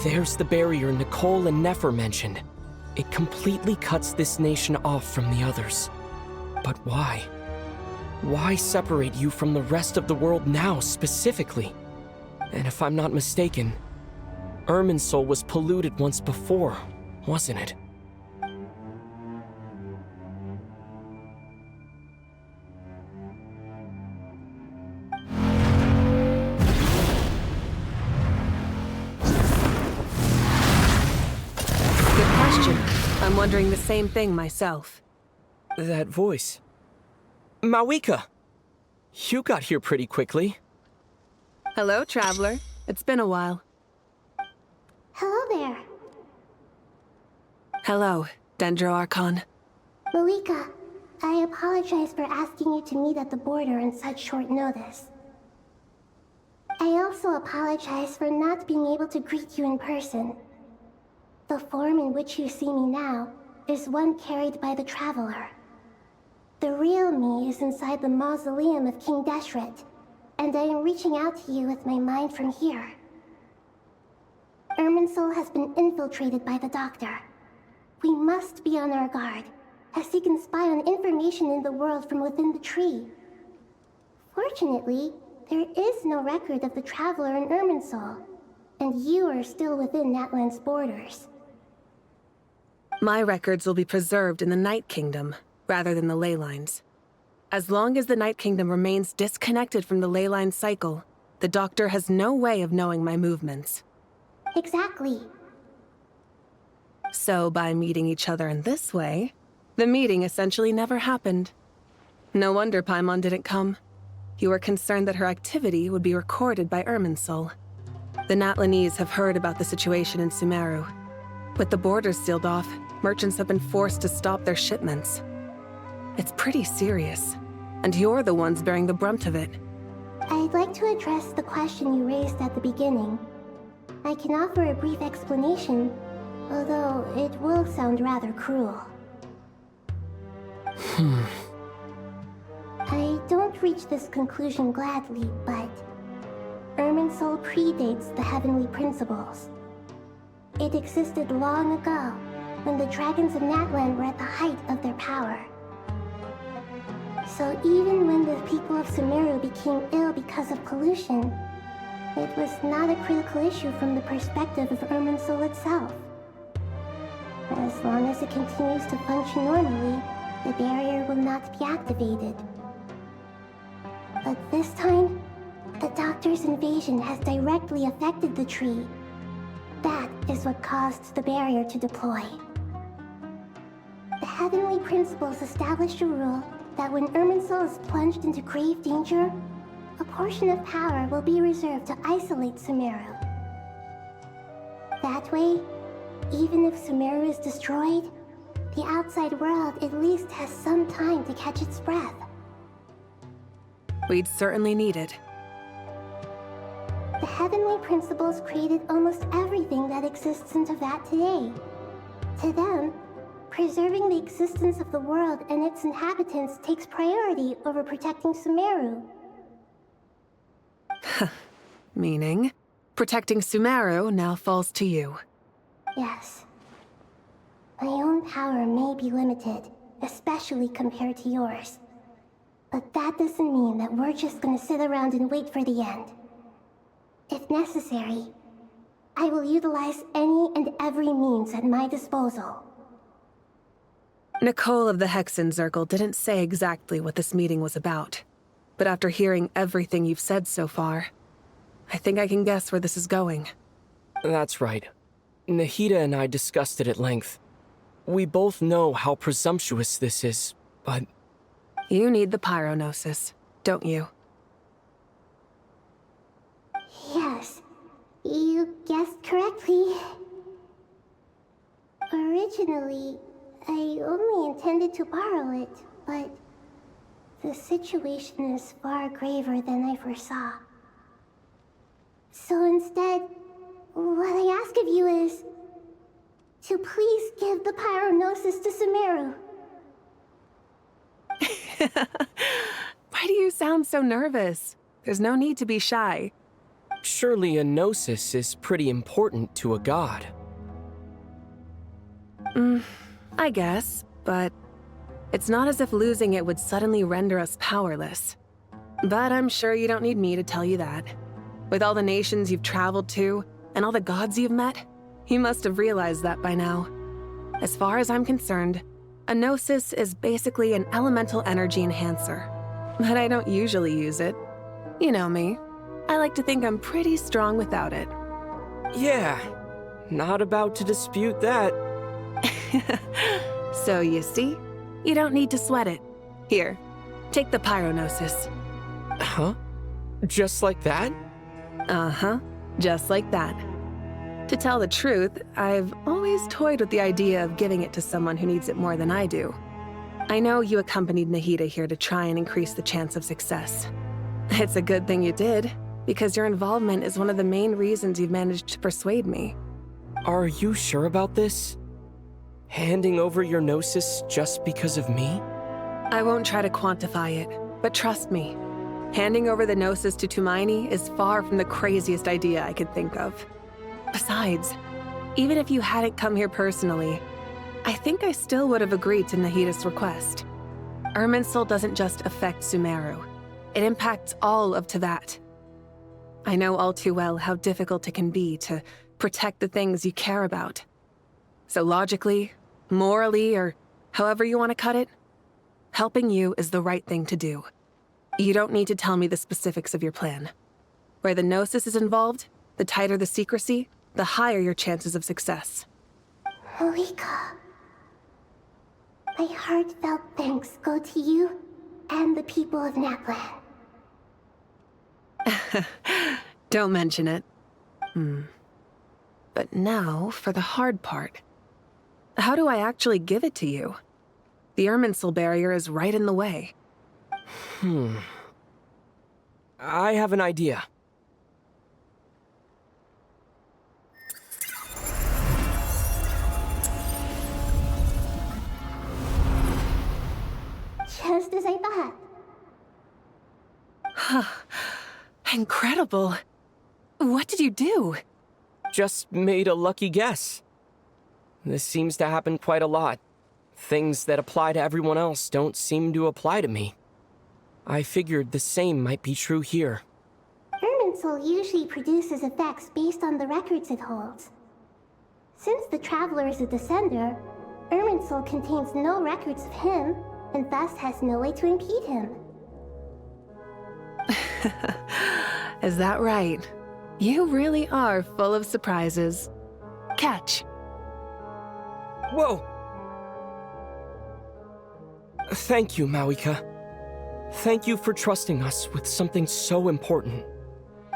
There's the barrier Nicole and Nefer mentioned. It completely cuts this nation off from the others. But why? Why separate you from the rest of the world now, specifically? And if I'm not mistaken, Irminsul was polluted once before, wasn't it? I'm wondering the same thing myself. That voice. Mawika! You got here pretty quickly. Hello, traveler. It's been a while. Hello there. Hello, Dendro Archon. Mawika, I apologize for asking you to meet at the border on such short notice. I also apologize for not being able to greet you in person. The form in which you see me now is one carried by the Traveler. The real me is inside the mausoleum of King Deshret, and I am reaching out to you with my mind from here. Irminsul has been infiltrated by the Doctor. We must be on our guard, as he can spy on information in the world from within the tree. Fortunately, there is no record of the Traveler in Irminsul. And you are still within Natlan's borders. My records will be preserved in the Night Kingdom, rather than the ley lines. As long as the Night Kingdom remains disconnected from the ley line cycle, the Doctor has no way of knowing my movements. Exactly. So by meeting each other in this way, the meeting essentially never happened. No wonder Paimon didn't come. You were concerned that her activity would be recorded by Irminsul. The Natlanese have heard about the situation in Sumeru. With the borders sealed off, merchants have been forced to stop their shipments. It's pretty serious, and you're the ones bearing the brunt of it. I'd like to address the question you raised at the beginning. I can offer a brief explanation, although it will sound rather cruel. I don't reach this conclusion gladly, but Irminsul predates the Heavenly Principles. It existed long ago, when the dragons of Natlan were at the height of their power. So even when the people of Sumeru became ill because of pollution, it was not a critical issue from the perspective of Irminsul itself. As long as it continues to function normally, the barrier will not be activated. But this time, the Doctor's invasion has directly affected the tree. That is what caused the barrier to deploy. The Heavenly Principles established a rule that when Irminsul is plunged into grave danger, a portion of power will be reserved to isolate Sumeru. That way, even if Sumeru is destroyed, the outside world at least has some time to catch its breath. We'd certainly need it. The Heavenly Principles created almost everything that exists in Teyvat today. To them, preserving the existence of the world and its inhabitants takes priority over protecting Sumeru. Meaning, protecting Sumeru now falls to you. Yes. My own power may be limited, especially compared to yours. But that doesn't mean that we're just gonna sit around and wait for the end. If necessary, I will utilize any and every means at my disposal. Nicole of the Hexen Circle didn't say exactly what this meeting was about. But after hearing everything you've said so far, I think I can guess where this is going. That's right. Nahida and I discussed it at length. We both know how presumptuous this is, but... You need the Pyro Gnosis, don't you? Yes, you guessed correctly. Originally, I only intended to borrow it, but the situation is far graver than I foresaw. So instead, what I ask of you is to please give the Pyro Gnosis to Sumeru. Why do you sound so nervous? There's no need to be shy. Surely a Gnosis is pretty important to a god. I guess, but it's not as if losing it would suddenly render us powerless. But I'm sure you don't need me to tell you that. With all the nations you've traveled to, and all the gods you've met, you must have realized that by now. As far as I'm concerned, a Gnosis is basically an elemental energy enhancer. But I don't usually use it. You know me. I like to think I'm pretty strong without it. Yeah, not about to dispute that. So you see, you don't need to sweat it. Here, take the Pyro Gnosis. Huh? Just like that? Uh-huh, just like that. To tell the truth, I've always toyed with the idea of giving it to someone who needs it more than I do. I know you accompanied Nahida here to try and increase the chance of success. It's a good thing you did, because your involvement is one of the main reasons you've managed to persuade me. Are you sure about this? Handing over your Gnosis just because of me? I won't try to quantify it, but trust me, handing over the Gnosis to Tumaini is far from the craziest idea I could think of. Besides, even if you hadn't come here personally, I think I still would have agreed to Nahida's request. Irminsul doesn't just affect Sumeru. It impacts all of Teyvat. I know all too well how difficult it can be to protect the things you care about. So logically, morally, or however you want to cut it, helping you is the right thing to do. You don't need to tell me the specifics of your plan. Where the Gnosis is involved, the tighter the secrecy, the higher your chances of success. Marika, my heartfelt thanks go to you and the people of Natlan. Don't mention it. But now, for the hard part. How do I actually give it to you? The Irminsul barrier is right in the way. I have an idea. Just as I thought. Incredible. What did you do? Just made a lucky guess. This seems to happen quite a lot. Things that apply to everyone else don't seem to apply to me. I figured the same might be true here. Irminsul usually produces effects based on the records it holds. Since the Traveler is a Descender, Irminsul contains no records of him, and thus has no way to impede him. Is that right? You really are full of surprises. Catch. Whoa! Thank you, Mawika. Thank you for trusting us with something so important.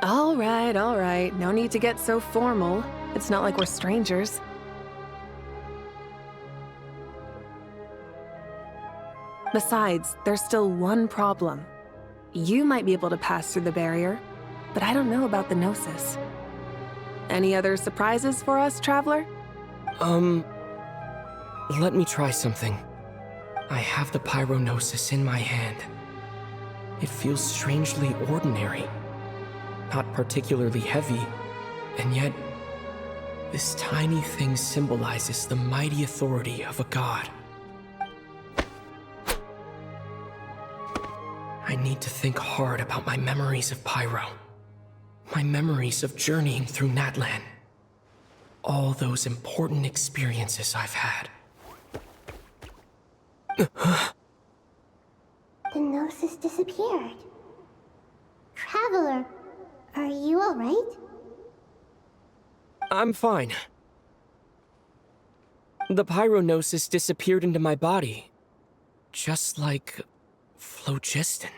All right. No need to get so formal. It's not like we're strangers. Besides, there's still one problem. You might be able to pass through the barrier, but I don't know about the Gnosis. Any other surprises for us, Traveler? Let me try something. I have the Pyro Gnosis in my hand. It feels strangely ordinary. Not particularly heavy, and yet, this tiny thing symbolizes the mighty authority of a god. I need to think hard about my memories of Pyro. My memories of journeying through Natlan. All those important experiences I've had. The Gnosis disappeared. Traveler, are you alright? I'm fine. The Pyro Gnosis disappeared into my body. Just like phlogiston.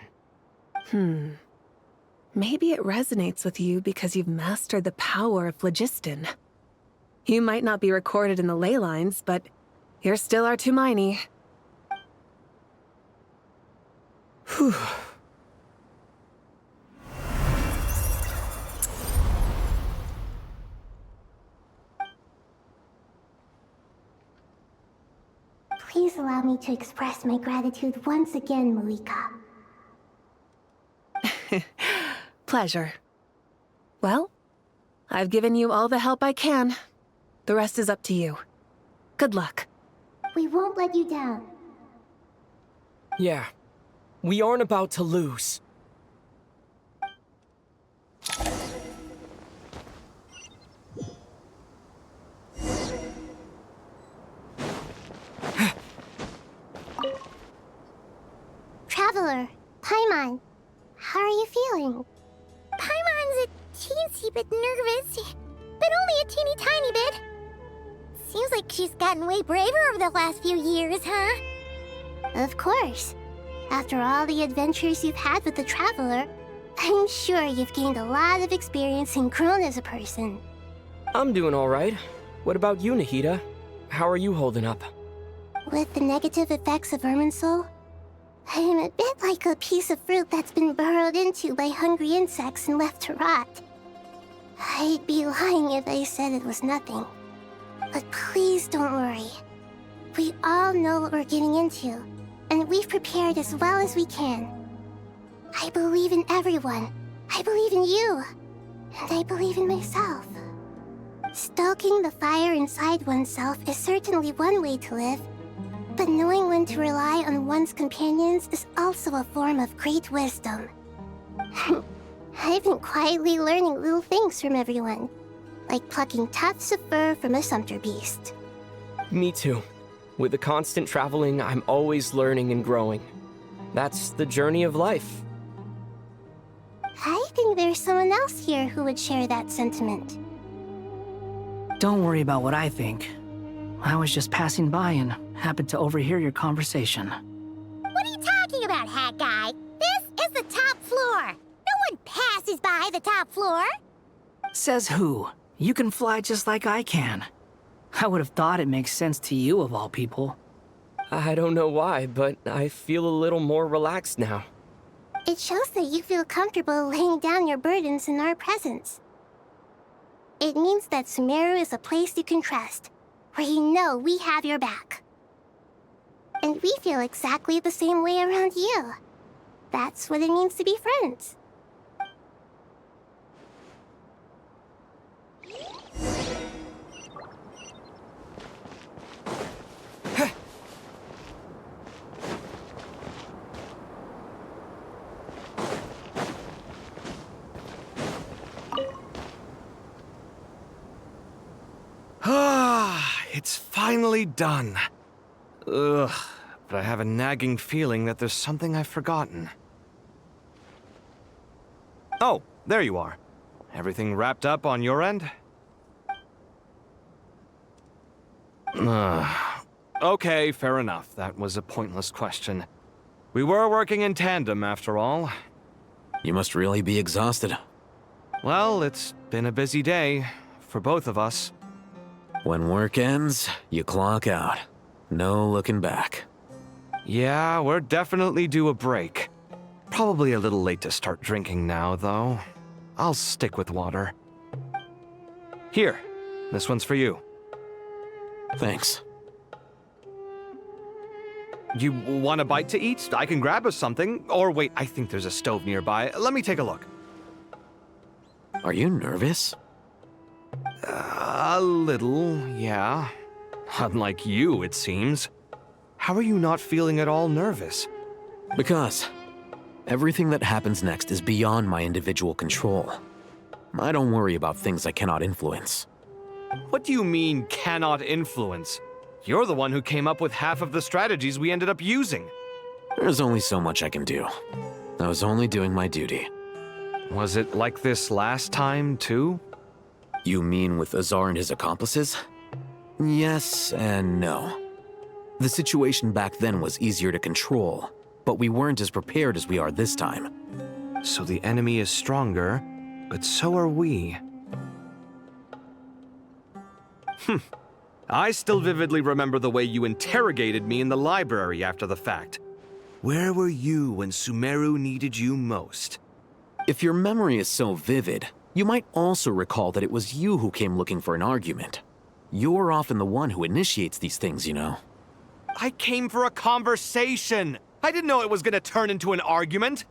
Maybe it resonates with you because you've mastered the power of phlogiston. You might not be recorded in the ley lines, but you're still our Tumini. Whew. Please allow me to express my gratitude once again, Malika. Pleasure. Well, I've given you all the help I can. The rest is up to you. Good luck. We won't let you down. Yeah. We aren't about to lose. Traveler, Paimon, how are you feeling? Paimon's a teensy bit nervous, but only a teeny tiny bit. Seems like she's gotten way braver over the last few years, huh? Of course. After all the adventures you've had with the Traveler, I'm sure you've gained a lot of experience and grown as a person. I'm doing all right. What about you, Nahida? How are you holding up? With the negative effects of Irminsul, I am a bit like a piece of fruit that's been burrowed into by hungry insects and left to rot. I'd be lying if I said it was nothing. But please don't worry. We all know what we're getting into, and we've prepared as well as we can. I believe in everyone. I believe in you. And I believe in myself. Stoking the fire inside oneself is certainly one way to live, but knowing when to rely on one's companions is also a form of great wisdom. I've been quietly learning little things from everyone, like plucking tufts of fur from a sumpter beast. Me too. With the constant traveling, I'm always learning and growing. That's the journey of life. I think there's someone else here who would share that sentiment. Don't worry about what I think. I was just passing by and happened to overhear your conversation. What are you talking about, hat guy? This is the top floor. No one passes by the top floor. Says who? You can fly just like I can. I would have thought it makes sense to you of all people. I don't know why, but I feel a little more relaxed now. It shows that you feel comfortable laying down your burdens in our presence. It means that Sumeru is a place you can trust, where you know we have your back. And we feel exactly the same way around you. That's what it means to be friends. It's finally done. Ugh, but I have a nagging feeling that there's something I've forgotten. Oh, there you are. Everything wrapped up on your end? Okay, fair enough. That was a pointless question. We were working in tandem, after all. You must really be exhausted. Well, it's been a busy day for both of us. When work ends, you clock out. No looking back. Yeah, we're definitely due a break. Probably a little late to start drinking now, though. I'll stick with water. Here, this one's for you. Thanks. You want a bite to eat? I can grab us something. Or wait, I think there's a stove nearby. Let me take a look. Are you nervous? A little, yeah. Unlike you, it seems. How are you not feeling at all nervous? Because everything that happens next is beyond my individual control. I don't worry about things I cannot influence. What do you mean, cannot influence? You're the one who came up with half of the strategies we ended up using. There's only so much I can do. I was only doing my duty. Was it like this last time, too? You mean with Azar and his accomplices? Yes and no. The situation back then was easier to control, but we weren't as prepared as we are this time. So the enemy is stronger, but so are we. I still vividly remember the way you interrogated me in the library after the fact. Where were you when Sumeru needed you most? If your memory is so vivid, you might also recall that it was you who came looking for an argument. You're often the one who initiates these things, you know. I came for a conversation. I didn't know it was going to turn into an argument.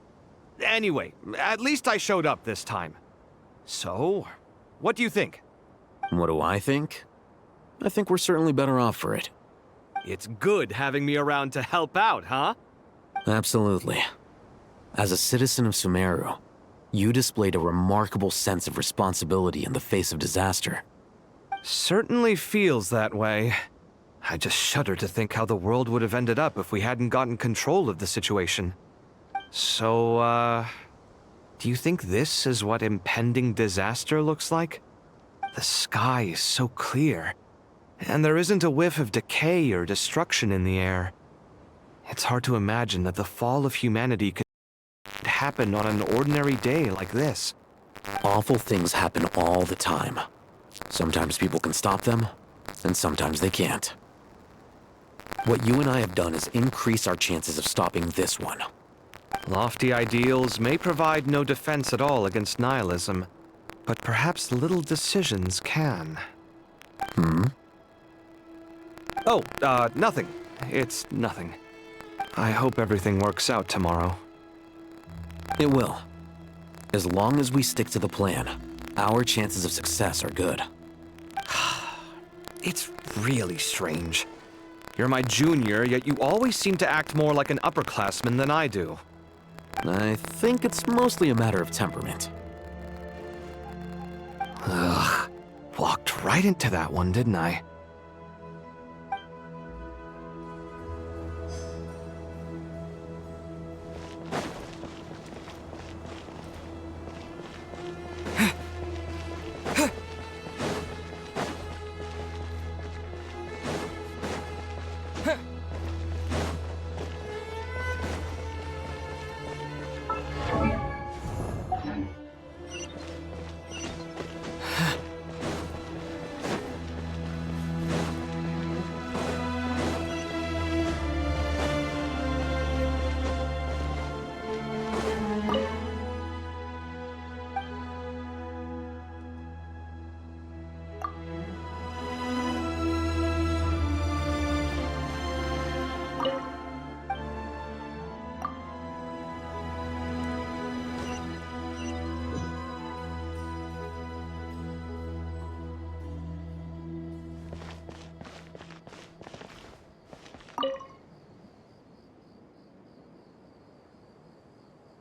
Anyway, at least I showed up this time. So, what do you think? What do I think? I think we're certainly better off for it. It's good having me around to help out, huh? Absolutely. As a citizen of Sumeru, you displayed a remarkable sense of responsibility in the face of disaster. Certainly feels that way. I just shudder to think how the world would have ended up if we hadn't gotten control of the situation. So, do you think this is what impending disaster looks like? The sky is so clear, and there isn't a whiff of decay or destruction in the air. It's hard to imagine that the fall of humanity could happen on an ordinary day like this. Awful things happen all the time. Sometimes people can stop them, and sometimes they can't. What you and I have done is increase our chances of stopping this one. Lofty ideals may provide no defense at all against nihilism, but perhaps little decisions can. Oh, nothing. It's nothing. I hope everything works out tomorrow. It will. As long as we stick to the plan, our chances of success are good. It's really strange. You're my junior, yet you always seem to act more like an upperclassman than I do. I think it's mostly a matter of temperament. Ugh. Walked right into that one, didn't I?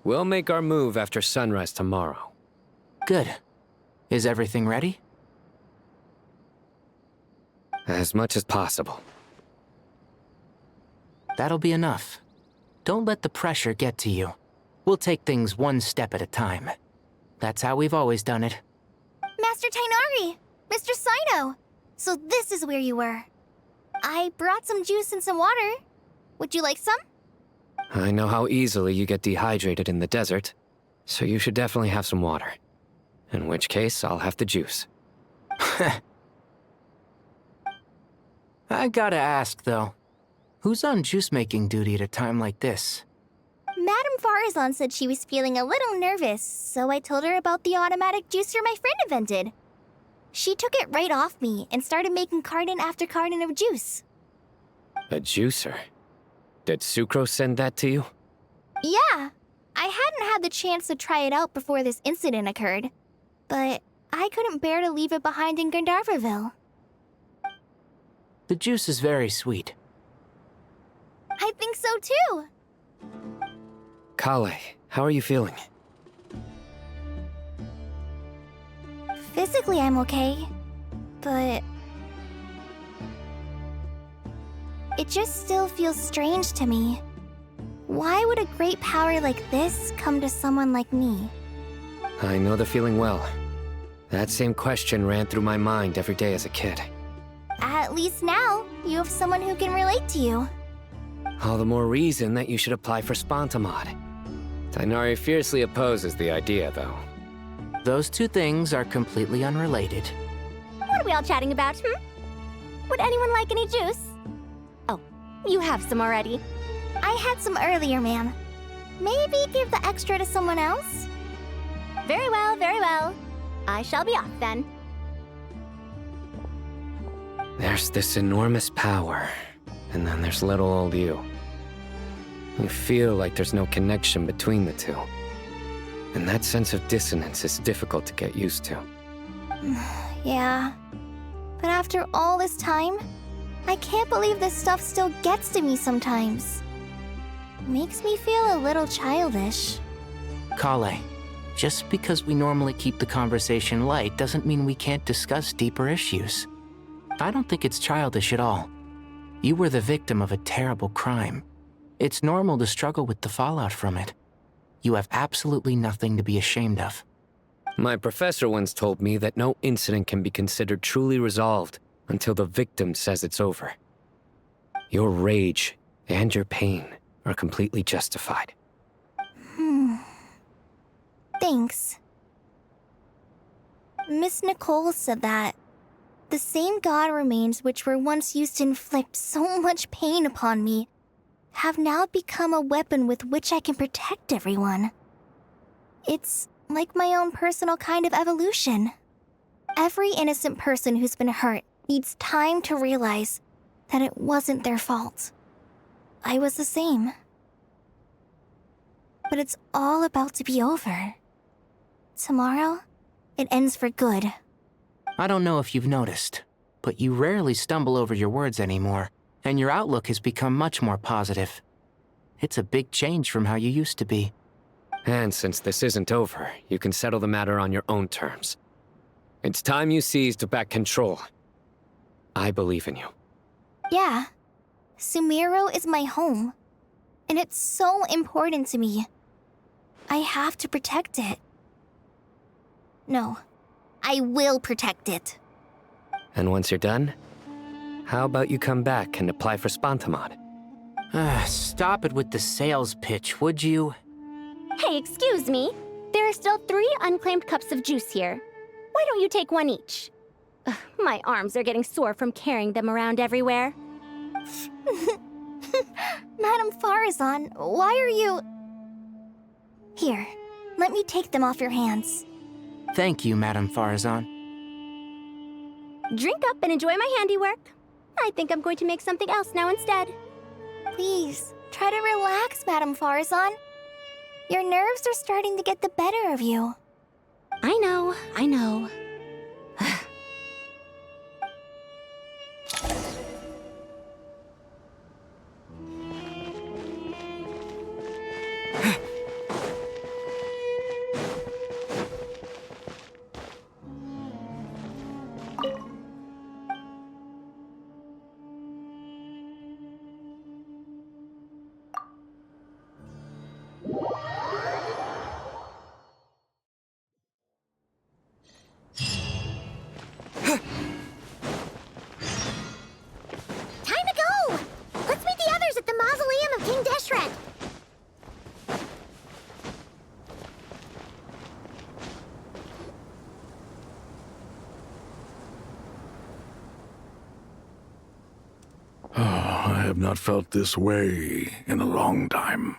We'll make our move after sunrise tomorrow. Good. Is everything ready? As much as possible. That'll be enough. Don't let the pressure get to you. We'll take things one step at a time. That's how we've always done it. Master Tainari! Mr. Sino! So this is where you were. I brought some juice and some water. Would you like some? I know how easily you get dehydrated in the desert, so you should definitely have some water. In which case, I'll have the juice. I gotta ask, though. Who's on juice-making duty at a time like this? Madame Farazan said she was feeling a little nervous, so I told her about the automatic juicer my friend invented. She took it right off me and started making carton after carton of juice. A juicer? Did Sucrose send that to you? Yeah. I hadn't had the chance to try it out before this incident occurred, but I couldn't bear to leave it behind in Gandharvaville. The juice is very sweet. I think so too. Kale, how are you feeling? Physically, I'm okay, but it just still feels strange to me. Why would a great power like this come to someone like me? I know the feeling well. That same question ran through my mind every day as a kid. At least now, you have someone who can relate to you. All the more reason that you should apply for Spontamod. Tainari fiercely opposes the idea, though. Those two things are completely unrelated. What are we all chatting about, Would anyone like any juice? Oh, you have some already. I had some earlier, ma'am. Maybe give the extra to someone else? Very well, very well. I shall be off then. There's this enormous power, and then there's little old you. You feel like there's no connection between the two. And that sense of dissonance is difficult to get used to. Yeah. But after all this time, I can't believe this stuff still gets to me sometimes. Makes me feel a little childish. Kale, just because we normally keep the conversation light doesn't mean we can't discuss deeper issues. I don't think it's childish at all. You were the victim of a terrible crime. It's normal to struggle with the fallout from it. You have absolutely nothing to be ashamed of. My professor once told me that no incident can be considered truly resolved until the victim says it's over. Your rage and your pain are completely justified. Thanks. Miss Nicole said that the same god remains which were once used to inflict so much pain upon me have now become a weapon with which I can protect everyone. It's like my own personal kind of evolution. Every innocent person who's been hurt needs time to realize that it wasn't their fault. I was the same. But it's all about to be over. Tomorrow, it ends for good. I don't know if you've noticed, but you rarely stumble over your words anymore, and your outlook has become much more positive. It's a big change from how you used to be. And since this isn't over, you can settle the matter on your own terms. It's time you seized back control. I believe in you. Yeah. Sumeru is my home. And it's so important to me. I have to protect it. No. I will protect it. And once you're done, how about you come back and apply for Spantamod? Stop it with the sales pitch, would you? Hey, excuse me. There are still 3 unclaimed cups of juice here. Why don't you take one each? Ugh, my arms are getting sore from carrying them around everywhere. Madame Farazan, why are you... Here, let me take them off your hands. Thank you, Madame Farazan. Drink up and enjoy my handiwork. I think I'm going to make something else now instead. Please, try to relax, Madame Farazan. Your nerves are starting to get the better of you. I know, I know. I have not felt this way in a long time.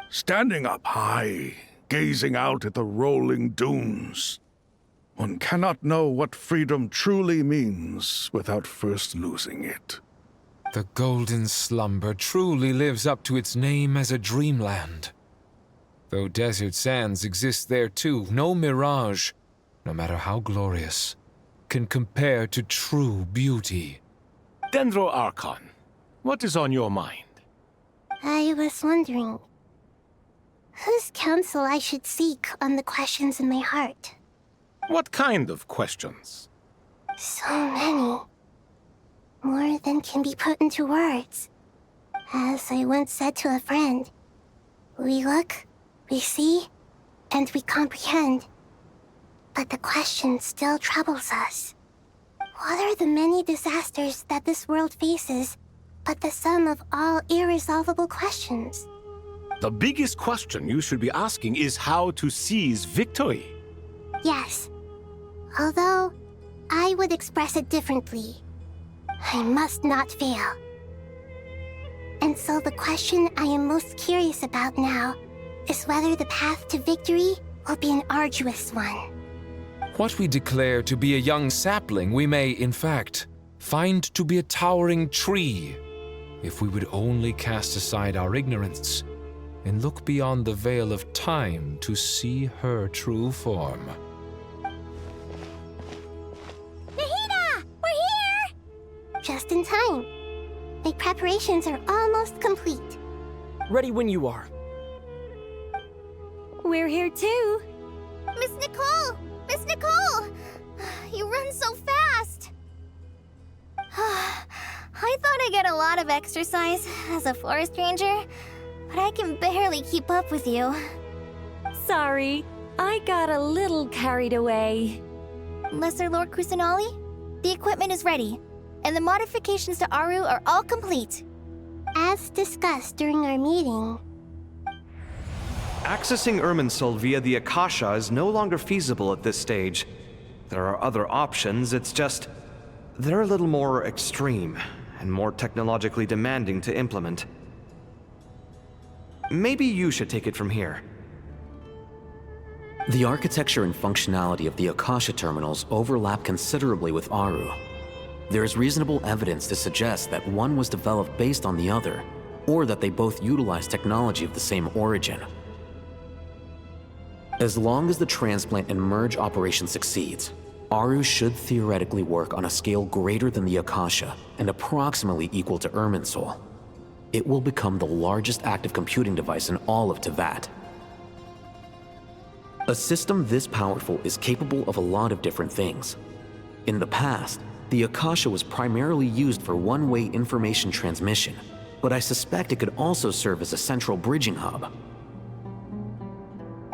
Standing up high, gazing out at the rolling dunes. One cannot know what freedom truly means without first losing it. The Golden Slumber truly lives up to its name as a dreamland. Though desert sands exist there too, no mirage, no matter how glorious, can compare to true beauty. Dendro Archon, what is on your mind? I was wondering... whose counsel I should seek on the questions in my heart. What kind of questions? So many. More than can be put into words. As I once said to a friend, we look, we see, and we comprehend. But the question still troubles us. What are the many disasters that this world faces, but the sum of all irresolvable questions? The biggest question you should be asking is how to seize victory. Yes. Although, I would express it differently. I must not fail. And so the question I am most curious about now is whether the path to victory will be an arduous one. What we declare to be a young sapling, we may, in fact, find to be a towering tree, if we would only cast aside our ignorance and look beyond the veil of time to see her true form. Nahida! We're here! Just in time. My preparations are almost complete. Ready when you are. We're here too. Miss Nicole! Miss Nicole! You run so fast! I thought I'd get a lot of exercise as a forest ranger, but I can barely keep up with you. Sorry, I got a little carried away. Lesser Lord Kusanali, the equipment is ready, and the modifications to Aru are all complete. As discussed during our meeting, accessing Irminsul via the Akasha is no longer feasible at this stage. There are other options, it's just... they're a little more extreme, and more technologically demanding to implement. Maybe you should take it from here. The architecture and functionality of the Akasha terminals overlap considerably with Aru. There is reasonable evidence to suggest that one was developed based on the other, or that they both utilize technology of the same origin. As long as the transplant and merge operation succeeds, Aru should theoretically work on a scale greater than the Akasha and approximately equal to Irminsul. It will become the largest active computing device in all of Teyvat. A system this powerful is capable of a lot of different things. In the past, the Akasha was primarily used for one-way information transmission, but I suspect it could also serve as a central bridging hub.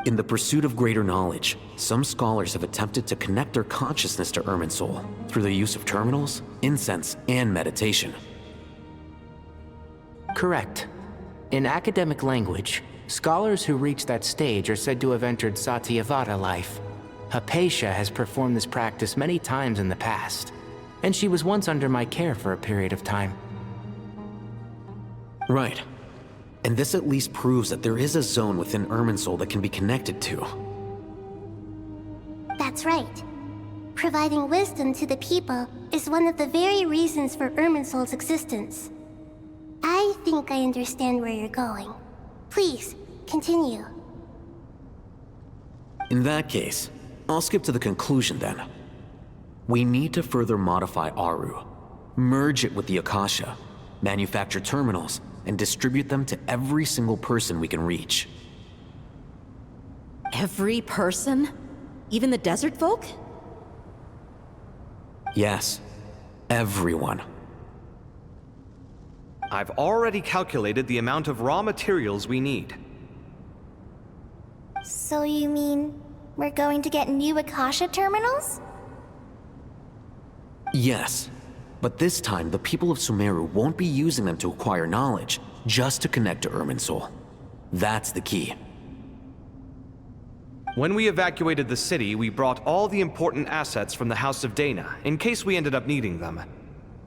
In the pursuit of greater knowledge, some scholars have attempted to connect their consciousness to Irminsul through the use of terminals, incense, and meditation. Correct. In academic language, scholars who reach that stage are said to have entered Satyavata life. Hypatia has performed this practice many times in the past, and she was once under my care for a period of time. Right. And this at least proves that there is a zone within Irminsul that can be connected to. That's right. Providing wisdom to the people is one of the very reasons for Irminsul's existence. I think I understand where you're going. Please, continue. In that case, I'll skip to the conclusion then. We need to further modify Aru, merge it with the Akasha, manufacture terminals, and distribute them to every single person we can reach. Every person? Even the desert folk? Yes, everyone. I've already calculated the amount of raw materials we need. So you mean we're going to get new Akasha terminals? Yes, but this time the people of Sumeru won't be using them to acquire knowledge, just to connect to Irminsul. That's the key. When we evacuated the city, we brought all the important assets from the House of Dana, in case we ended up needing them.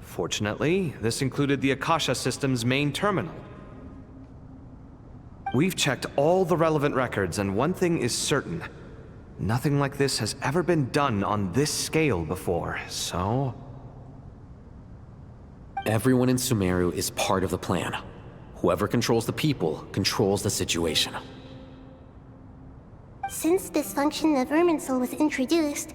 Fortunately, this included the Akasha system's main terminal. We've checked all the relevant records, and one thing is certain. Nothing like this has ever been done on this scale before, so... Everyone in Sumeru is part of the plan. Whoever controls the people controls the situation. Since this function of Irminsul was introduced,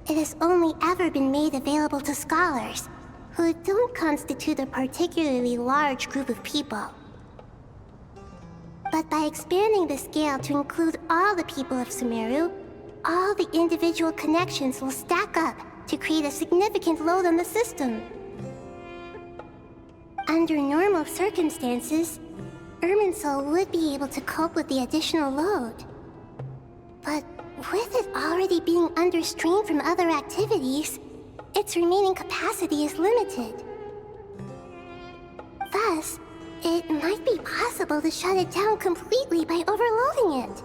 it has only ever been made available to scholars, who don't constitute a particularly large group of people. But by expanding the scale to include all the people of Sumeru, all the individual connections will stack up to create a significant load on the system. Under normal circumstances, Irminsul would be able to cope with the additional load. But with it already being under strain from other activities, its remaining capacity is limited. Thus, it might be possible to shut it down completely by overloading it.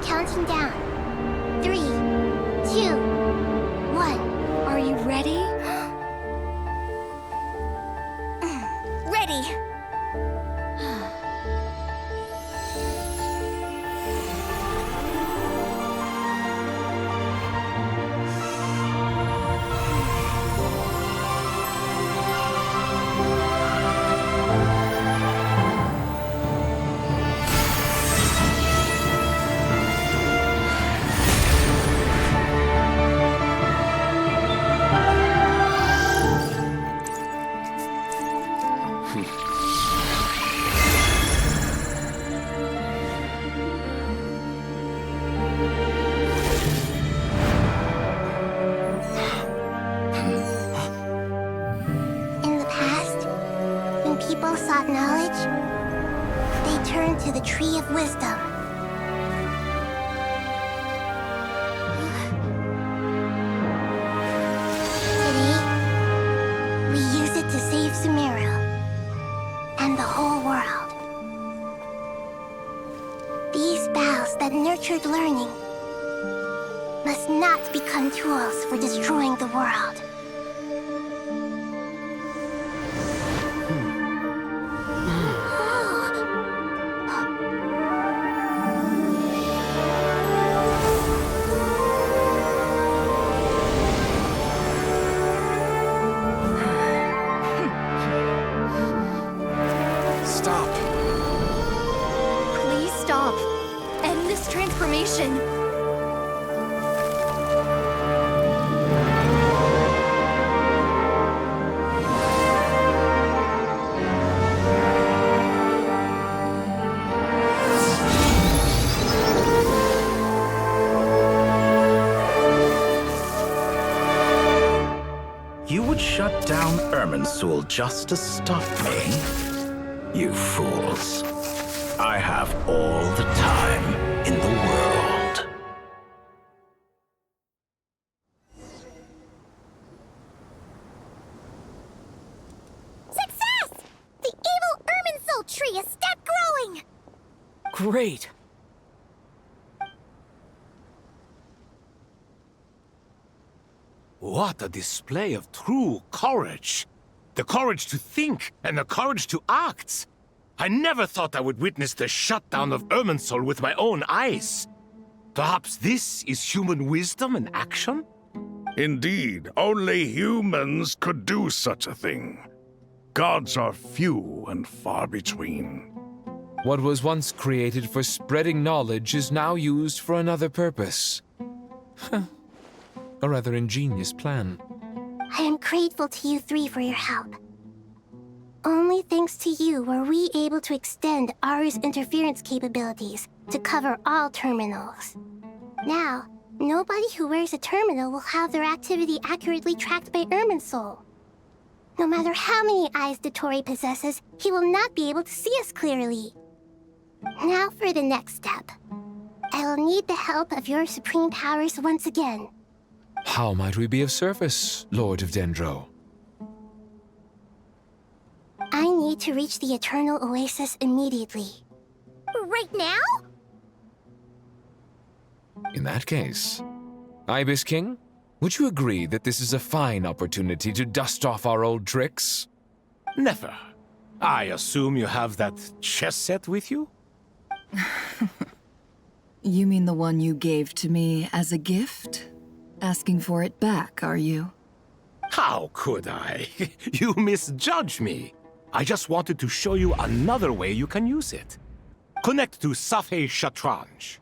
Counting down. 3, 2, 1. Are you ready? Ready! People sought knowledge, they turned to the Tree of Wisdom. Today, we use it to save Sumeru and the whole world. These boughs that nurtured learning must not become tools for destroying the world. Stop. Please stop. transformation. You would shut down Irminsul just to stop me? You fools. I have all the time in the world. Success! The evil Irminsul tree has stopped growing! Great! What a display of true courage! The courage to think and the courage to act! I never thought I would witness the shutdown of Irminsul with my own eyes. Perhaps this is human wisdom in action? Indeed, only humans could do such a thing. Gods are few and far between. What was once created for spreading knowledge is now used for another purpose. A rather ingenious plan. I am grateful to you three for your help. Only thanks to you were we able to extend Aru's interference capabilities to cover all terminals. Now, nobody who wears a terminal will have their activity accurately tracked by Irminsul. No matter how many eyes Dottore possesses, he will not be able to see us clearly. Now for the next step. I will need the help of your supreme powers once again. How might we be of service, Lord of Dendro? I need to reach the Eternal Oasis immediately. Right now? In that case, Ibis King, would you agree that this is a fine opportunity to dust off our old tricks? Never. I assume you have that chess set with you? You mean the one you gave to me as a gift? Asking for it back, are you? How could I? You misjudge me. I just wanted to show you another way you can use it. Connect to Safhe Shatranj.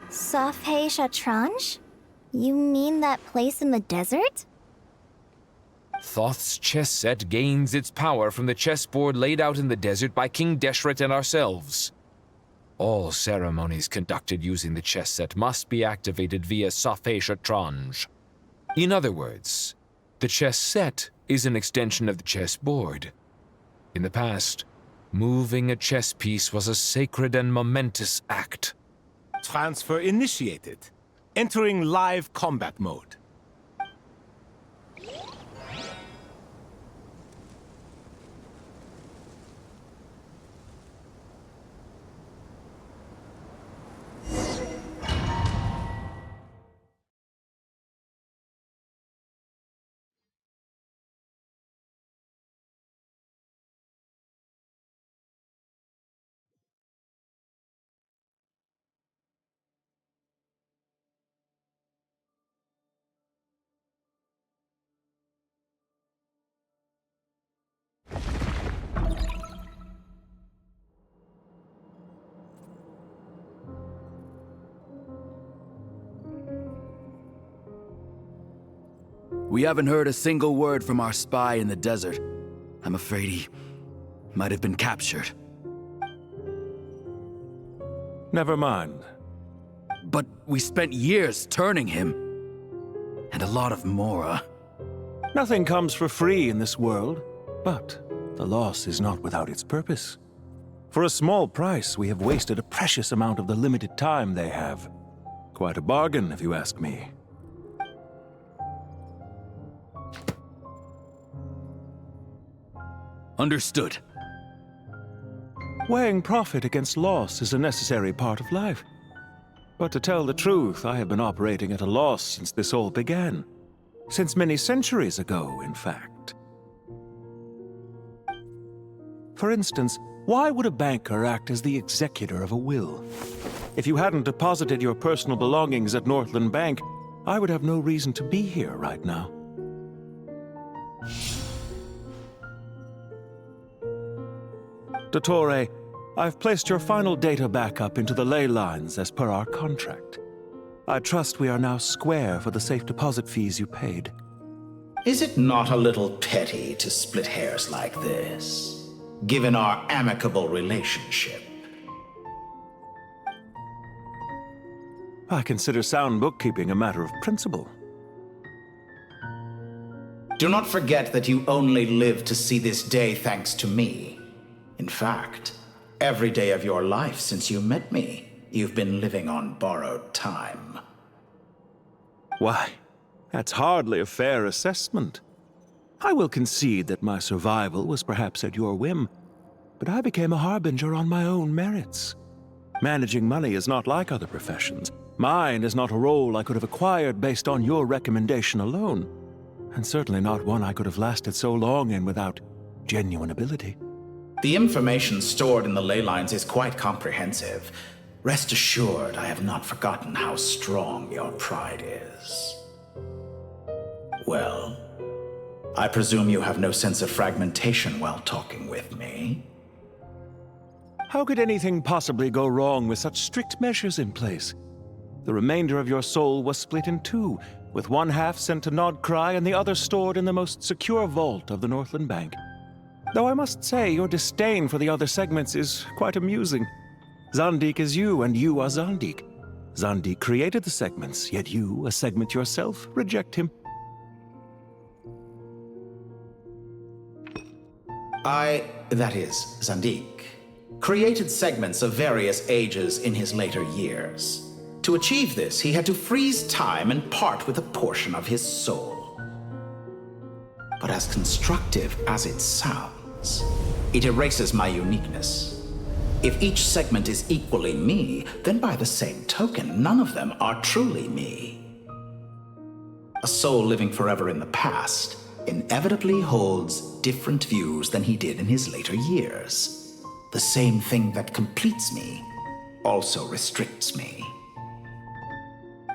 Safhe Shatranj? You mean that place in the desert? Thoth's chess set gains its power from the chessboard laid out in the desert by King Deshret and ourselves. All ceremonies conducted using the chess set must be activated via Safhe Shatranj. In other words, the chess set is an extension of the chessboard. In the past, moving a chess piece was a sacred and momentous act. Transfer initiated. Entering live combat mode. We haven't heard a single word from our spy in the desert. I'm afraid he might have been captured. Never mind. But we spent years turning him. And a lot of Mora. Nothing comes for free in this world, but the loss is not without its purpose. For a small price, we have wasted a precious amount of the limited time they have. Quite a bargain, if you ask me. Understood. Weighing profit against loss is a necessary part of life. But to tell the truth, I have been operating at a loss since this all began. Since many centuries ago, in fact. For instance, why would a banker act as the executor of a will? If you hadn't deposited your personal belongings at Northland Bank, I would have no reason to be here right now. Dottore, I've placed your final data backup into the ley lines as per our contract. I trust we are now square for the safe deposit fees you paid. Is it not a little petty to split hairs like this, given our amicable relationship? I consider sound bookkeeping a matter of principle. Do not forget that you only live to see this day thanks to me. In fact, every day of your life since you met me, you've been living on borrowed time. Why, that's hardly a fair assessment. I will concede that my survival was perhaps at your whim, but I became a harbinger on my own merits. Managing money is not like other professions. Mine is not a role I could have acquired based on your recommendation alone, and certainly not one I could have lasted so long in without genuine ability. The information stored in the ley lines is quite comprehensive. Rest assured, I have not forgotten how strong your pride is. Well, I presume you have no sense of fragmentation while talking with me. How could anything possibly go wrong with such strict measures in place? The remainder of your soul was split in two, with one half sent to Nodcry and the other stored in the most secure vault of the Northland Bank. Though I must say, your disdain for the other segments is quite amusing. Zandik is you, and you are Zandik. Zandik created the segments, yet you, a segment yourself, reject him. That is, Zandik, created segments of various ages in his later years. To achieve this, he had to freeze time and part with a portion of his soul. But as constructive as it sounds, it erases my uniqueness. If each segment is equally me, then by the same token, none of them are truly me. A soul living forever in the past inevitably holds different views than he did in his later years. The same thing that completes me also restricts me.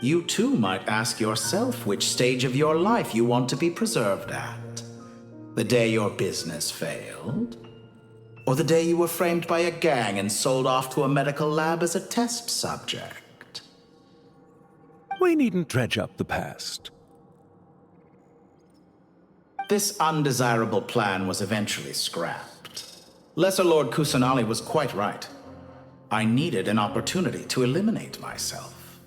You too might ask yourself which stage of your life you want to be preserved at. The day your business failed? Or the day you were framed by a gang and sold off to a medical lab as a test subject? We needn't dredge up the past. This undesirable plan was eventually scrapped. Lesser Lord Kusanali was quite right. I needed an opportunity to eliminate myself.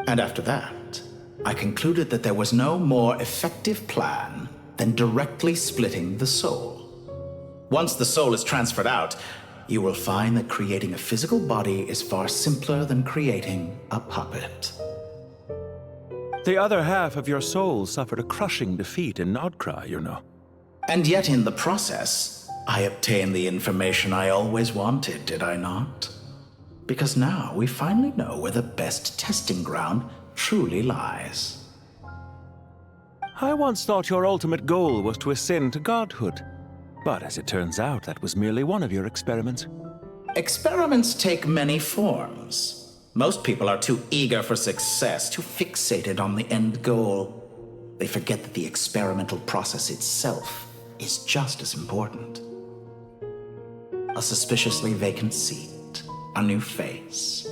And after that, I concluded that there was no more effective plan than directly splitting the soul. Once the soul is transferred out, you will find that creating a physical body is far simpler than creating a puppet. The other half of your soul suffered a crushing defeat in Nodcry, you know. And yet in the process, I obtained the information I always wanted, did I not? Because now we finally know where the best testing ground truly lies. I once thought your ultimate goal was to ascend to godhood. But as it turns out, that was merely one of your experiments. Experiments take many forms. Most people are too eager for success, too fixated on the end goal. They forget that the experimental process itself is just as important. A suspiciously vacant seat, a new face.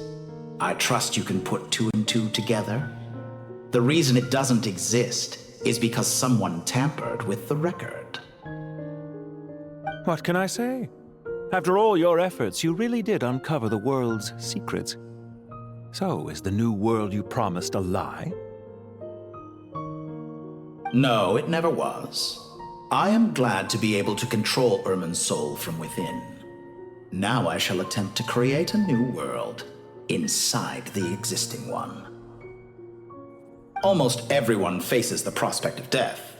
I trust you can put two and two together. The reason it doesn't exist is because someone tampered with the record. What can I say? After all your efforts, you really did uncover the world's secrets. So, is the new world you promised a lie? No, it never was. I am glad to be able to control Irmin's soul from within. Now I shall attempt to create a new world inside the existing one. Almost everyone faces the prospect of death,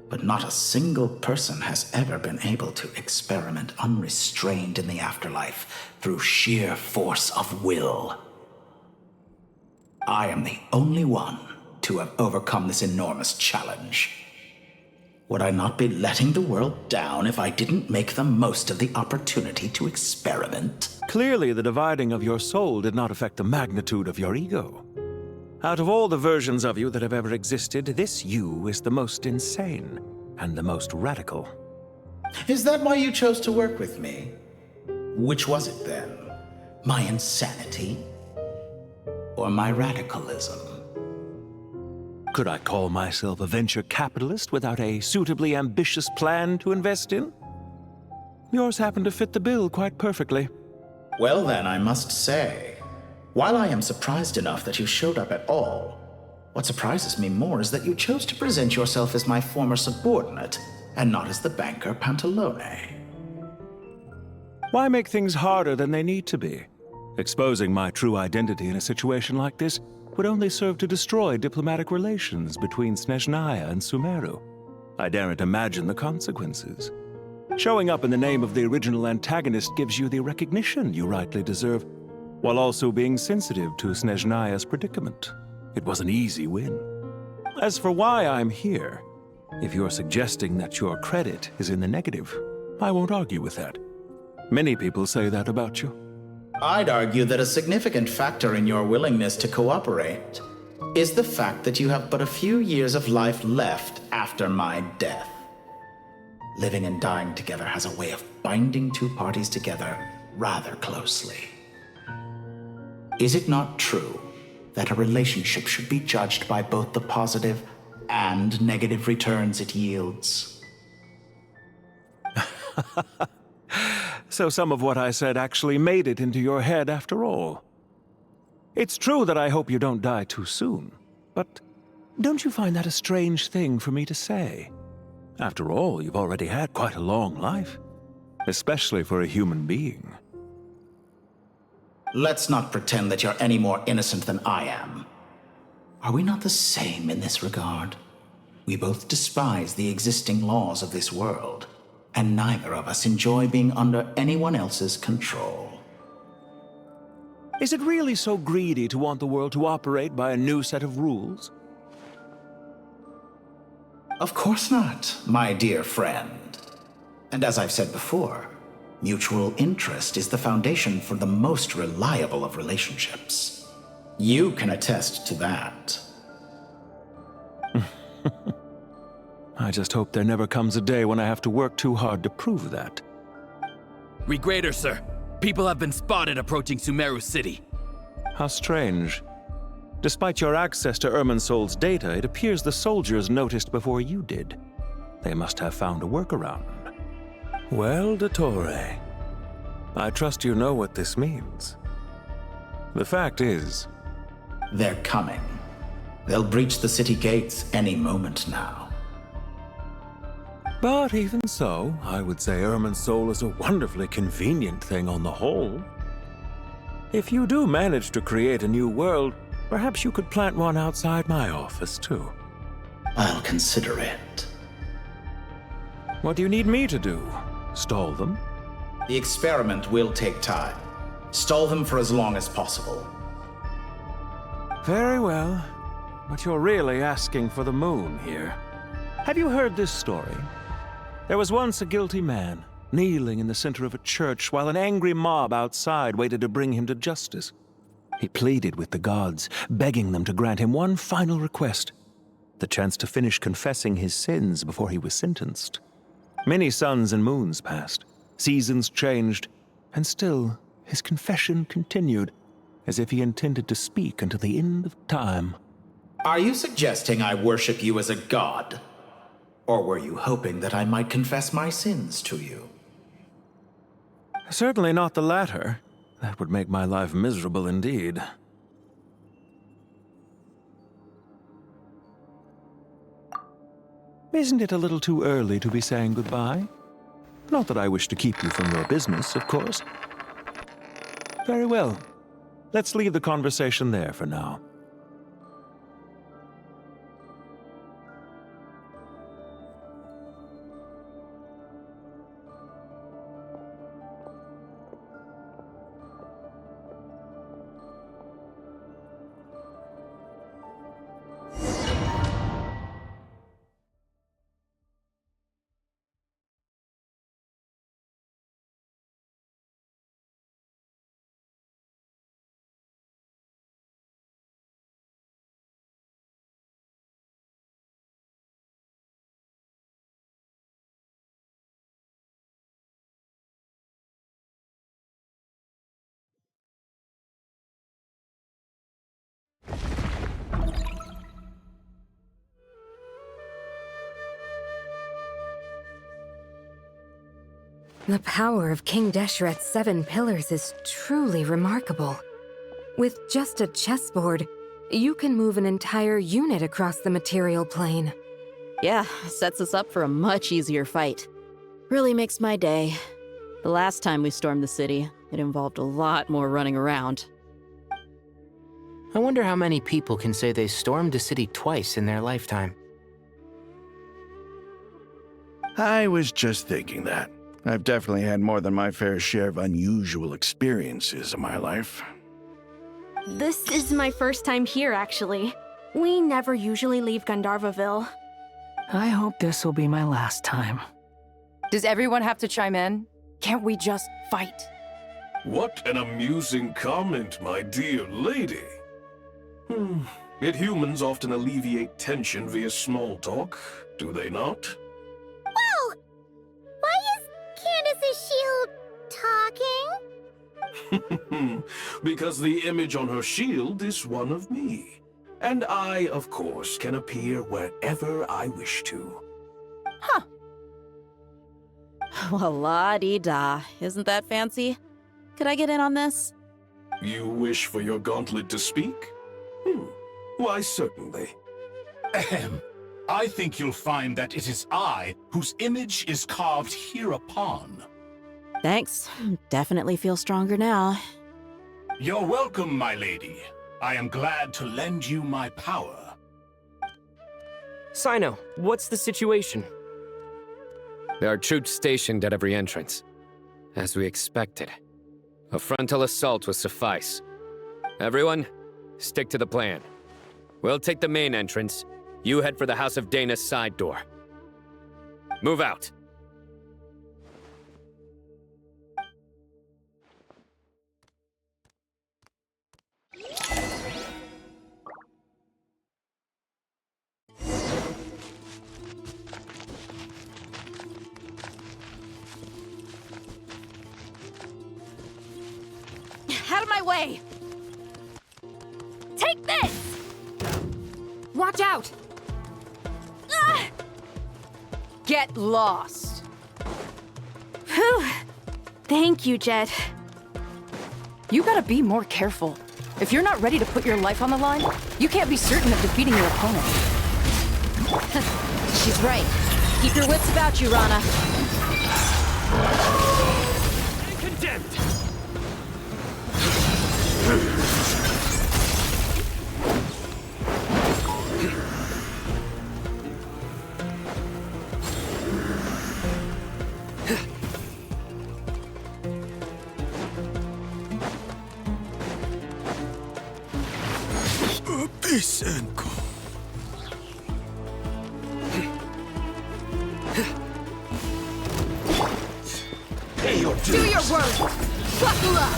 but not a single person has ever been able to experiment unrestrained in the afterlife through sheer force of will. I am the only one to have overcome this enormous challenge. Would I not be letting the world down if I didn't make the most of the opportunity to experiment? Clearly, the dividing of your soul did not affect the magnitude of your ego. Out of all the versions of you that have ever existed, this you is the most insane and the most radical. Is that why you chose to work with me? Which was it then? My insanity? Or my radicalism? Could I call myself a venture capitalist without a suitably ambitious plan to invest in? Yours happened to fit the bill quite perfectly. Well then, I must say, while I am surprised enough that you showed up at all, what surprises me more is that you chose to present yourself as my former subordinate, and not as the banker Pantalone. Why make things harder than they need to be? Exposing my true identity in a situation like this would only serve to destroy diplomatic relations between Snezhnaya and Sumeru. I daren't imagine the consequences. Showing up in the name of the original antagonist gives you the recognition you rightly deserve, while also being sensitive to Snezhnaya's predicament. It was an easy win. As for why I'm here, if you're suggesting that your credit is in the negative, I won't argue with that. Many people say that about you. I'd argue that a significant factor in your willingness to cooperate is the fact that you have but a few years of life left after my death. Living and dying together has a way of binding two parties together rather closely. Is it not true that a relationship should be judged by both the positive and negative returns it yields? So some of what I said actually made it into your head after all. It's true that I hope you don't die too soon, but don't you find that a strange thing for me to say? After all, you've already had quite a long life, especially for a human being. Let's not pretend that you're any more innocent than I am. Are we not the same in this regard? We both despise the existing laws of this world, and neither of us enjoy being under anyone else's control. Is it really so greedy to want the world to operate by a new set of rules? Of course not, my dear friend. And as I've said before, mutual interest is the foundation for the most reliable of relationships. You can attest to that. I just hope there never comes a day when I have to work too hard to prove that. Regrader, sir. People have been spotted approaching Sumeru City. How strange. Despite your access to Irminsol's data, it appears the soldiers noticed before you did. They must have found a workaround. Well, Dottore, I trust you know what this means. The fact is... They're coming. They'll breach the city gates any moment now. But even so, I would say Irminsol is a wonderfully convenient thing on the whole. If you do manage to create a new world, perhaps you could plant one outside my office, too. I'll consider it. What do you need me to do? Stall them? The experiment will take time. Stall them for as long as possible. Very well. But you're really asking for the moon here. Have you heard this story? There was once a guilty man, kneeling in the center of a church while an angry mob outside waited to bring him to justice. He pleaded with the gods, begging them to grant him one final request, the chance to finish confessing his sins before he was sentenced. Many suns and moons passed, seasons changed, and still his confession continued, as if he intended to speak until the end of time. Are you suggesting I worship you as a god? Or were you hoping that I might confess my sins to you? Certainly not the latter. That would make my life miserable indeed. Isn't it a little too early to be saying goodbye? Not that I wish to keep you from your business, of course. Very well. Let's leave the conversation there for now. The power of King Deshret's 7 pillars is truly remarkable. With just a chessboard, you can move an entire unit across the material plane. Yeah, sets us up for a much easier fight. Really makes my day. The last time we stormed the city, it involved a lot more running around. I wonder how many people can say they stormed a city twice in their lifetime. I was just thinking that. I've definitely had more than my fair share of unusual experiences in my life. This is my first time here, actually. We never usually leave Gandharvaville. I hope this will be my last time. Does everyone have to chime in? Can't we just fight? What an amusing comment, my dear lady. Yet humans often alleviate tension via small talk, do they not? Whoa! Why is Candace's shield talking? Because the image on her shield is one of me. And I, of course, can appear wherever I wish to. Huh. Well, la-dee-da. Isn't that fancy? Could I get in on this? You wish for your gauntlet to speak? Why, certainly. Ahem. I think you'll find that it is I whose image is carved hereupon. Thanks. Definitely feel stronger now. You're welcome, my lady. I am glad to lend you my power. Sino, what's the situation? There are troops stationed at every entrance. As we expected. A frontal assault will suffice. Everyone, stick to the plan. We'll take the main entrance. You head for the House of Dana's side door. Move out. Out of my way! Take this! Watch out! Ah! Get lost. Whew. Thank you, Jet. You gotta be more careful. If you're not ready to put your life on the line, you can't be certain of defeating your opponent. She's right. Keep your wits about you, Rana. Condemned! Bisenko. Pay your dues. Do your work. Buckle up.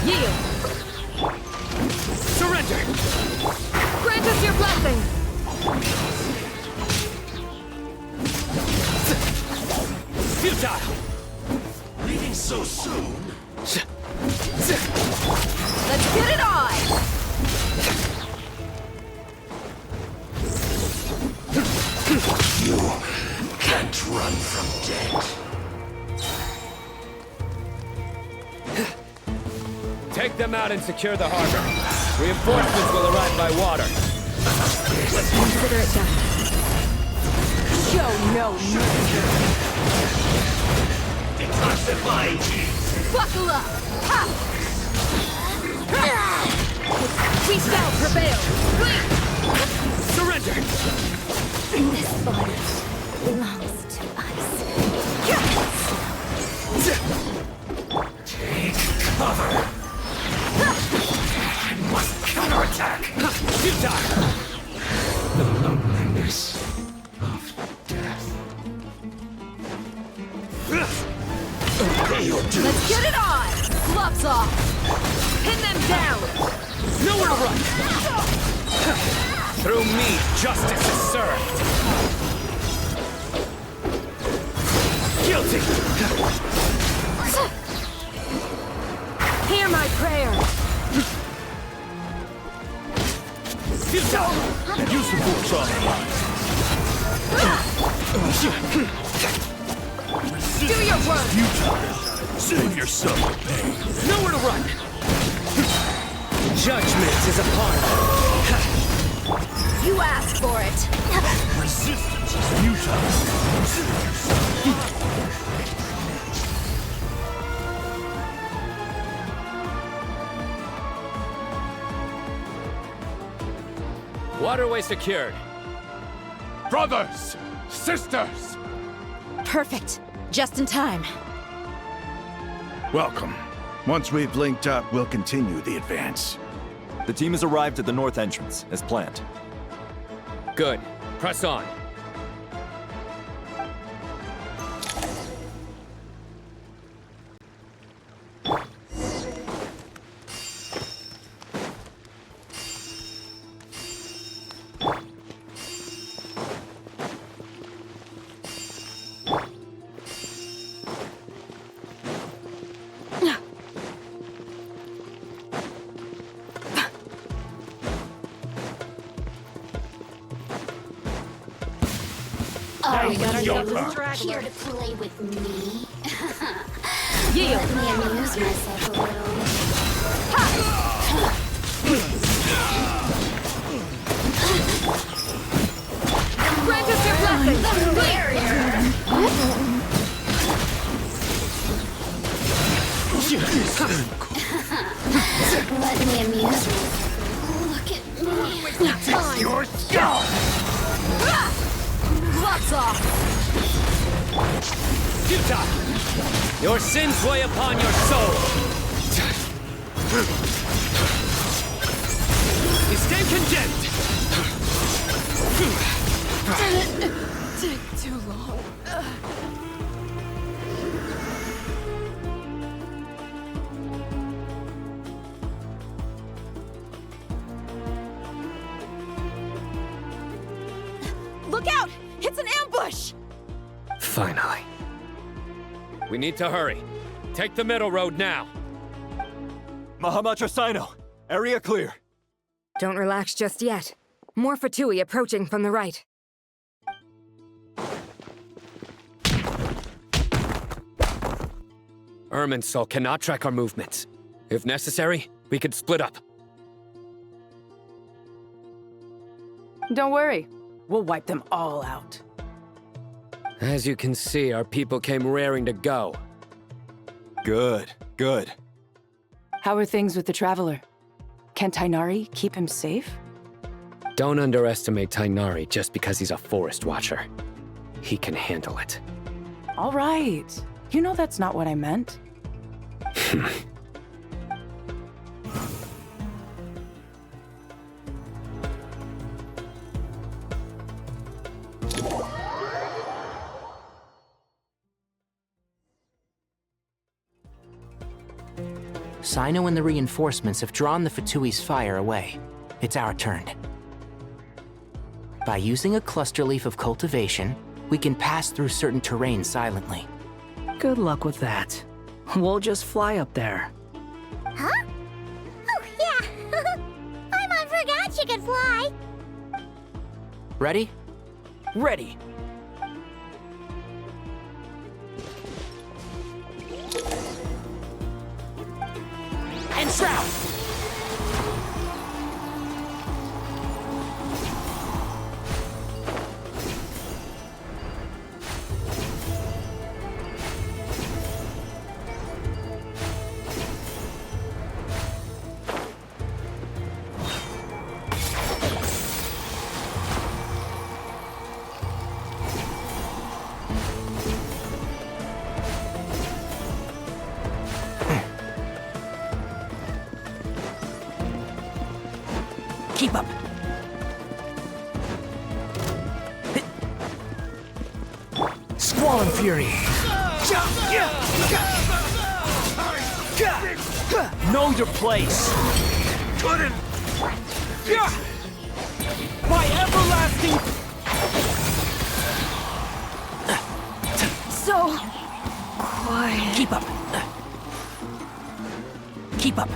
Yield. Surrender. Grant us your blessing. Futile! Leaving so soon? Let's get it on! You can't run from death. Take them out and secure the harbor. Reinforcements will arrive by water. Consider it done. Show no mercy. Buckle up! Ha! We shall prevail! Wait! Surrender! This forest belongs to us. Take cover. I must counterattack. Futile! The loneliness of death. Let's get it on! Gloves off! Pin them down! Nowhere to run! Through me, justice is served! Guilty! Hear my prayer. Use the force on the line. Do your work! Save yourself the pain. Nowhere to run! Judgment is upon us. You asked for it! Resistance is futile. Save yourself. Waterway secured. Brothers! Sisters! Perfect. Just in time. Welcome. Once we've linked up, we'll continue the advance. The team has arrived at the north entrance, as planned. Good. Press on. Oh, we got ourselves a you're straggler. here to play with me? Yeah. Let me amuse myself a little. Grant us your blessing! Let me amuse myself. Look at me. Your skull! Lots off! Futile! Your sins weigh upon your soul! You stand condemned! Take too long. Look out! It's an ambush! Finally. We need to hurry. Take the middle road now. Mahamacho Sino, area clear. Don't relax just yet. More Fatui approaching from the right. Irminsul cannot track our movements. If necessary, we could split up. Don't worry. We'll wipe them all out. As you can see, our people came raring to go. Good, good. How are things with the Traveler? Can Tainari keep him safe? Don't underestimate Tainari just because he's a forest watcher. He can handle it. All right. You know that's not what I meant. Sino and the reinforcements have drawn the Fatui's fire away. It's our turn. By using a cluster leaf of cultivation, we can pass through certain terrain silently. Good luck with that. We'll just fly up there. Huh? Oh, yeah. Paimon forgot she could fly. Ready? Ready. And shroud! Keep up. Squall and Fury. Know your place. Couldn't. My everlasting. So quiet. Keep up. Keep up.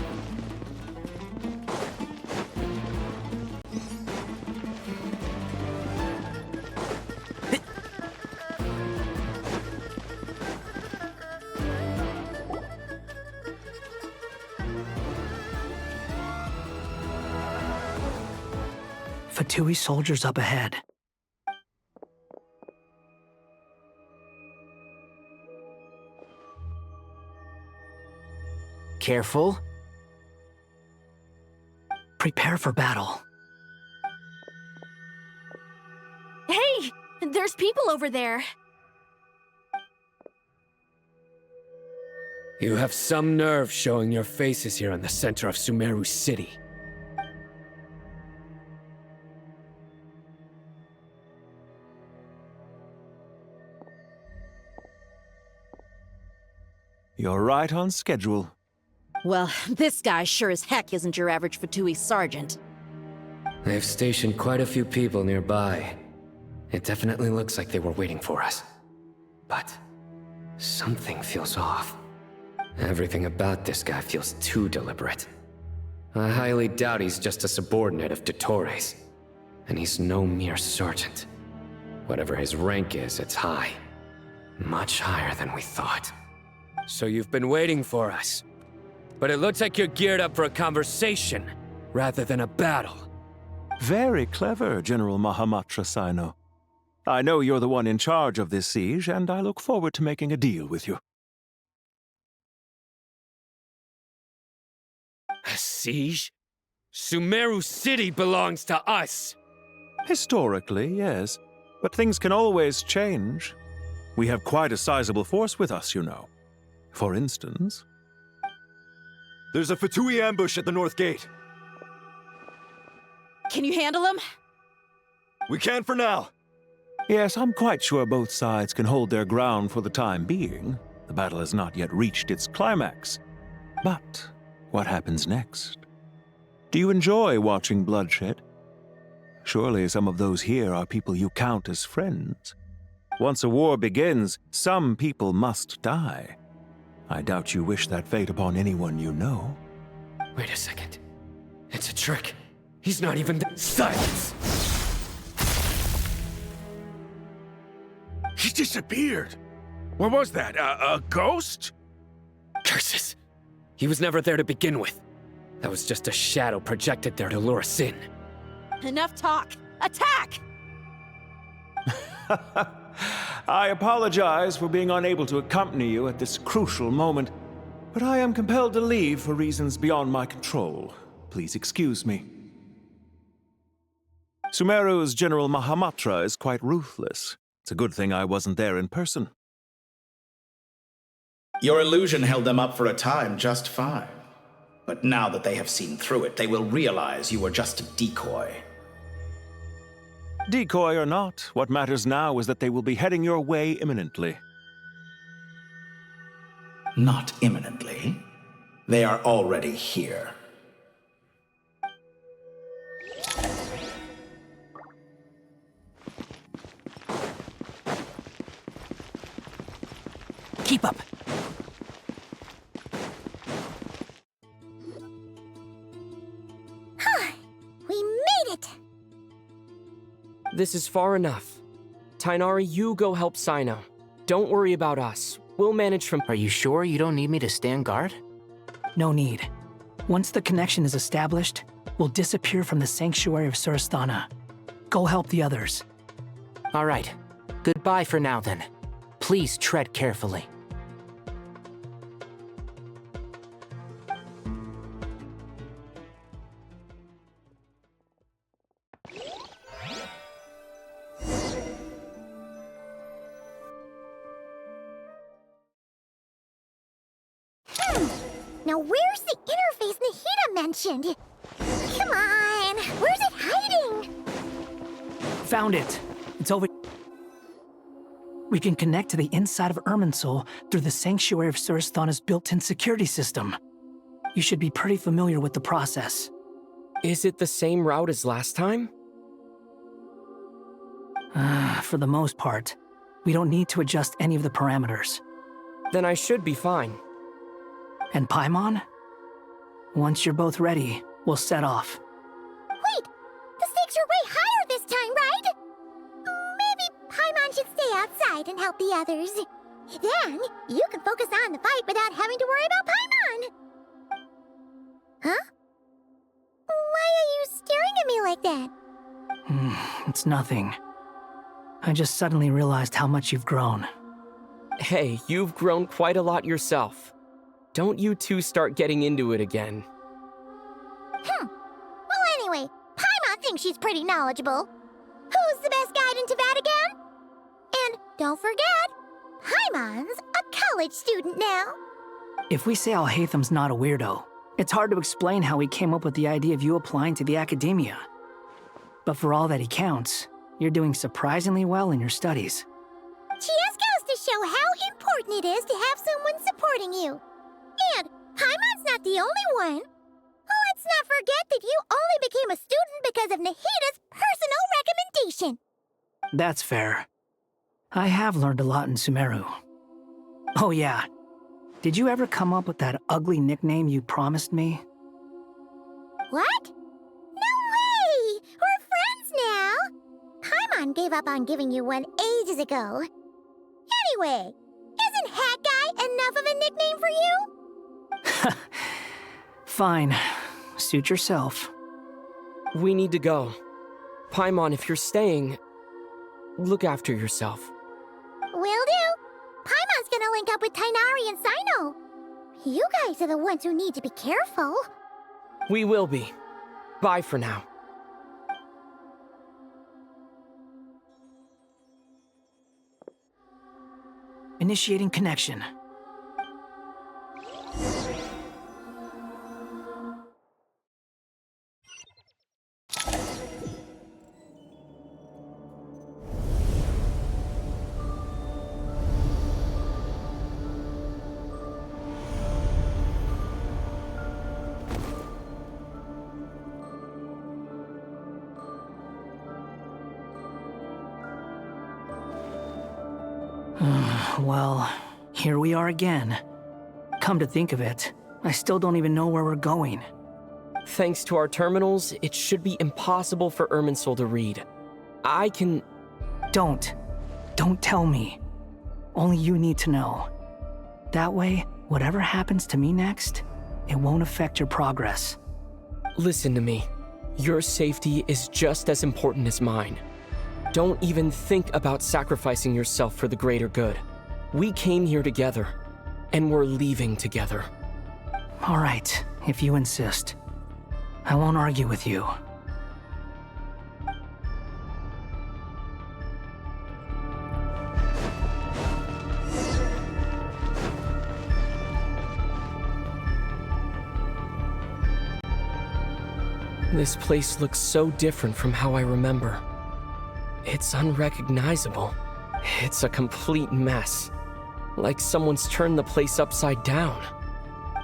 Fatui soldiers up ahead. Careful. Prepare for battle. Hey! There's people over there. You have some nerve showing your faces here in the center of Sumeru City. You're right on schedule. Well, this guy sure as heck isn't your average Fatui sergeant. They've stationed quite a few people nearby. It definitely looks like they were waiting for us. But something feels off. Everything about this guy feels too deliberate. I highly doubt he's just a subordinate of Dottores. And he's no mere sergeant. Whatever his rank is, it's high. Much higher than we thought. So you've been waiting for us. But it looks like you're geared up for a conversation, rather than a battle. Very clever, General Mahamatra Sino. I know you're the one in charge of this siege, and I look forward to making a deal with you. A siege? Sumeru City belongs to us! Historically, yes. But things can always change. We have quite a sizable force with us, you know. For instance... There's a Fatui ambush at the north gate. Can you handle him? We can for now. Yes, I'm quite sure both sides can hold their ground for the time being. The battle has not yet reached its climax. But what happens next? Do you enjoy watching bloodshed? Surely some of those here are people you count as friends. Once a war begins, some people must die. I doubt you wish that fate upon anyone you know. Wait a second. It's a trick. He's not even Silence! He disappeared. What was that? A ghost? Curses! He was never there to begin with. That was just a shadow projected there to lure us in. Enough talk! Attack! I apologize for being unable to accompany you at this crucial moment, but I am compelled to leave for reasons beyond my control. Please excuse me. Sumeru's General Mahamatra is quite ruthless. It's a good thing I wasn't there in person. Your illusion held them up for a time just fine. But now that they have seen through it, they will realize you were just a decoy. Decoy or not, what matters now is that they will be heading your way imminently. Not imminently. They are already here. Keep up. We made it! This is far enough. Tainari, you go help Sino. Don't worry about us. We'll manage from— Are you sure you don't need me to stand guard? No need. Once the connection is established, we'll disappear from the sanctuary of Surasthana. Go help the others. All right. Goodbye for now, then. Please tread carefully. Now where's the interface Nahida mentioned? Come on, where's it hiding? Found it. It's over. We can connect to the inside of Irminsul through the Sanctuary of Surasthana's built-in security system. You should be pretty familiar with the process. Is it the same route as last time? For the most part. We don't need to adjust any of the parameters. Then I should be fine. And Paimon? Once you're both ready, we'll set off. Wait! The stakes are way higher this time, right? Maybe Paimon should stay outside and help the others. Then, you can focus on the fight without having to worry about Paimon. Huh? Why are you staring at me like that? It's nothing. I just suddenly realized how much you've grown. Hey, you've grown quite a lot yourself. Don't you two start getting into it again. Well, anyway, Paimon thinks she's pretty knowledgeable. Who's the best guide into Vatican? And don't forget, Paimon's a college student now. If we say Alhatham's not a weirdo, it's hard to explain how he came up with the idea of you applying to the academia. But for all that he counts, you're doing surprisingly well in your studies. Just goes to show how important it is to have someone supporting you. And Paimon's not the only one. Let's not forget that you only became a student because of Nahida's personal recommendation. That's fair. I have learned a lot in Sumeru. Oh yeah, did you ever come up with that ugly nickname you promised me? What? No way! We're friends now! Paimon gave up on giving you one ages ago. Anyway, isn't Hat Guy enough of a nickname for you? Fine. Suit yourself. We need to go. Paimon, if you're staying, look after yourself. Will do. Paimon's gonna link up with Tainari and Sino. You guys are the ones who need to be careful. We will be. Bye for now. Initiating connection. Well, here we are again. Come to think of it, I still don't even know where we're going. Thanks to our terminals, it should be impossible for Irminsul to read. I can... Don't tell me. Only you need to know. That way, whatever happens to me next, it won't affect your progress. Listen to me. Your safety is just as important as mine. Don't even think about sacrificing yourself for the greater good. We came here together, and we're leaving together. All right, if you insist. I won't argue with you. This place looks so different from how I remember. It's unrecognizable. It's a complete mess. Like someone's turned the place upside down.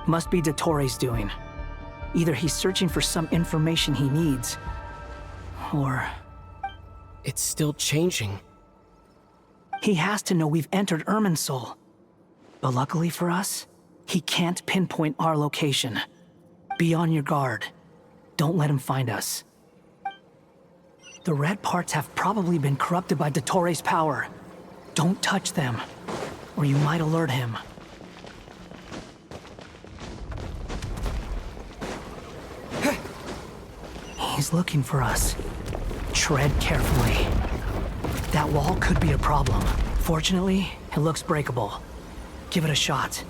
Must be Dottoro's doing. Either he's searching for some information he needs, or... It's still changing. He has to know we've entered Irminsul. But luckily for us, he can't pinpoint our location. Be on your guard. Don't let him find us. The red parts have probably been corrupted by Dottoro's power. Don't touch them, or you might alert him. He's looking for us. Tread carefully. That wall could be a problem. Fortunately, it looks breakable. Give it a shot.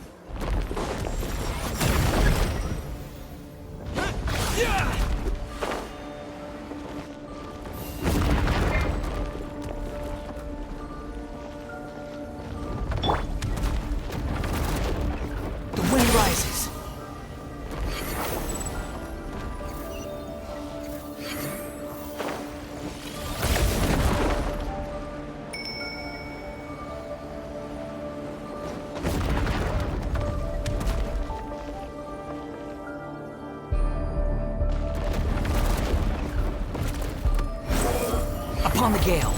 Upon the gale.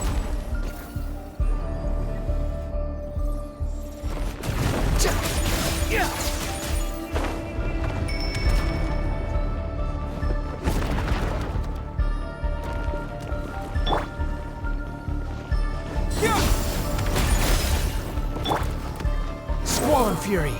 Squall and Fury.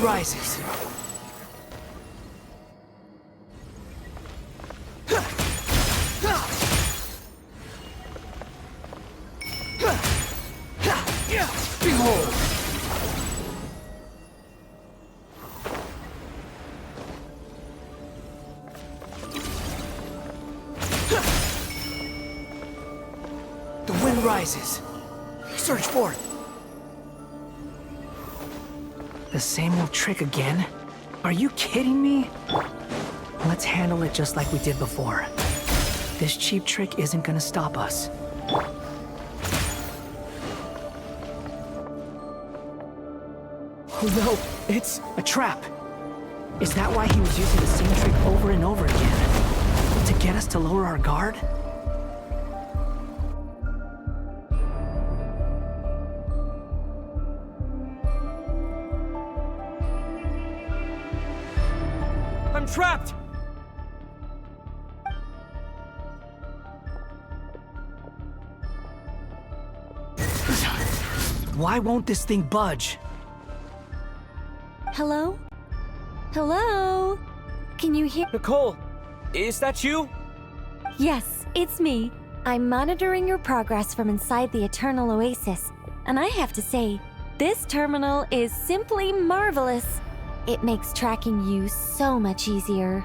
rises. Behold! The wind rises. Search for it. The same old trick again? Are you kidding me? Let's handle it just like we did before. This cheap trick isn't gonna stop us. Oh no, it's a trap. Is that why he was using the same trick over and over again? To get us to lower our guard? I'm trapped! Why won't this thing budge? Hello? Hello? Can you hear? Nicole, is that you? Yes, it's me. I'm monitoring your progress from inside the Eternal Oasis, and I have to say, this terminal is simply marvelous. It makes tracking you so much easier.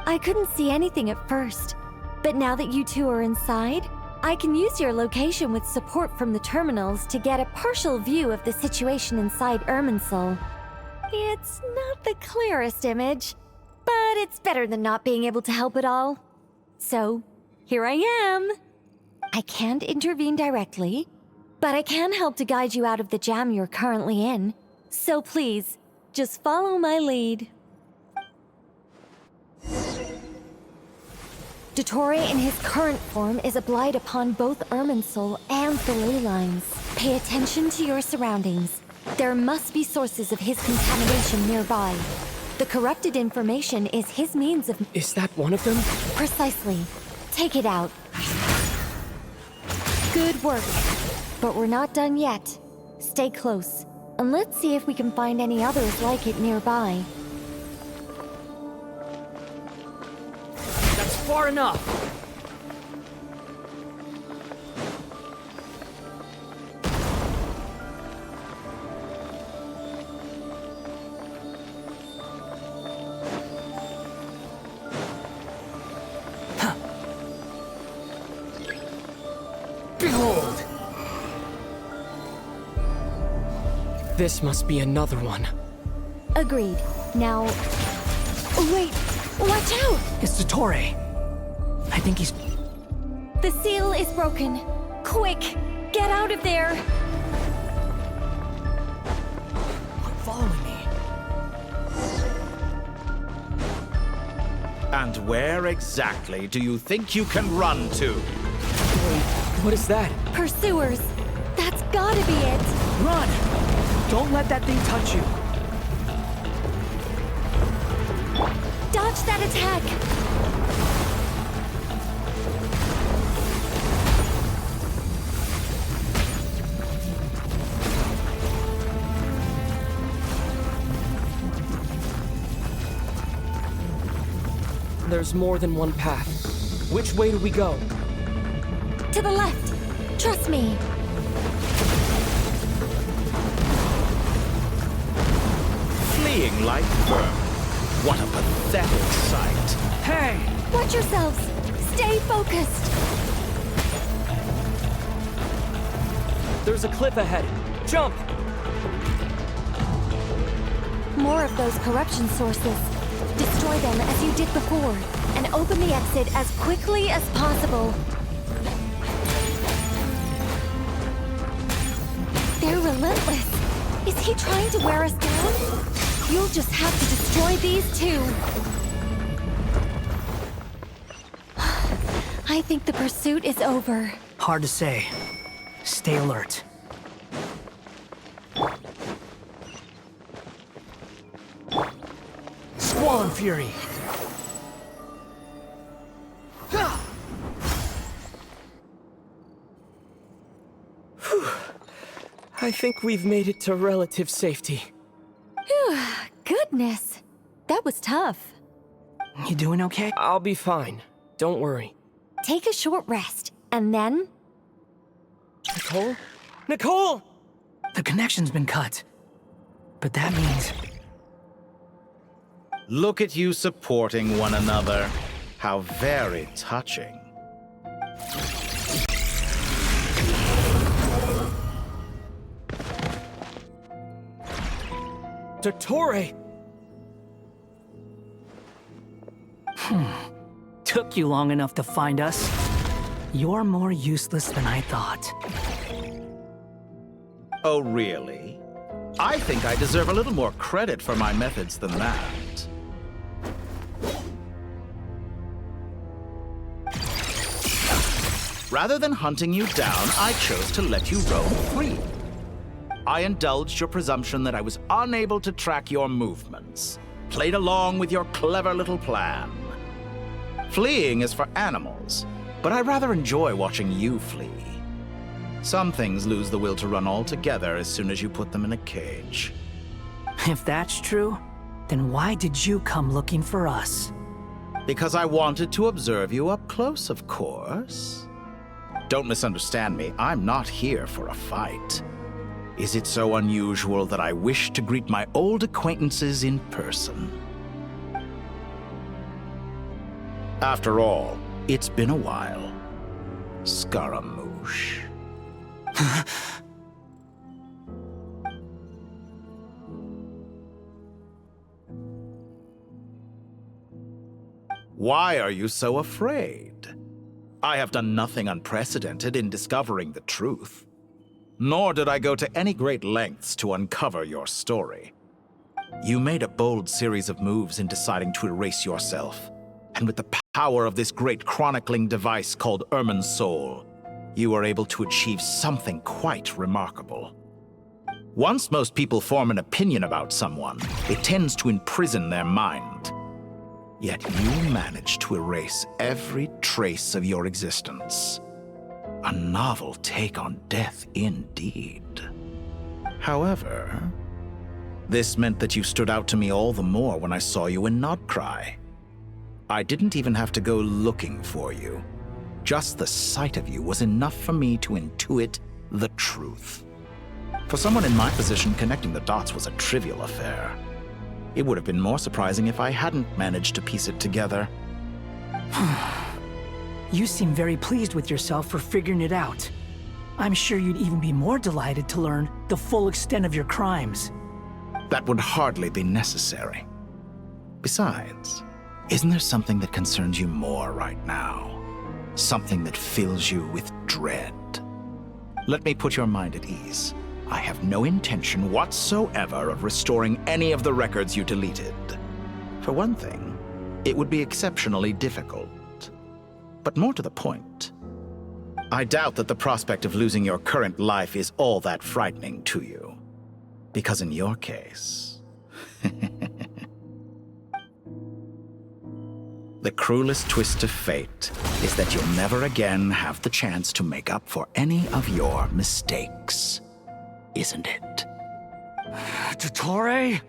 I couldn't see anything at first, but now that you two are inside, I can use your location with support from the terminals to get a partial view of the situation inside Irminsul. It's not the clearest image, but it's better than not being able to help at all. So, here I am. I can't intervene directly, but I can help to guide you out of the jam you're currently in. So please, just follow my lead. Dottore in his current form is a blight upon both Irminsul and the ley lines. Pay attention to your surroundings. There must be sources of his contamination nearby. The corrupted information is his means of... Is that one of them? Precisely. Take it out. Good work. But we're not done yet. Stay close, and let's see if we can find any others like it nearby. That's far enough! Behold! This must be another one. Agreed. Now... Wait! Watch out! It's Dottore. I think he's... The seal is broken. Quick! Get out of there! Following me. And where exactly do you think you can run to? What is that? Pursuers! That's gotta be it! Run! Don't let that thing touch you. Dodge that attack! There's more than one path. Which way do we go? To the left! Trust me! Fleeing like vermin. What a pathetic sight. Hey! Watch yourselves! Stay focused! There's a cliff ahead. Jump! More of those corruption sources. Destroy them as you did before, and open the exit as quickly as possible. They're relentless. Is he trying to wear us down? You'll just have to destroy these too. I think the pursuit is over. Hard to say. Stay alert. Squall and Fury. I think we've made it to relative safety. Phew, goodness. That was tough. You doing okay? I'll be fine. Don't worry. Take a short rest, and then... Nicole? Nicole! The connection's been cut. But that means... Look at you supporting one another. How very touching. Dottore! Took you long enough to find us. You're more useless than I thought. Oh, really? I think I deserve a little more credit for my methods than that. Rather than hunting you down, I chose to let you roam free. I indulged your presumption that I was unable to track your movements, played along with your clever little plan. Fleeing is for animals, but I rather enjoy watching you flee. Some things lose the will to run altogether as soon as you put them in a cage. If that's true, then why did you come looking for us? Because I wanted to observe you up close, of course. Don't misunderstand me, I'm not here for a fight. Is it so unusual that I wish to greet my old acquaintances in person? After all, it's been a while. Scaramouche. Why are you so afraid? I have done nothing unprecedented in discovering the truth. Nor did I go to any great lengths to uncover your story. You made a bold series of moves in deciding to erase yourself. And with the power of this great chronicling device called Ermin's Soul, you were able to achieve something quite remarkable. Once most people form an opinion about someone, it tends to imprison their mind. Yet you managed to erase every trace of your existence. A novel take on death indeed. However, this meant that you stood out to me all the more when I saw you in Nodcry. I didn't even have to go looking for you. Just the sight of you was enough for me to intuit the truth. For someone in my position, connecting the dots was a trivial affair. It would have been more surprising if I hadn't managed to piece it together. You seem very pleased with yourself for figuring it out. I'm sure you'd even be more delighted to learn the full extent of your crimes. That would hardly be necessary. Besides, isn't there something that concerns you more right now? Something that fills you with dread? Let me put your mind at ease. I have no intention whatsoever of restoring any of the records you deleted. For one thing, it would be exceptionally difficult. But more to the point, I doubt that the prospect of losing your current life is all that frightening to you. Because in your case, the cruelest twist of fate is that you'll never again have the chance to make up for any of your mistakes. Isn't it? Dottore?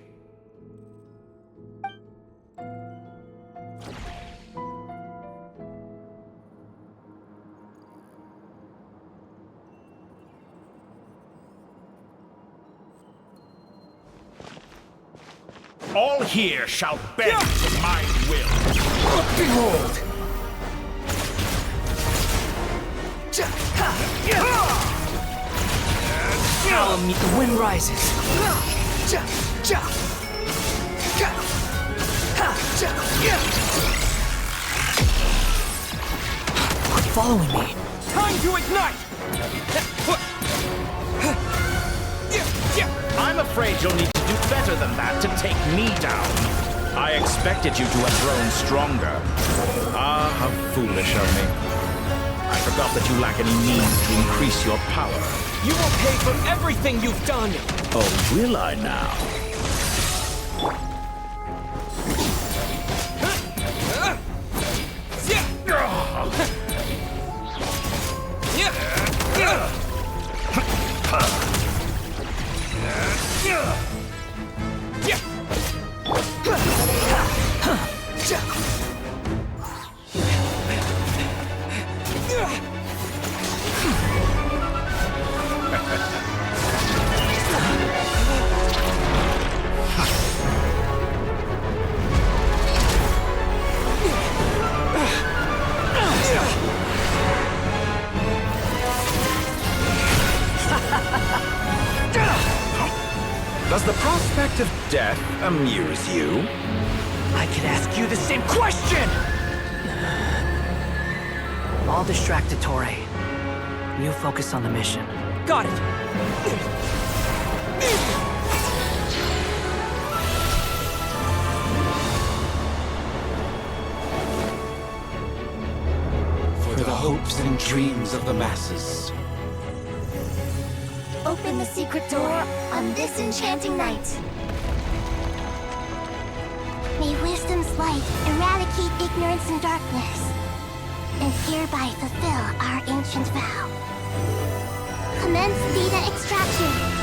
All here shall bend to my will. Behold! I'll meet the wind rises. Quit following me. Time to ignite! I'm afraid you'll need to do better than that to take me down. I expected you to have grown stronger. Ah, how foolish of me. I forgot that you lack any means to increase your power. You will pay for everything you've done! Oh, will I now? Does the prospect of death amuse you? I could ask you the same question! I'll distract Ettore. You focus on the mission. Got it! For the hopes and dreams of the masses. Open the secret door on this enchanting night. May wisdom's light eradicate ignorance and darkness, and hereby fulfill our ancient vow. Commence data extraction.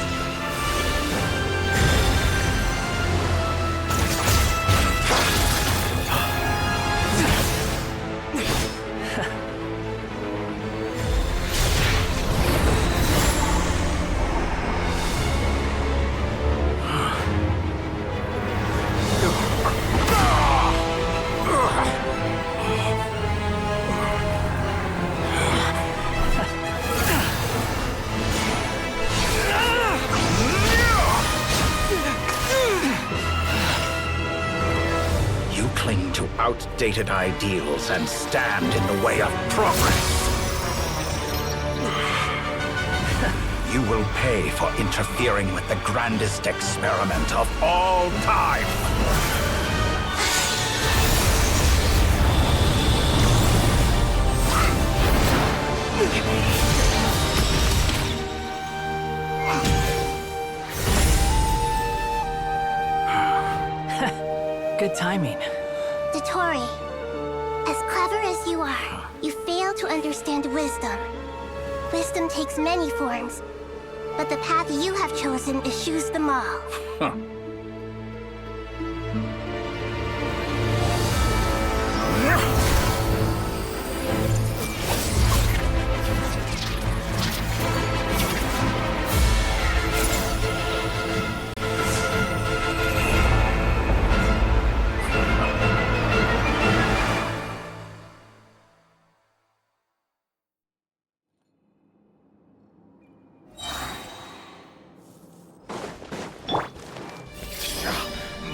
Outdated ideals and stand in the way of progress. You will pay for interfering with the grandest experiment of all time. Good timing. Ettore, as clever as you are, you fail to understand wisdom. Wisdom takes many forms, but the path you have chosen eschews them all. Huh.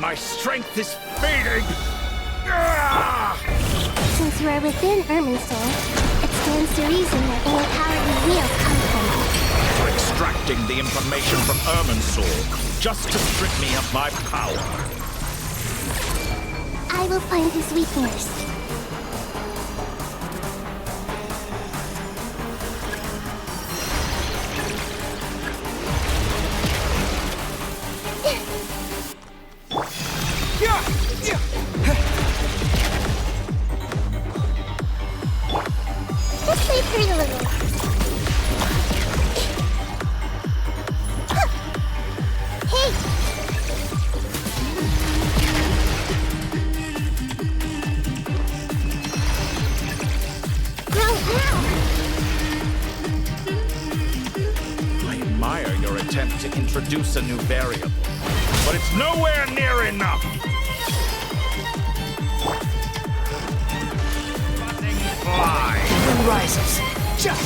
My strength is fading! Since you are within Irminsul, it stands to reason that any power you wield comes from it. For extracting the information from Irminsul, just to strip me of my power. I will find his weakness. Just play pretty little. Hey! I admire your attempt to introduce a new variable, but it's nowhere near enough! Fly! Wind rises. Just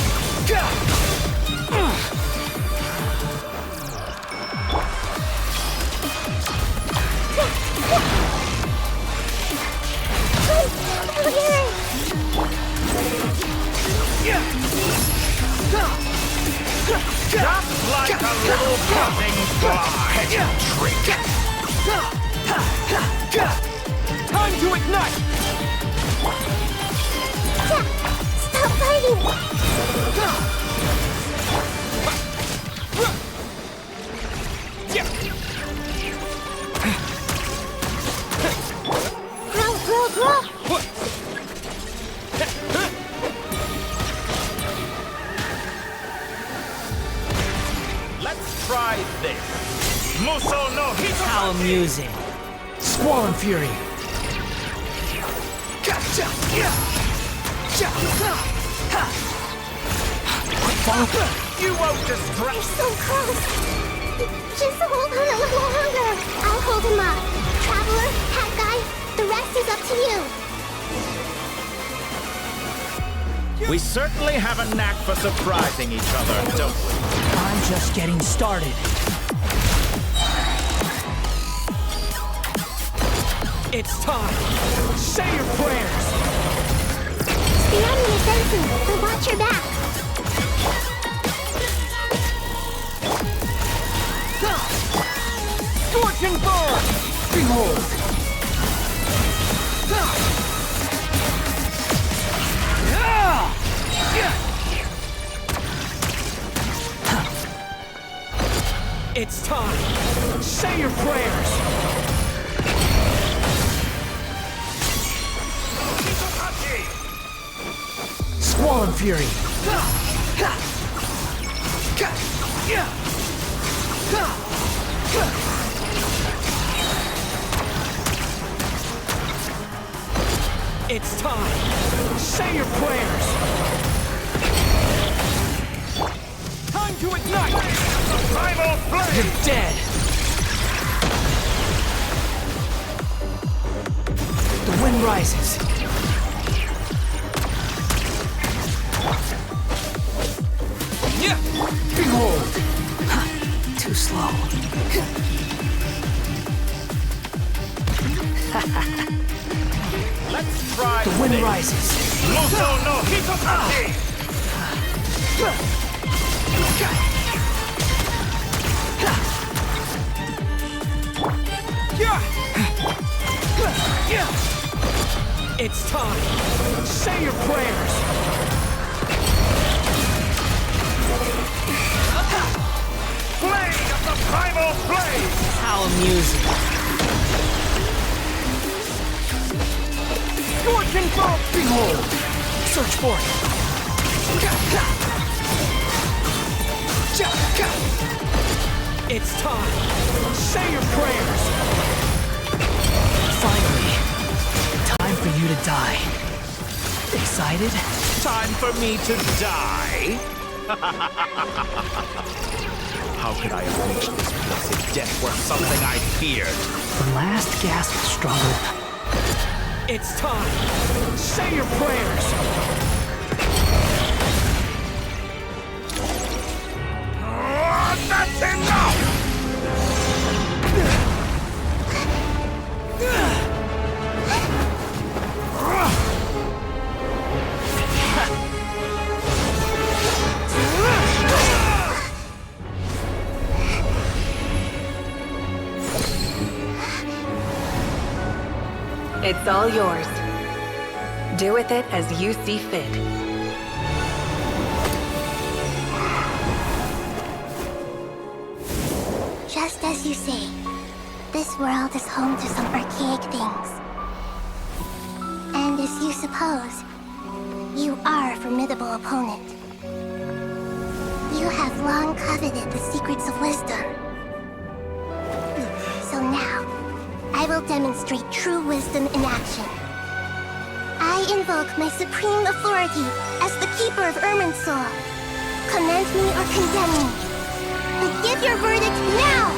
like a little buzzing fly! Trick! Time to ignite! Stop fighting! Grow! Let's try this! Muso no Hito! How amusing. Squall and Fury. You won't distract! You're so close! Just hold on a little longer! I'll hold him up. Traveler, Hat Guy, the rest is up to you. We certainly have a knack for surprising each other, don't we? I'm just getting started. It's time! Say your prayers! The enemy is sensing, so watch your back. Scorching burn! Behold! It's time! Say your prayers! Squall and Fury! It's time! Say your prayers! Time to ignite! Primal flame! You're dead! The wind rises. Yeah! Behold! Too slow. Let's try The wind rises. Luso no Hitotaki! It's time. Say your prayers. Blade of the primal blade! How amusing. Scorching bolt! Behold! Search for it. It's time. Say your prayers. Finally. Time for you to die. Excited? Time for me to die? How could I have reached this blessed death where something I feared? The last gasp struggle. It's time. Say your prayers. That's enough! It's all yours. Do with it as you see fit. Just as you say, this world is home to some archaic things. And as you suppose, you are a formidable opponent. You have long coveted the secrets of wisdom. So now, I will demonstrate true wisdom in action. I invoke my supreme authority as the keeper of Irminsul. Commend me or condemn me. But give your verdict now!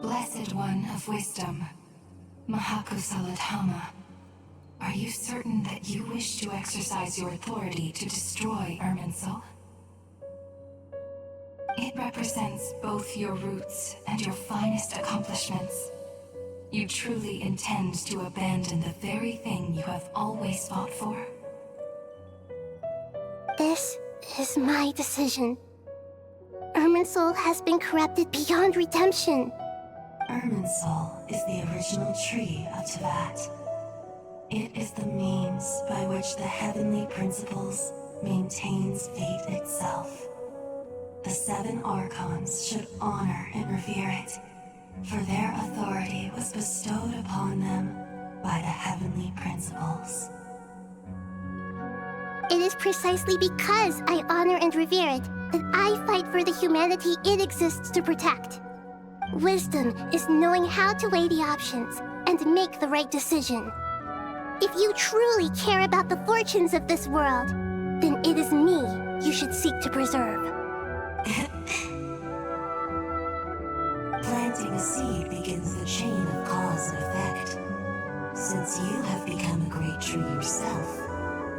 Blessed One of Wisdom, Mahakusaladhama, are you certain that you wish to exercise your authority to destroy Irminsul? It represents both your roots and your finest accomplishments. You truly intend to abandon the very thing you have always fought for? This is my decision. Irminsul has been corrupted beyond redemption. Irminsul is the original tree of Tevat. It is the means by which the heavenly principles maintains fate itself. The 7 Archons should honor and revere it, for their authority was bestowed upon them by the heavenly principles. It is precisely because I honor and revere it that I fight for the humanity it exists to protect. Wisdom is knowing how to weigh the options and make the right decision. If you truly care about the fortunes of this world, then it is me you should seek to preserve. Planting a seed begins the chain of cause and effect. Since you have become a great tree yourself,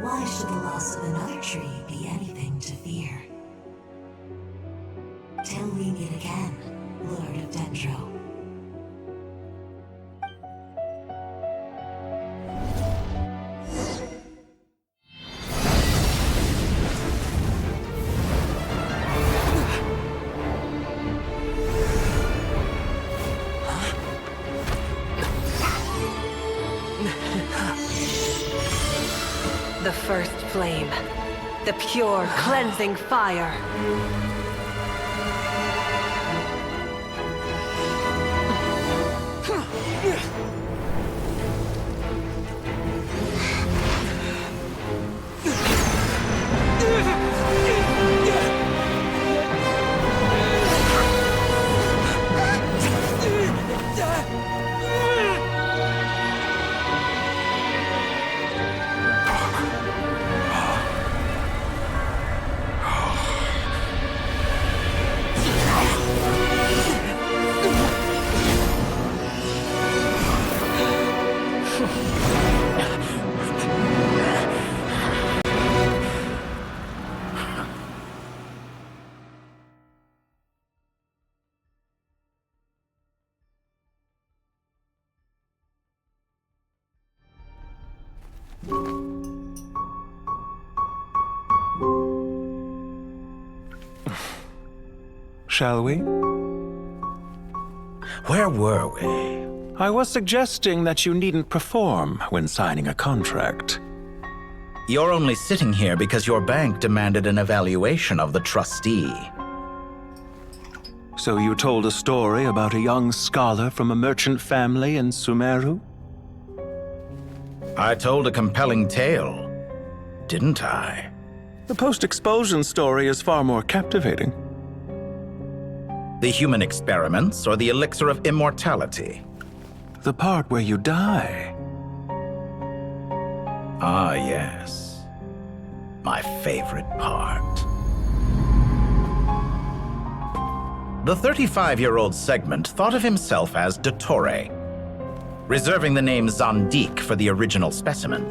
Why should the loss of another tree be anything to fear? Till we meet again, Lord of Dendro. The first flame. The pure, cleansing fire. Shall we? Where were we? I was suggesting that you needn't perform when signing a contract. You're only sitting here because your bank demanded an evaluation of the trustee. So you told a story about a young scholar from a merchant family in Sumeru? I told a compelling tale, didn't I? The post-expulsion story is far more captivating. The human experiments or the elixir of immortality? The part where you die. Ah, yes. My favorite part. The 35-year-old Segment thought of himself as Dottore, reserving the name Zandik for the original specimen.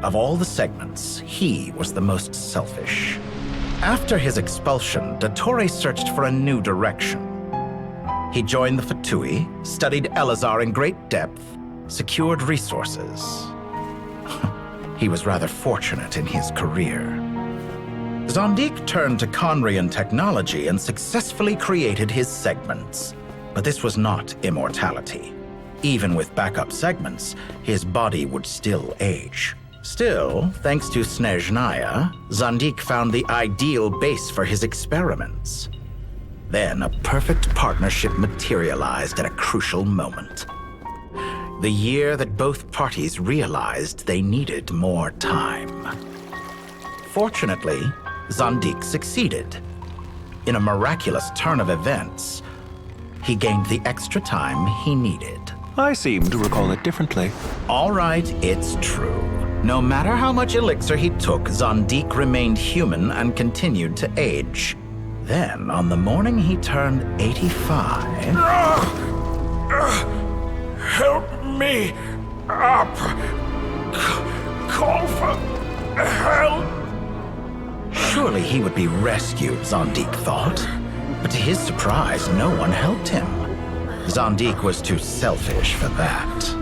Of all the Segments, he was the most selfish. After his expulsion, Dottore searched for a new direction. He joined the Fatui, studied Elazar in great depth, secured resources. He was rather fortunate in his career. Zandik turned to Conrian technology and successfully created his segments. But this was not immortality. Even with backup segments, his body would still age. Still, thanks to Snezhnaya, Zandik found the ideal base for his experiments. Then a perfect partnership materialized at a crucial moment. The year that both parties realized they needed more time. Fortunately, Zandik succeeded. In a miraculous turn of events, he gained the extra time he needed. I seem to recall it differently. All right, it's true. No matter how much elixir he took, Zandik remained human and continued to age. Then, on the morning he turned 85... Help me up! Call for help! Surely he would be rescued, Zandik thought. But to his surprise, no one helped him. Zandik was too selfish for that.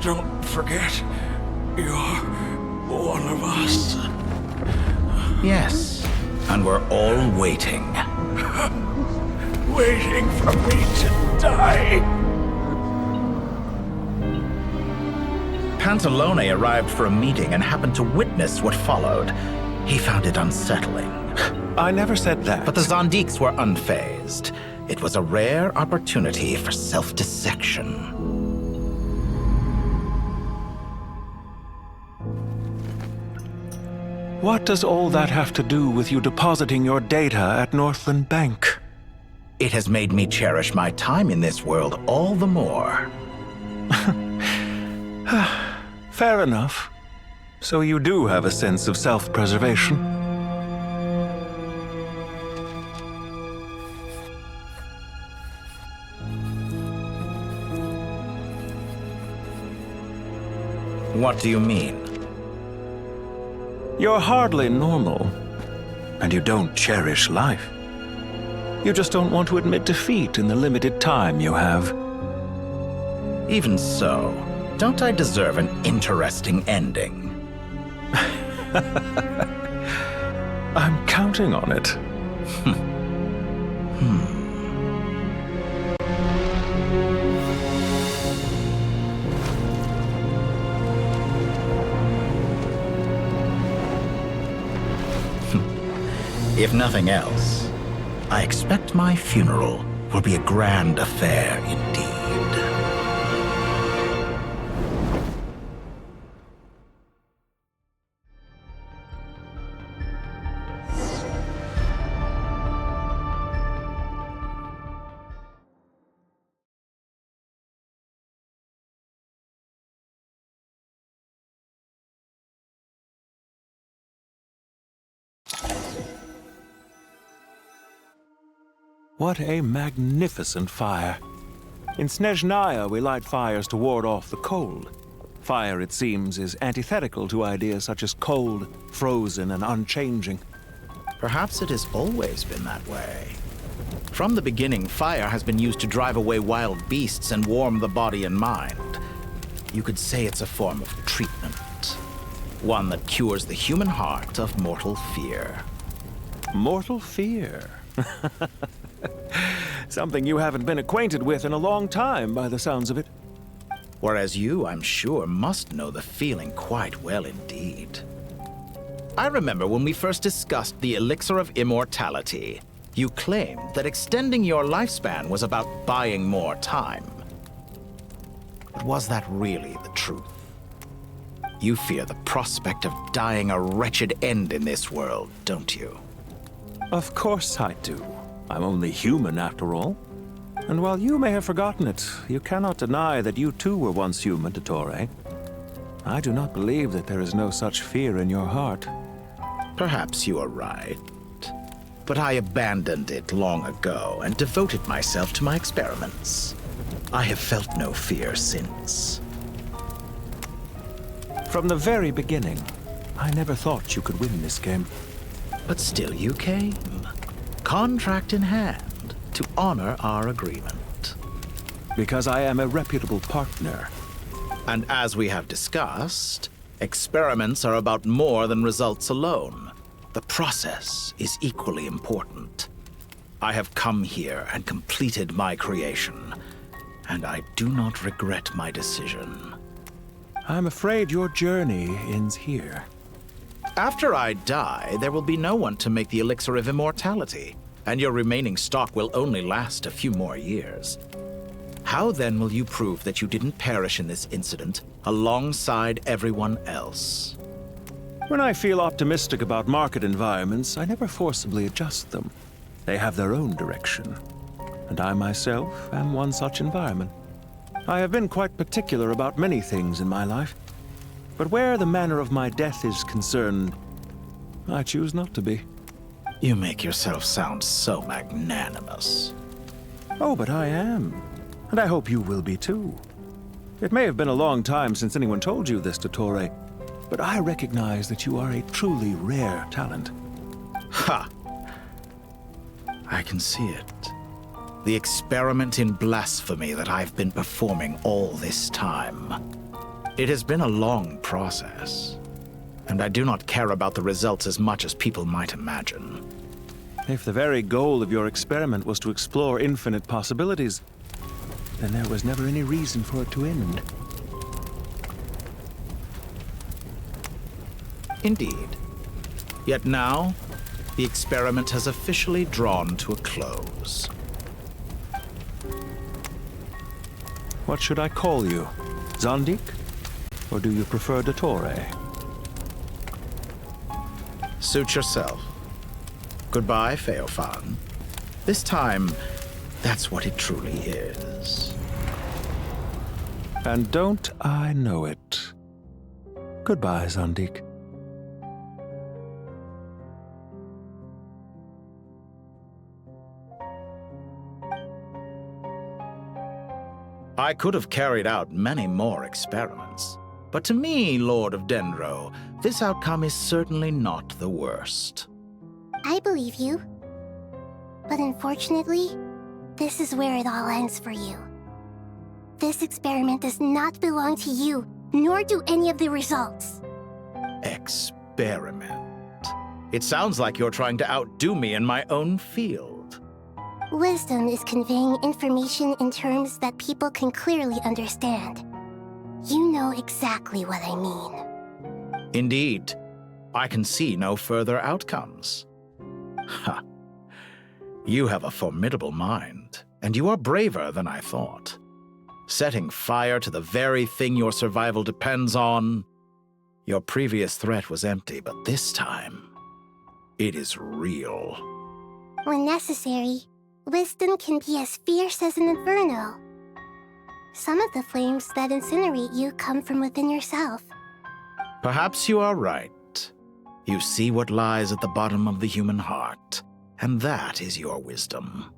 Don't forget, you're one of us. Yes, and we're all waiting. Waiting for me to die. Pantalone arrived for a meeting and happened to witness what followed. He found it unsettling. I never said that. But the Zandiks were unfazed. It was a rare opportunity for self-dissection. What does all that have to do with you depositing your data at Northland Bank? It has made me cherish my time in this world all the more. Fair enough. So you do have a sense of self-preservation. What do you mean? You're hardly normal, and you don't cherish life. You just don't want to admit defeat in the limited time you have. Even so, don't I deserve an interesting ending? I'm counting on it. If nothing else, I expect my funeral will be a grand affair indeed. What a magnificent fire. In Snezhnaya, we light fires to ward off the cold. Fire, it seems, is antithetical to ideas such as cold, frozen, and unchanging. Perhaps it has always been that way. From the beginning, fire has been used to drive away wild beasts and warm the body and mind. You could say it's a form of treatment. One that cures the human heart of mortal fear. Mortal fear? Something you haven't been acquainted with in a long time, by the sounds of it. Whereas you, I'm sure, must know the feeling quite well indeed. I remember when we first discussed the elixir of immortality, you claimed that extending your lifespan was about buying more time. But was that really the truth? You fear the prospect of dying a wretched end in this world, don't you? Of course I do. I'm only human, after all. And while you may have forgotten it, you cannot deny that you too were once human, Dottore. I do not believe that there is no such fear in your heart. Perhaps you are right. But I abandoned it long ago and devoted myself to my experiments. I have felt no fear since. From the very beginning, I never thought you could win this game. But still you came, contract in hand, to honor our agreement. Because I am a reputable partner. And as we have discussed, experiments are about more than results alone. The process is equally important. I have come here and completed my creation, and I do not regret my decision. I'm afraid your journey ends here. After I die, there will be no one to make the elixir of immortality, and your remaining stock will only last a few more years. How then will you prove that you didn't perish in this incident alongside everyone else? When I feel optimistic about market environments, I never forcibly adjust them. They have their own direction, and I myself am one such environment. I have been quite particular about many things in my life. But where the manner of my death is concerned, I choose not to be. You make yourself sound so magnanimous. Oh, but I am. And I hope you will be too. It may have been a long time since anyone told you this, Dottore, but I recognize that you are a truly rare talent. Ha! I can see it. The experiment in blasphemy that I've been performing all this time. It has been a long process, and I do not care about the results as much as people might imagine. If the very goal of your experiment was to explore infinite possibilities, then there was never any reason for it to end. Indeed. Yet now, the experiment has officially drawn to a close. What should I call you? Zandik? Or do you prefer Dottore? Suit yourself. Goodbye, Feofan. This time, that's what it truly is. And don't I know it? Goodbye, Zandik. I could have carried out many more experiments, But to me, Lord of Dendro, this outcome is certainly not the worst. I believe you. But unfortunately, this is where it all ends for you. This experiment does not belong to you, nor do any of the results. Experiment. It sounds like you're trying to outdo me in my own field. Wisdom is conveying information in terms that people can clearly understand. You know exactly what I mean. Indeed. I can see no further outcomes. Ha. You have a formidable mind, and you are braver than I thought. Setting fire to the very thing your survival depends on. Your previous threat was empty, but this time, it is real. When necessary, wisdom can be as fierce as an inferno. Some of the flames that incinerate you come from within yourself. Perhaps you are right. You see what lies at the bottom of the human heart, and that is your wisdom.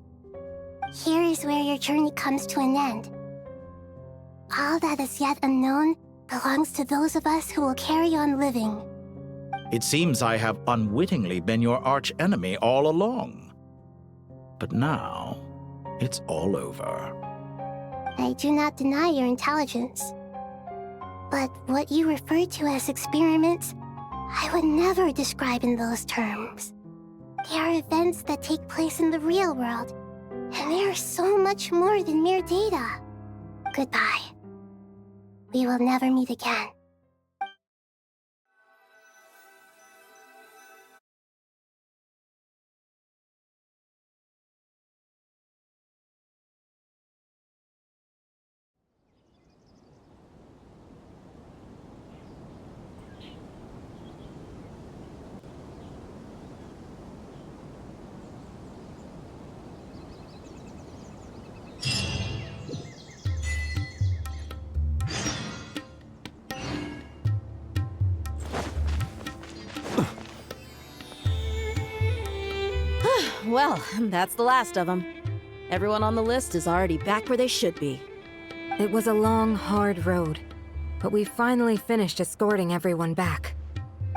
Here is where your journey comes to an end. All that is yet unknown belongs to those of us who will carry on living. It seems I have unwittingly been your arch-enemy all along. But now, it's all over. I do not deny your intelligence. But what you refer to as experiments, I would never describe in those terms. They are events that take place in the real world, and they are so much more than mere data. Goodbye. We will never meet again. Well, that's the last of them. Everyone on the list is already back where they should be. It was a long, hard road, but we finally finished escorting everyone back.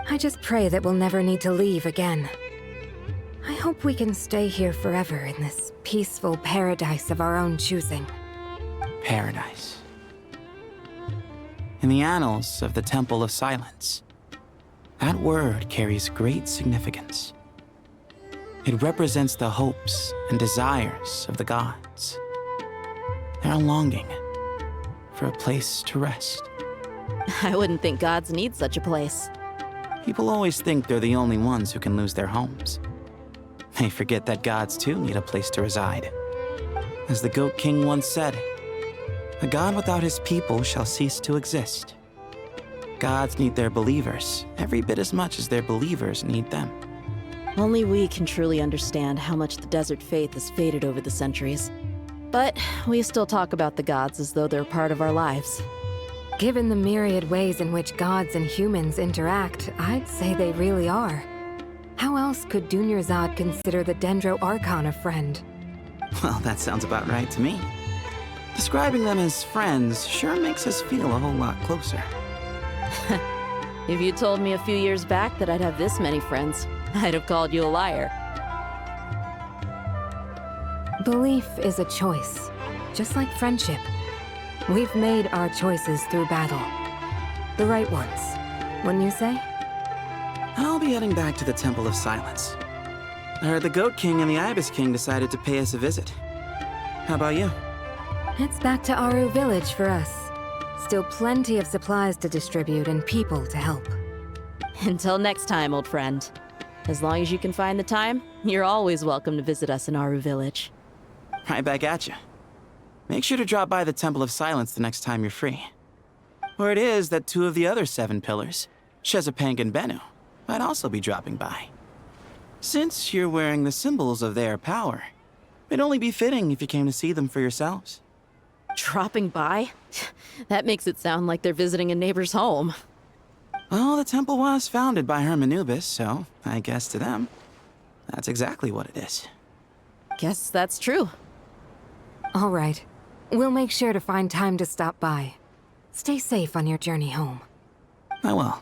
I just pray that we'll never need to leave again. I hope we can stay here forever in this peaceful paradise of our own choosing. Paradise. In the annals of the Temple of Silence, that word carries great significance. It represents the hopes and desires of the gods. Their longing for a place to rest. I wouldn't think gods need such a place. People always think they're the only ones who can lose their homes. They forget that gods too need a place to reside. As the Goat King once said, "A god without his people shall cease to exist." Gods need their believers every bit as much as their believers need them. Only we can truly understand how much the desert faith has faded over the centuries. But we still talk about the gods as though they're part of our lives. Given the myriad ways in which gods and humans interact, I'd say they really are. How else could Dunyarzad consider the Dendro Archon a friend? Well, that sounds about right to me. Describing them as friends sure makes us feel a whole lot closer. If you told me a few years back that I'd have this many friends, I'd have called you a liar. Belief is a choice, just like friendship. We've made our choices through battle. The right ones, wouldn't you say? I'll be heading back to the Temple of Silence. I heard the Goat King and the Ibis King decided to pay us a visit. How about you? It's back to Aru Village for us. Still plenty of supplies to distribute and people to help. Until next time, old friend. As long as you can find the time, you're always welcome to visit us in Aru Village. Right back at you. Make sure to drop by the Temple of Silence the next time you're free. Or it is that two of the other 7 pillars, Shezapang and Bennu, might also be dropping by. Since you're wearing the symbols of their power, it'd only be fitting if you came to see them for yourselves. Dropping by? That makes it sound like they're visiting a neighbor's home. Well, the temple was founded by Hermanubis, so I guess to them, that's exactly what it is. Guess that's true. All right. We'll make sure to find time to stop by. Stay safe on your journey home. I will.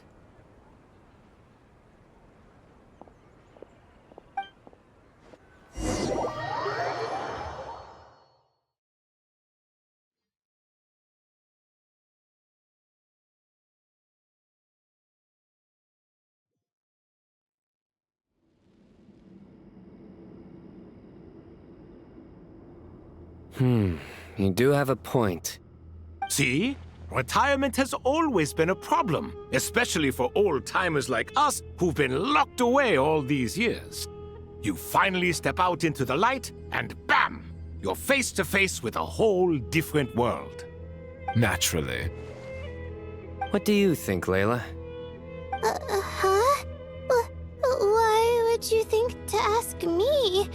You do have a point. See? Retirement has always been a problem, especially for old-timers like us who've been locked away all these years. You finally step out into the light, and bam! You're face to face with a whole different world. Naturally. What do you think, Layla? Huh? Why would you think to ask me?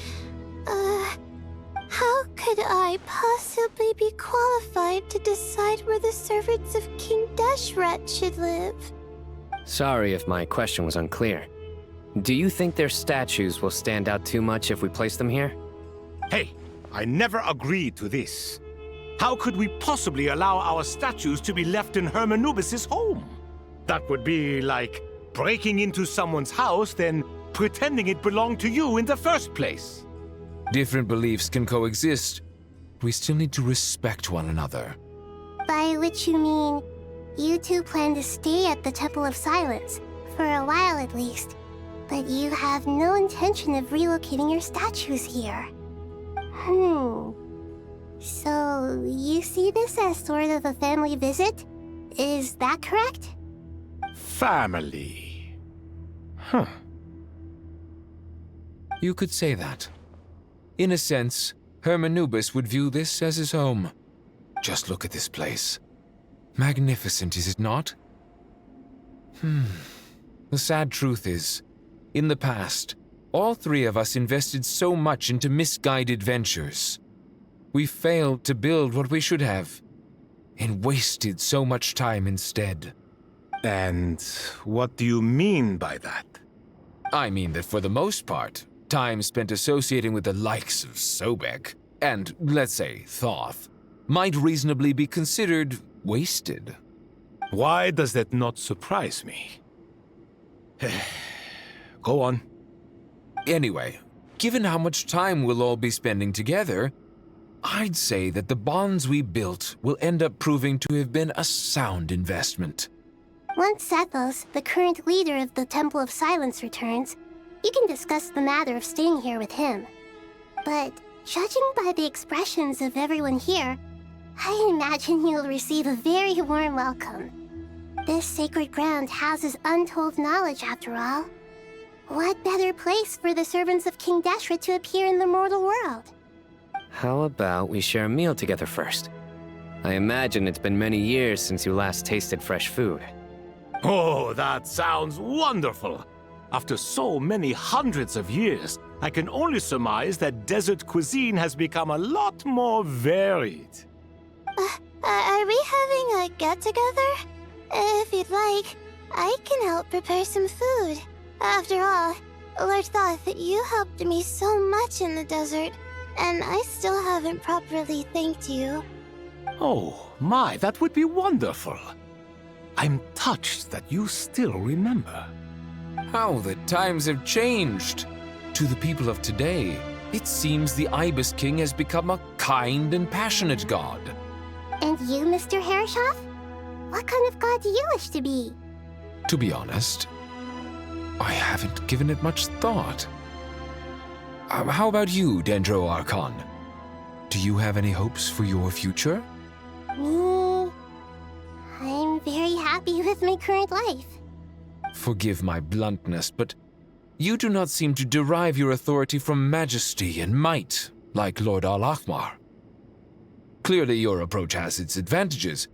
How could I possibly be qualified to decide where the servants of King Deshret should live? Sorry if my question was unclear. Do you think their statues will stand out too much if we place them here? Hey, I never agreed to this. How could we possibly allow our statues to be left in Hermanubis' home? That would be like breaking into someone's house, then pretending it belonged to you in the first place. Different beliefs can coexist. We still need to respect one another. By which you mean, you two plan to stay at the Temple of Silence, for a while at least, but you have no intention of relocating your statues here. So, you see this as sort of a family visit? Is that correct? Family. You could say that. In a sense, Hermanubis would view this as his home. Just look at this place. Magnificent, is it not? The sad truth is, in the past, all three of us invested so much into misguided ventures. We failed to build what we should have, and wasted so much time instead. And what do you mean by that? I mean that for the most part, time spent associating with the likes of Sobek, and, let's say, Thoth, might reasonably be considered wasted. Why does that not surprise me? Go on. Anyway, given how much time we'll all be spending together, I'd say that the bonds we built will end up proving to have been a sound investment. Once Sethos, the current leader of the Temple of Silence, returns, you can discuss the matter of staying here with him. But judging by the expressions of everyone here, I imagine you'll receive a very warm welcome. This sacred ground houses untold knowledge, after all. What better place for the servants of King Deshret to appear in the mortal world? How about we share a meal together first? I imagine it's been many years since you last tasted fresh food. Oh, that sounds wonderful! After so many hundreds of years, I can only surmise that desert cuisine has become a lot more varied. Are we having a get-together? If you'd like, I can help prepare some food. After all, Lord Thoth, you helped me so much in the desert, and I still haven't properly thanked you. Oh, my, that would be wonderful. I'm touched that you still remember. How the times have changed! To the people of today, it seems the Ibis King has become a kind and passionate god. And you, Mr. Herreshoff? What kind of god do you wish to be? To be honest, I haven't given it much thought. How about you, Dendro Archon? Do you have any hopes for your future? Me? I'm very happy with my current life. Forgive my bluntness, but you do not seem to derive your authority from majesty and might, like Lord Al-Ahmar. Clearly your approach has its advantages,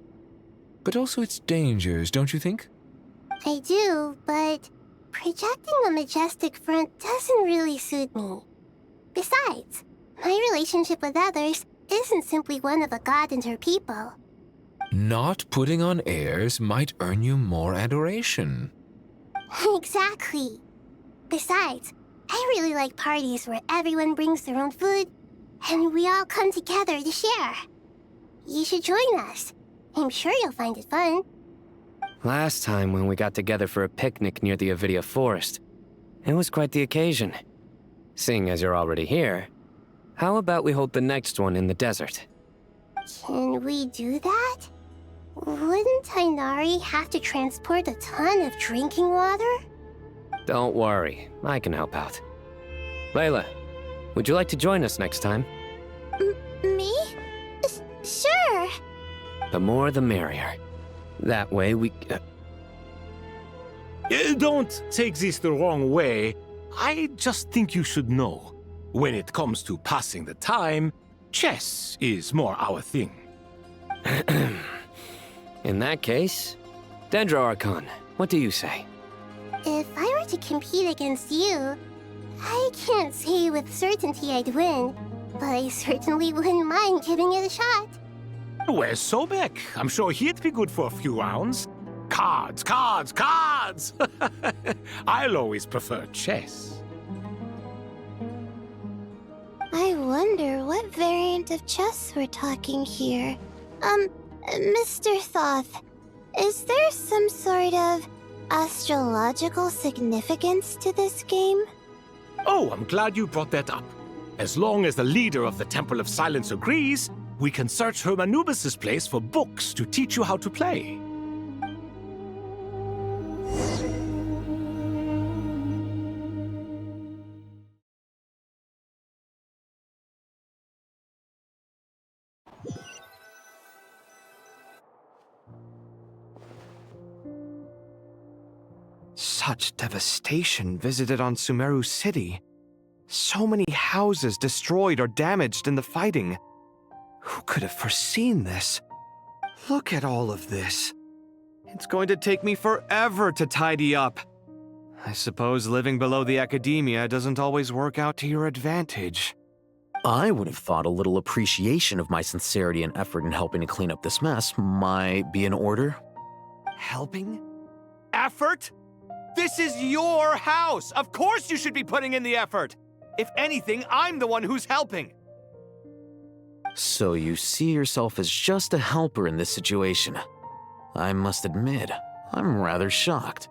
but also its dangers, don't you think? I do, but projecting a majestic front doesn't really suit me. Besides, my relationship with others isn't simply one of a god and her people. Not putting on airs might earn you more adoration. Exactly. Besides, I really like parties where everyone brings their own food, and we all come together to share. You should join us. I'm sure you'll find it fun. Last time when we got together for a picnic near the Avidia Forest, it was quite the occasion. Seeing as you're already here, how about we hold the next one in the desert? Can we do that? Wouldn't Tainari have to transport a ton of drinking water? Don't worry, I can help out. Layla, would you like to join us next time? Me? Sure. The more the merrier. That way we... Don't take this the wrong way. I just think you should know. When it comes to passing the time, chess is more our thing. In that case, Dendro Archon, what do you say? If I were to compete against you, I can't say with certainty I'd win, but I certainly wouldn't mind giving it a shot. Where's Sobek? I'm sure he'd be good for a few rounds. Cards, cards, cards! I'll always prefer chess. I wonder what variant of chess we're talking here. Mr. Thoth, is there some sort of astrological significance to this game? Oh, I'm glad you brought that up. As long as the leader of the Temple of Silence agrees, we can search Hermanubis' place for books to teach you how to play. Such devastation visited on Sumeru City. So many houses destroyed or damaged in the fighting. Who could have foreseen this? Look at all of this. It's going to take me forever to tidy up. I suppose living below the academia doesn't always work out to your advantage. I would have thought a little appreciation of my sincerity and effort in helping to clean up this mess might be in order. Helping? Effort? This is your house! Of course you should be putting in the effort! If anything, I'm the one who's helping. So you see yourself as just a helper in this situation. I must admit, I'm rather shocked.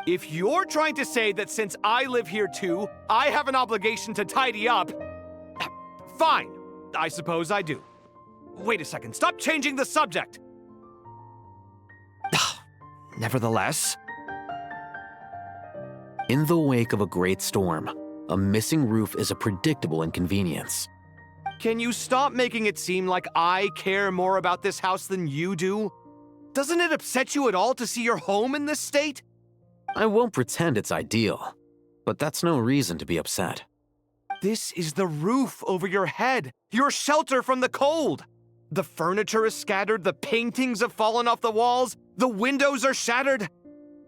If you're trying to say that since I live here too, I have an obligation to tidy up, fine, I suppose I do. Wait a second, stop changing the subject! Nevertheless... In the wake of a great storm, a missing roof is a predictable inconvenience. Can you stop making it seem like I care more about this house than you do? Doesn't it upset you at all to see your home in this state? I won't pretend it's ideal, but that's no reason to be upset. This is the roof over your head, your shelter from the cold. The furniture is scattered, the paintings have fallen off the walls, the windows are shattered.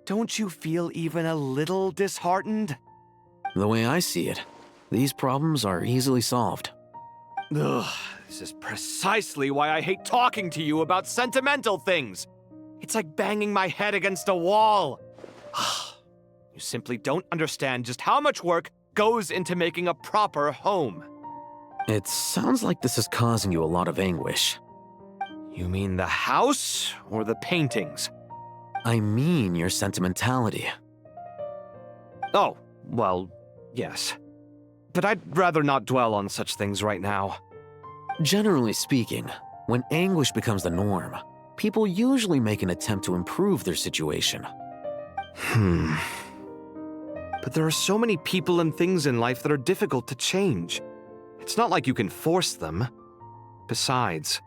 Don't you feel even a little disheartened? The way I see it, these problems are easily solved. Ugh, this is precisely why I hate talking to you about sentimental things. It's like banging my head against a wall. You simply don't understand just how much work goes into making a proper home. It sounds like this is causing you a lot of anguish. You mean the house or the paintings? I mean your sentimentality. Oh, well, yes. But I'd rather not dwell on such things right now. Generally speaking, when anguish becomes the norm, people usually make an attempt to improve their situation. But there are so many people and things in life that are difficult to change. It's not like you can force them. Besides,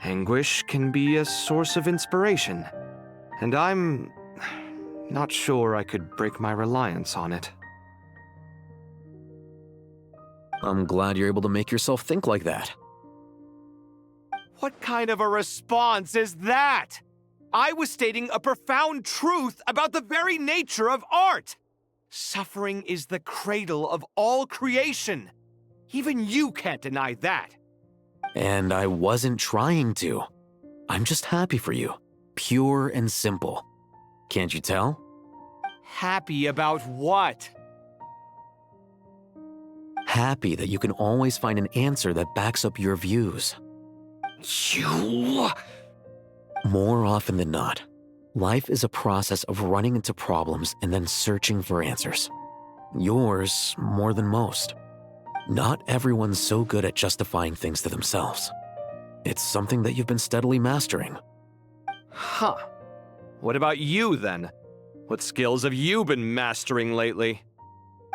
anguish can be a source of inspiration. And I'm not sure I could break my reliance on it. I'm glad you're able to make yourself think like that. What kind of a response is that? I was stating a profound truth about the very nature of art. Suffering is the cradle of all creation. Even you can't deny that. And I wasn't trying to. I'm just happy for you. Pure and simple. Can't you tell? Happy about what? Happy that you can always find an answer that backs up your views. You... More often than not, life is a process of running into problems and then searching for answers. Yours more than most. Not everyone's so good at justifying things to themselves. It's something that you've been steadily mastering. Huh. What about you, then? What skills have you been mastering lately?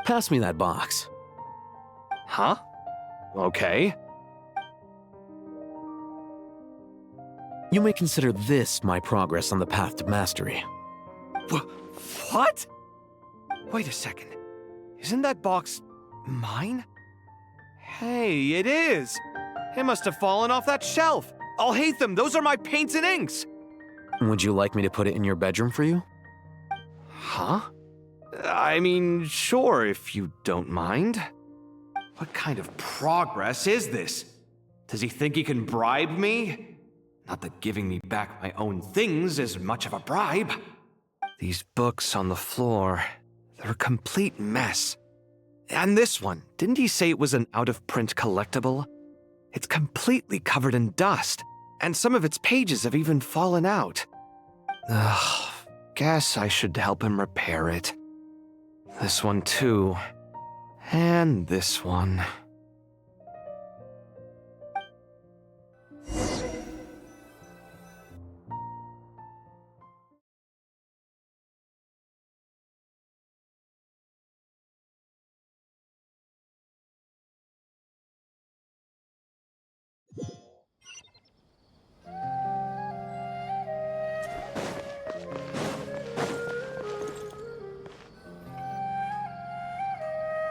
Pass me that box. Huh? Okay. You may consider this my progress on the path to mastery. What? Wait a second. Isn't that box mine? Hey, it is! It must have fallen off that shelf! I'll hate them! Those are my paints and inks! Would you like me to put it in your bedroom for you? Huh? I mean, sure, if you don't mind. What kind of progress is this? Does he think he can bribe me? Not that giving me back my own things is much of a bribe. These books on the floor, they're a complete mess. And this one, didn't he say it was an out-of-print collectible? It's completely covered in dust, and some of its pages have even fallen out. Ugh, guess I should help him repair it. This one too. And this one.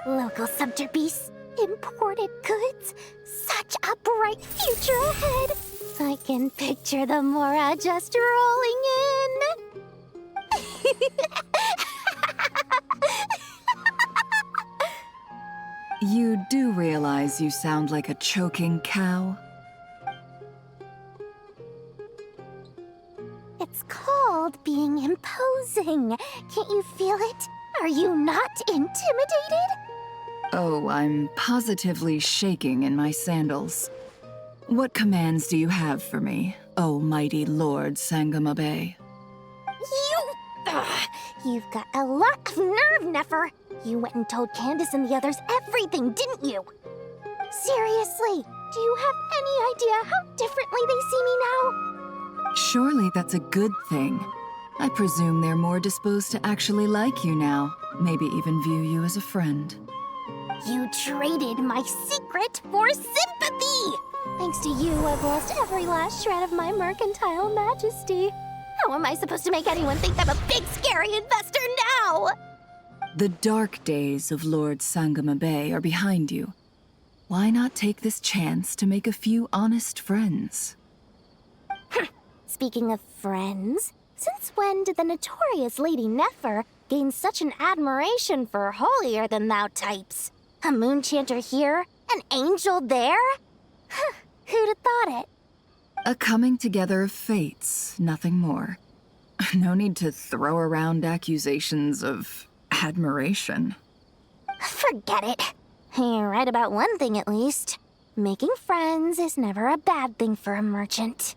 Local subter beasts, imported goods, such a bright future ahead. I can picture the Mora just rolling in. You do realize you sound like a choking cow? It's called being imposing. Can't you feel it? Are you not intimidated? Oh, I'm positively shaking in my sandals. What commands do you have for me, oh mighty Lord Sangama Bay? You've got a lot of nerve, Nefer. You went and told Candace and the others everything, didn't you? Seriously, do you have any idea how differently they see me now? Surely that's a good thing. I presume they're more disposed to actually like you now, maybe even view you as a friend. You traded my secret for sympathy! Thanks to you, I've lost every last shred of my mercantile majesty. How am I supposed to make anyone think I'm a big, scary investor now? The dark days of Lord Sangama Bay are behind you. Why not take this chance to make a few honest friends? Speaking of friends, since when did the notorious Lady Nefer gain such an admiration for holier-than-thou types? A moon chanter here? An angel there? Who'd have thought it? A coming together of fates, nothing more. No need to throw around accusations of admiration. Forget it. You're right about one thing at least. Making friends is never a bad thing for a merchant.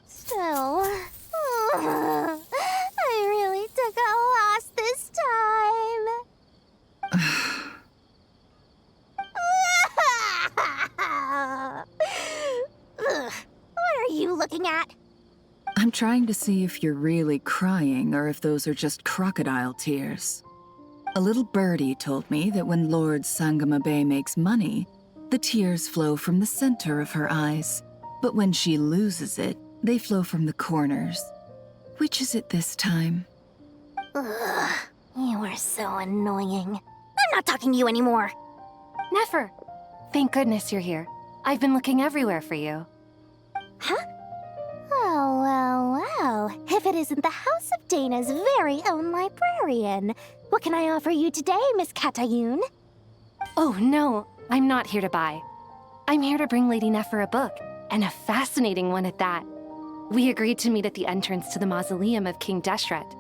Still, I really took a loss this time. What are you looking at? I'm trying to see if you're really crying or if those are just crocodile tears. A little birdie told me that when Lord Sangama Bay makes money, the tears flow from the center of her eyes. But when she loses it, they flow from the corners. Which is it this time? Ugh, you are so annoying. I'm not talking to you anymore. Nefer, thank goodness you're here. I've been looking everywhere for you. Huh? Oh, well. If it isn't the House of Dana's very own librarian. What can I offer you today, Miss Katayun? Oh, no. I'm not here to buy. I'm here to bring Lady Nefer a book, and a fascinating one at that. We agreed to meet at the entrance to the mausoleum of King Deshret.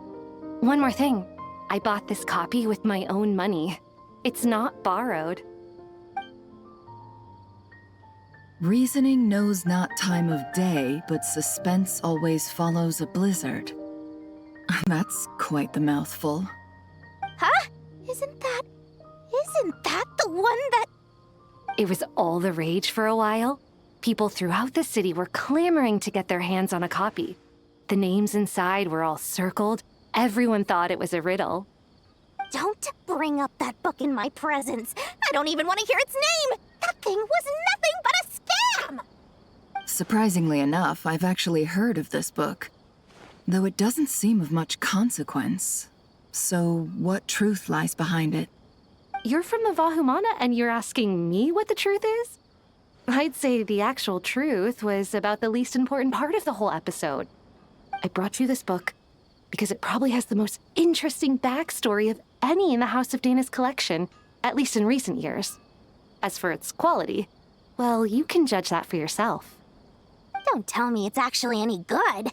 One more thing. I bought this copy with my own money. It's not borrowed. Reasoning knows not time of day, but suspense always follows a blizzard. That's quite the mouthful. Huh? Isn't that the one that... It was all the rage for a while. People throughout the city were clamoring to get their hands on a copy. The names inside were all circled. Everyone thought it was a riddle. Don't bring up that book in my presence. I don't even want to hear its name. That thing was nothing but a scam. Surprisingly enough, I've actually heard of this book, though it doesn't seem of much consequence. So, what truth lies behind it? You're from the Vahumana and you're asking me what the truth is? I'd say the actual truth was about the least important part of the whole episode. I brought you this book because it probably has the most interesting backstory of any in the House of Dana's collection, at least in recent years. As for its quality, well, you can judge that for yourself. Don't tell me it's actually any good.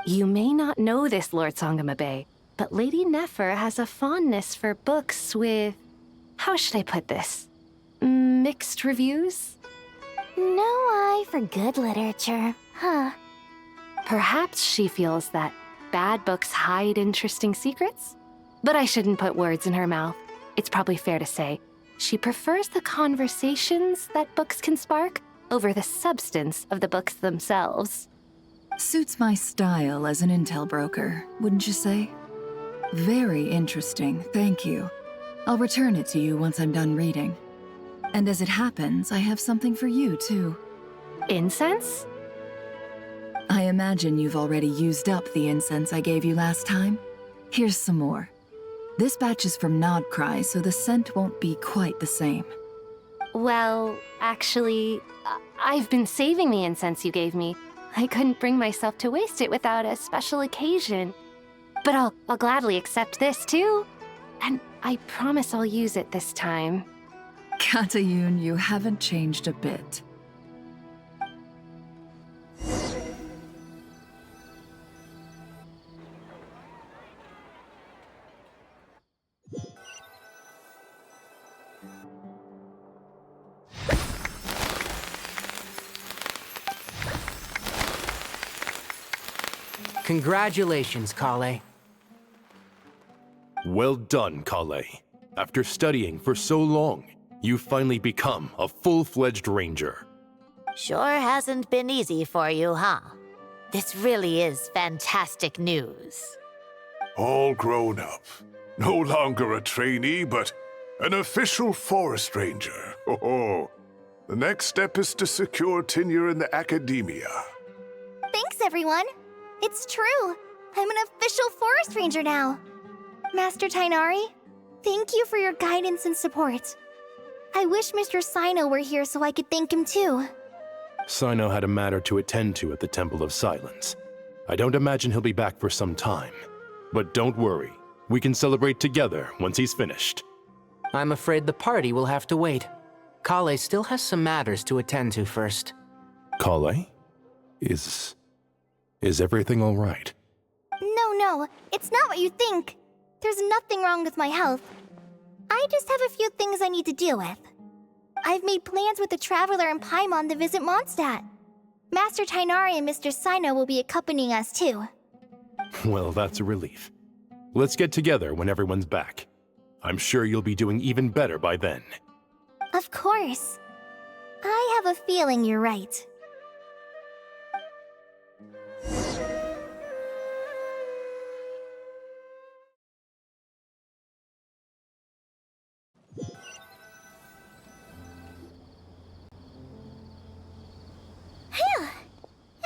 You may not know this, Lord Sangamabe, but Lady Nefer has a fondness for books with... how should I put this? Mixed reviews? No eye for good literature, huh? Perhaps she feels that bad books hide interesting secrets? But I shouldn't put words in her mouth. It's probably fair to say she prefers the conversations that books can spark over the substance of the books themselves. Suits my style as an intel broker, wouldn't you say? Very interesting, thank you. I'll return it to you once I'm done reading. And as it happens, I have something for you, too. Incense? I imagine you've already used up the incense I gave you last time. Here's some more. This batch is from Nodcry, so the scent won't be quite the same. Well, actually, I've been saving the incense you gave me. I couldn't bring myself to waste it without a special occasion. But I'll gladly accept this, too. And I promise I'll use it this time. Katayun, you haven't changed a bit. Congratulations, Kale. Well done, Kale. After studying for so long, you've finally become a full-fledged ranger. Sure hasn't been easy for you, huh? This really is fantastic news. All grown up. No longer a trainee, but an official forest ranger. Oh, the next step is to secure tenure in the academia. Thanks, everyone. It's true. I'm an official forest ranger now. Master Tainari, thank you for your guidance and support. I wish Mr. Sino were here so I could thank him too. Sino had a matter to attend to at the Temple of Silence. I don't imagine he'll be back for some time. But don't worry, we can celebrate together once he's finished. I'm afraid the party will have to wait. Kale still has some matters to attend to first. Kale? Is everything all right? No, it's not what you think. There's nothing wrong with my health. I just have a few things I need to deal with. I've made plans with the Traveler and Paimon to visit Mondstadt. Master Tainari and Mr. Sino will be accompanying us too. Well, that's a relief. Let's get together when everyone's back. I'm sure you'll be doing even better by then. Of course. I have a feeling you're right.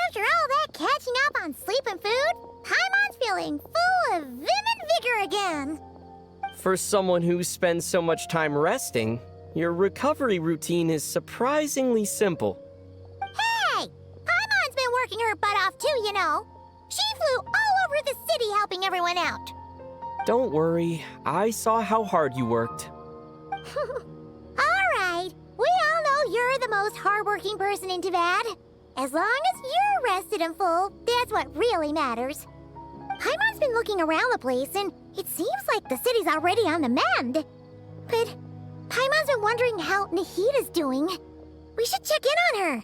After all that catching up on sleep and food, Paimon's feeling full of vim and vigor again. For someone who spends so much time resting, your recovery routine is surprisingly simple. Hey! Paimon's been working her butt off too, you know. She flew all over the city helping everyone out. Don't worry, I saw how hard you worked. Alright, we all know you're the most hardworking person in Teyvat. As long as you're rested and full, that's what really matters. Paimon's been looking around the place, and it seems like the city's already on the mend. But Paimon's been wondering how Nahita's doing. We should check in on her.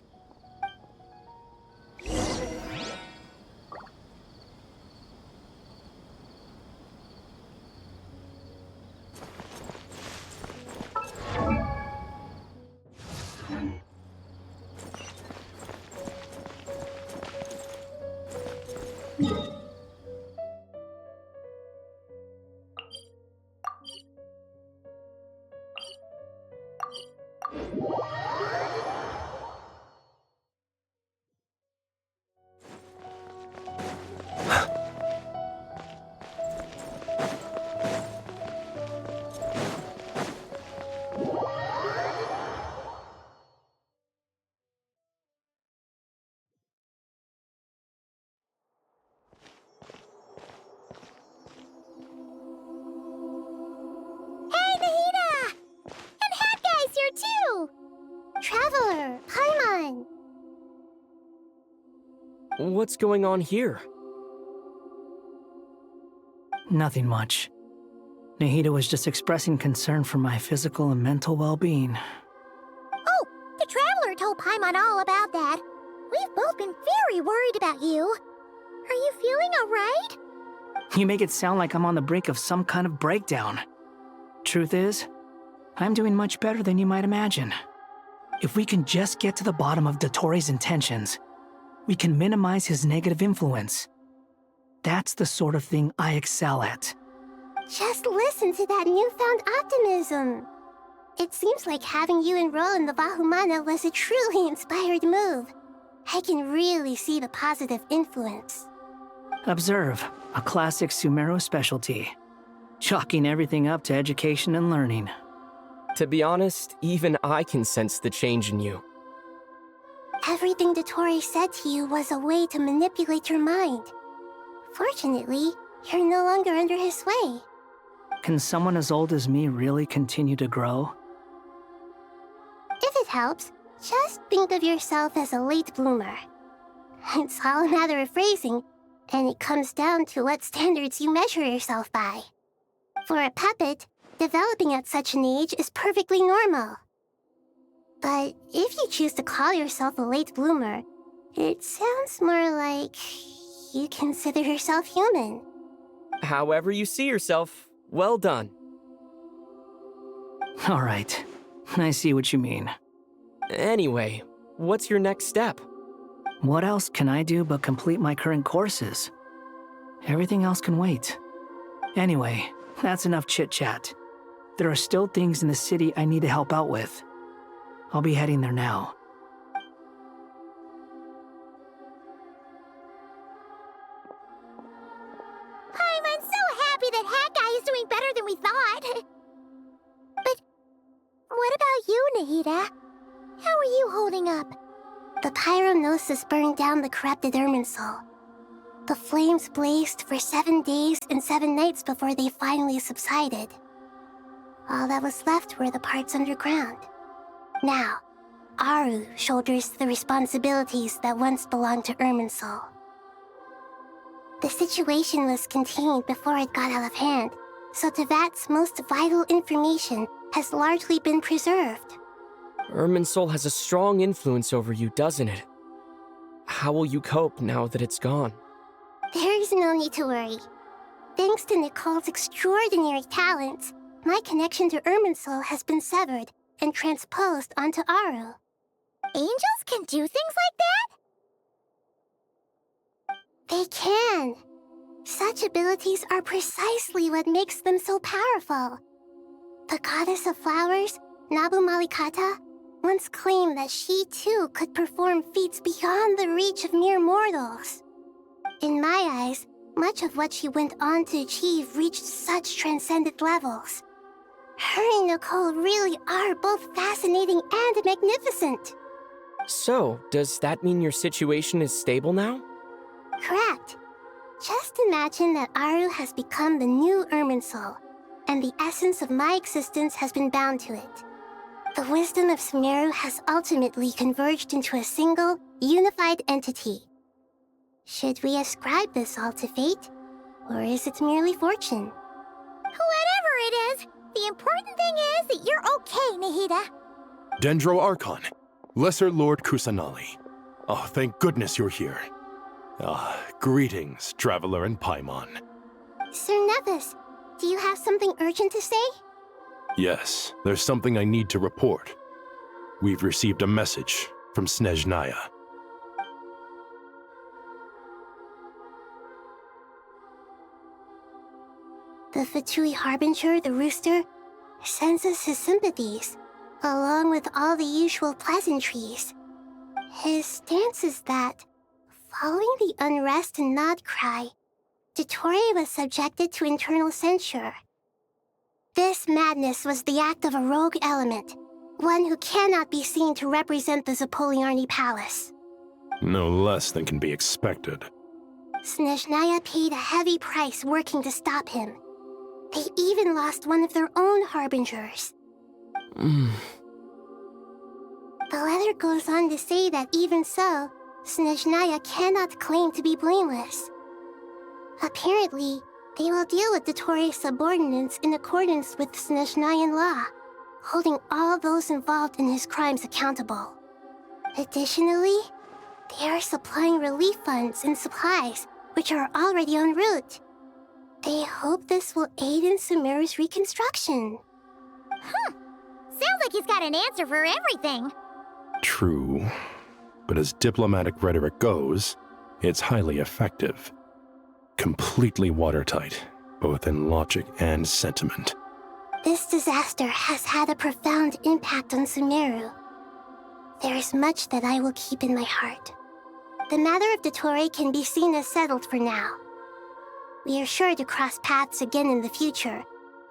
Traveler, Paimon! What's going on here? Nothing much. Nahida was just expressing concern for my physical and mental well-being. Oh, the Traveler told Paimon all about that. We've both been very worried about you. Are you feeling alright? You make it sound like I'm on the brink of some kind of breakdown. Truth is, I'm doing much better than you might imagine. If we can just get to the bottom of Dottoro's intentions, we can minimize his negative influence. That's the sort of thing I excel at. Just listen to that newfound optimism. It seems like having you enroll in the Vahumana was a truly inspired move. I can really see the positive influence. Observe, a classic Sumeru specialty. Chalking everything up to education and learning. To be honest, even I can sense the change in you. Everything Dottore said to you was a way to manipulate your mind. Fortunately, you're no longer under his sway. Can someone as old as me really continue to grow? If it helps, just think of yourself as a late bloomer. It's all a matter of phrasing, and it comes down to what standards you measure yourself by. For a puppet, developing at such an age is perfectly normal. But if you choose to call yourself a late bloomer, it sounds more like you consider yourself human. However you see yourself, well done. All right, I see what you mean. Anyway, what's your next step? What else can I do but complete my current courses? Everything else can wait. Anyway, that's enough chit-chat. There are still things in the city I need to help out with. I'll be heading there now. I'm so happy that Hat Guy is doing better than we thought. But what about you, Nahida? How are you holding up? The Pyro Gnosis burned down the corrupted Irminsul. The flames blazed for 7 days and 7 nights before they finally subsided. All that was left were the parts underground. Now, Aru shoulders the responsibilities that once belonged to Irminsul. The situation was contained before it got out of hand, so Tevat's most vital information has largely been preserved. Irminsul has a strong influence over you, doesn't it? How will you cope now that it's gone? There is no need to worry. Thanks to Nicole's extraordinary talents, my connection to Irminsul has been severed and transposed onto Aru. Angels can do things like that? They can. Such abilities are precisely what makes them so powerful. The goddess of flowers, Nabu Malikata, once claimed that she too could perform feats beyond the reach of mere mortals. In my eyes, much of what she went on to achieve reached such transcendent levels. Her and Nicole really are both fascinating and magnificent. So, does that mean your situation is stable now? Correct. Just imagine that Aru has become the new Irminsul, and the essence of my existence has been bound to it. The wisdom of Sumeru has ultimately converged into a single, unified entity. Should we ascribe this all to fate, or is it merely fortune? Whatever it is, the important thing is that you're okay, Nahida. Dendro Archon, Lesser Lord Kusanali. Oh, thank goodness you're here. Greetings, Traveler and Paimon. Sir Nevis, do you have something urgent to say? Yes, there's something I need to report. We've received a message from Snezhnaya. The Fatui Harbinger, the Rooster, sends us his sympathies, along with all the usual pleasantries. His stance is that, following the unrest and Nod Cry, Dottore was subjected to internal censure. This madness was the act of a rogue element, one who cannot be seen to represent the Zapoliarni Palace. No less than can be expected. Snezhnaya paid a heavy price working to stop him. They even lost one of their own harbingers. The letter goes on to say that even so, Snezhnaya cannot claim to be blameless. Apparently, they will deal with Dottore's subordinates in accordance with Snezhnayan law, holding all those involved in his crimes accountable. Additionally, they are supplying relief funds and supplies, which are already en route. They hope this will aid in Sumeru's reconstruction. Sounds like he's got an answer for everything. True. But as diplomatic rhetoric goes, it's highly effective. Completely watertight, both in logic and sentiment. This disaster has had a profound impact on Sumeru. There is much that I will keep in my heart. The matter of Dottore can be seen as settled for now. We are sure to cross paths again in the future,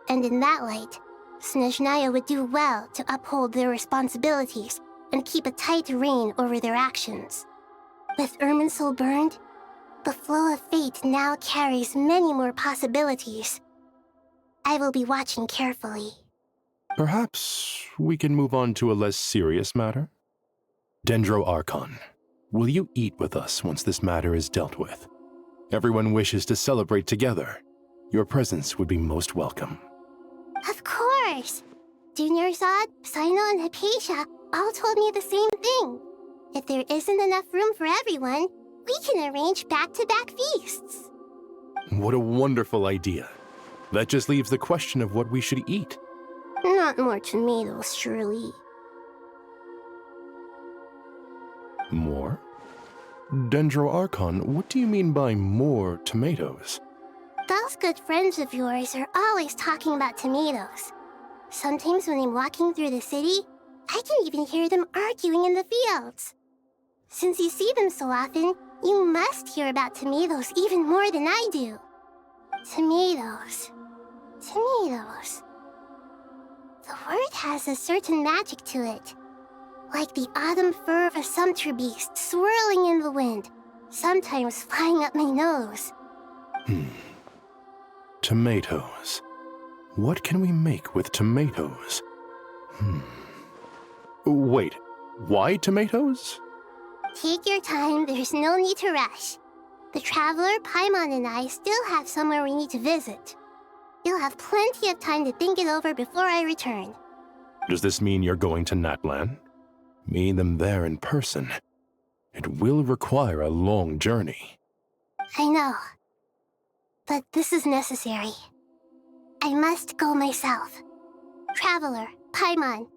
and in that light, Snezhnaya would do well to uphold their responsibilities and keep a tight rein over their actions. With Irminsul burned, the flow of fate now carries many more possibilities. I will be watching carefully. Perhaps we can move on to a less serious matter? Dendro Archon, will you eat with us once this matter is dealt with? Everyone wishes to celebrate together. Your presence would be most welcome. Of course! Junior Zod, Sino, and Hypatia all told me the same thing. If there isn't enough room for everyone, we can arrange back-to-back feasts. What a wonderful idea. That just leaves the question of what we should eat. Not more tomatoes, surely. More? Dendro Archon, what do you mean by more tomatoes? Those good friends of yours are always talking about tomatoes. Sometimes when I'm walking through the city, I can even hear them arguing in the fields. Since you see them so often, you must hear about tomatoes even more than I do. Tomatoes. Tomatoes. The word has a certain magic to it. Like the autumn fur of a sumpter beast swirling in the wind, sometimes flying up my nose. Tomatoes. What can we make with tomatoes? Wait, why tomatoes? Take your time, there's no need to rush. The Traveler, Paimon, and I still have somewhere we need to visit. You'll have plenty of time to think it over before I return. Does this mean you're going to Natlan? Meet them there in person. It will require a long journey. I know. But this is necessary. I must go myself. Traveler, Paimon,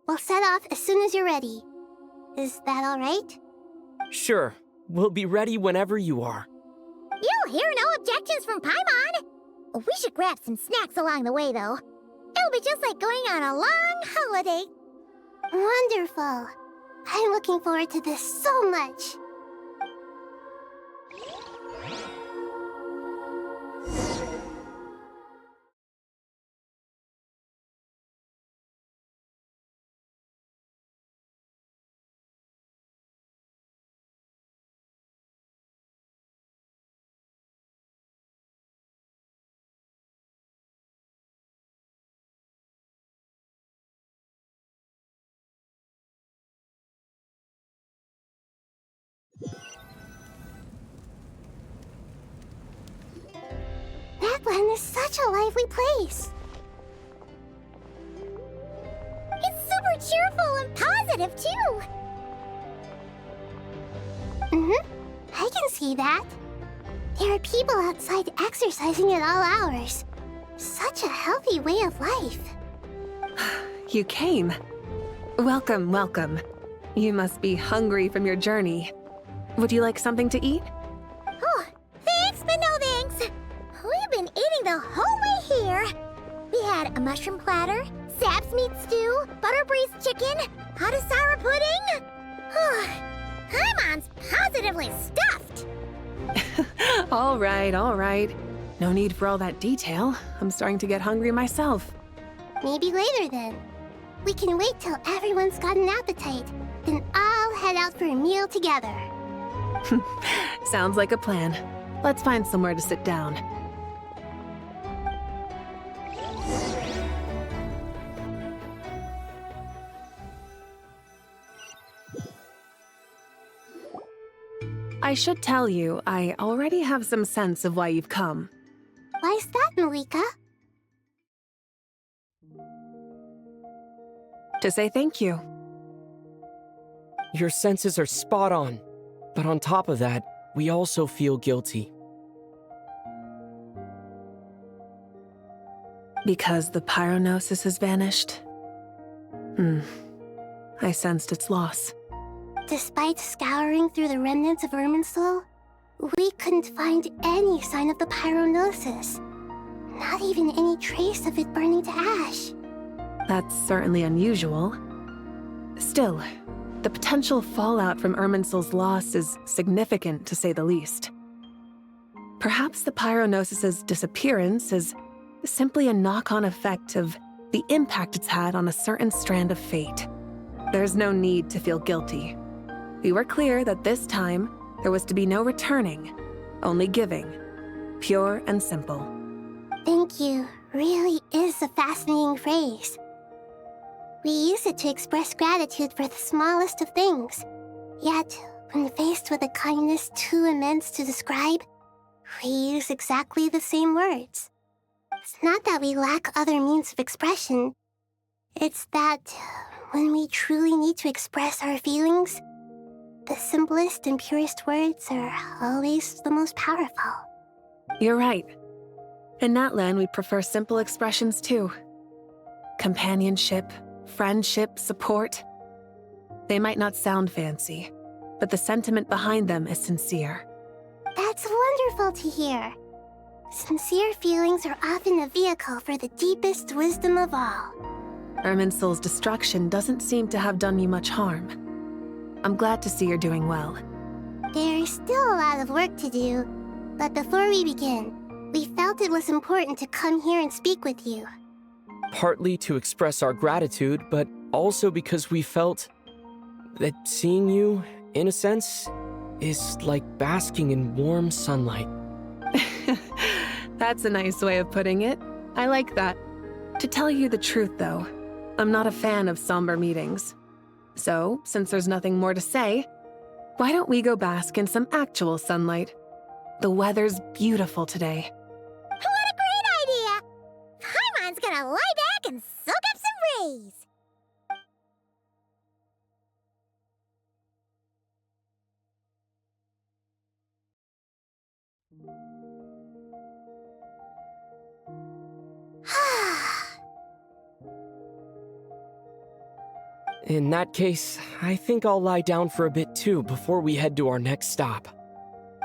we'll set off as soon as you're ready. Is that all right? Sure. We'll be ready whenever you are. You'll hear no objections from Paimon. We should grab some snacks along the way, though. It'll be just like going on a long holiday. Wonderful. I'm looking forward to this so much. Natlan is such a lively place. It's super cheerful and positive, too. see that. There are people outside exercising at all hours. Such a healthy way of life. You came. Welcome, welcome. You must be hungry from your journey. Would you like something to eat? Oh, thanks, but no thanks. We've been eating the whole way here. We had a mushroom platter, sap's meat stew, butter braised chicken, hot sour pudding. Paimon's positively stuffed. All right, all right. No need for all that detail. I'm starting to get hungry myself. Maybe later then. We can wait till everyone's got an appetite, then I'll head out for a meal together. Sounds like a plan. Let's find somewhere to sit down. I should tell you, I already have some sense of why you've come. Why's that, Malika? To say thank you. Your senses are spot on. But on top of that, we also feel guilty. Because the Pyro Gnosis has vanished? I sensed its loss. Despite scouring through the remnants of Irminsul, we couldn't find any sign of the Pyro Gnosis. Not even any trace of it burning to ash. That's certainly unusual. Still, the potential fallout from Irminsul's loss is significant, to say the least. Perhaps the Pyro Gnosis's disappearance is simply a knock-on effect of the impact it's had on a certain strand of fate. There's no need to feel guilty. We were clear that this time, there was to be no returning, only giving. Pure and simple. Thank you really is a fascinating phrase. We use it to express gratitude for the smallest of things. Yet, when faced with a kindness too immense to describe, we use exactly the same words. It's not that we lack other means of expression. It's that when we truly need to express our feelings, the simplest and purest words are always the most powerful. You're right. In Natlan, we prefer simple expressions too. Companionship, friendship, support. They might not sound fancy, but the sentiment behind them is sincere. That's wonderful to hear. Sincere feelings are often a vehicle for the deepest wisdom of all. Irminsul's destruction doesn't seem to have done you much harm. I'm glad to see you're doing well. There's still a lot of work to do, but before we begin, we felt it was important to come here and speak with you. Partly to express our gratitude, but also because we felt that seeing you, in a sense, is like basking in warm sunlight. That's a nice way of putting it. I like that. To tell you the truth, though, I'm not a fan of somber meetings. So, since there's nothing more to say, why don't we go bask in some actual sunlight? The weather's beautiful today. What a great idea! Paimon's gonna lie back and soak up some rays! In that case, I think I'll lie down for a bit too before we head to our next stop.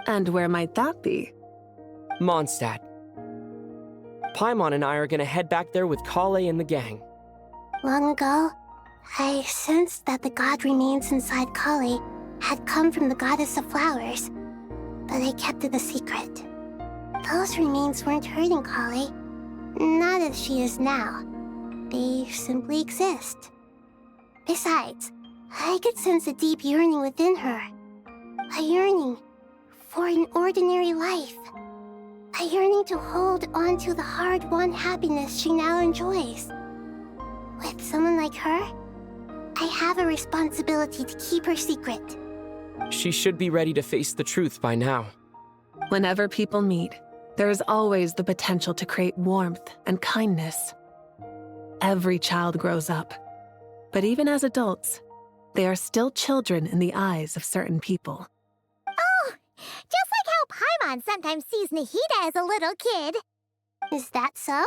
And where might that be? Mondstadt. Paimon and I are gonna head back there with Kale and the gang. Long ago, I sensed that the god remains inside Kale had come from the goddess of flowers, but I kept it a secret. Those remains weren't hurting Kale, not as she is now. They simply exist. Besides, I could sense a deep yearning within her. A yearning for an ordinary life. A yearning to hold on to the hard-won happiness she now enjoys. With someone like her, I have a responsibility to keep her secret. She should be ready to face the truth by now. Whenever people meet, there is always the potential to create warmth and kindness. Every child grows up. But even as adults, they are still children in the eyes of certain people. Oh, just Archon sometimes sees Nahida as a little kid. Is that so?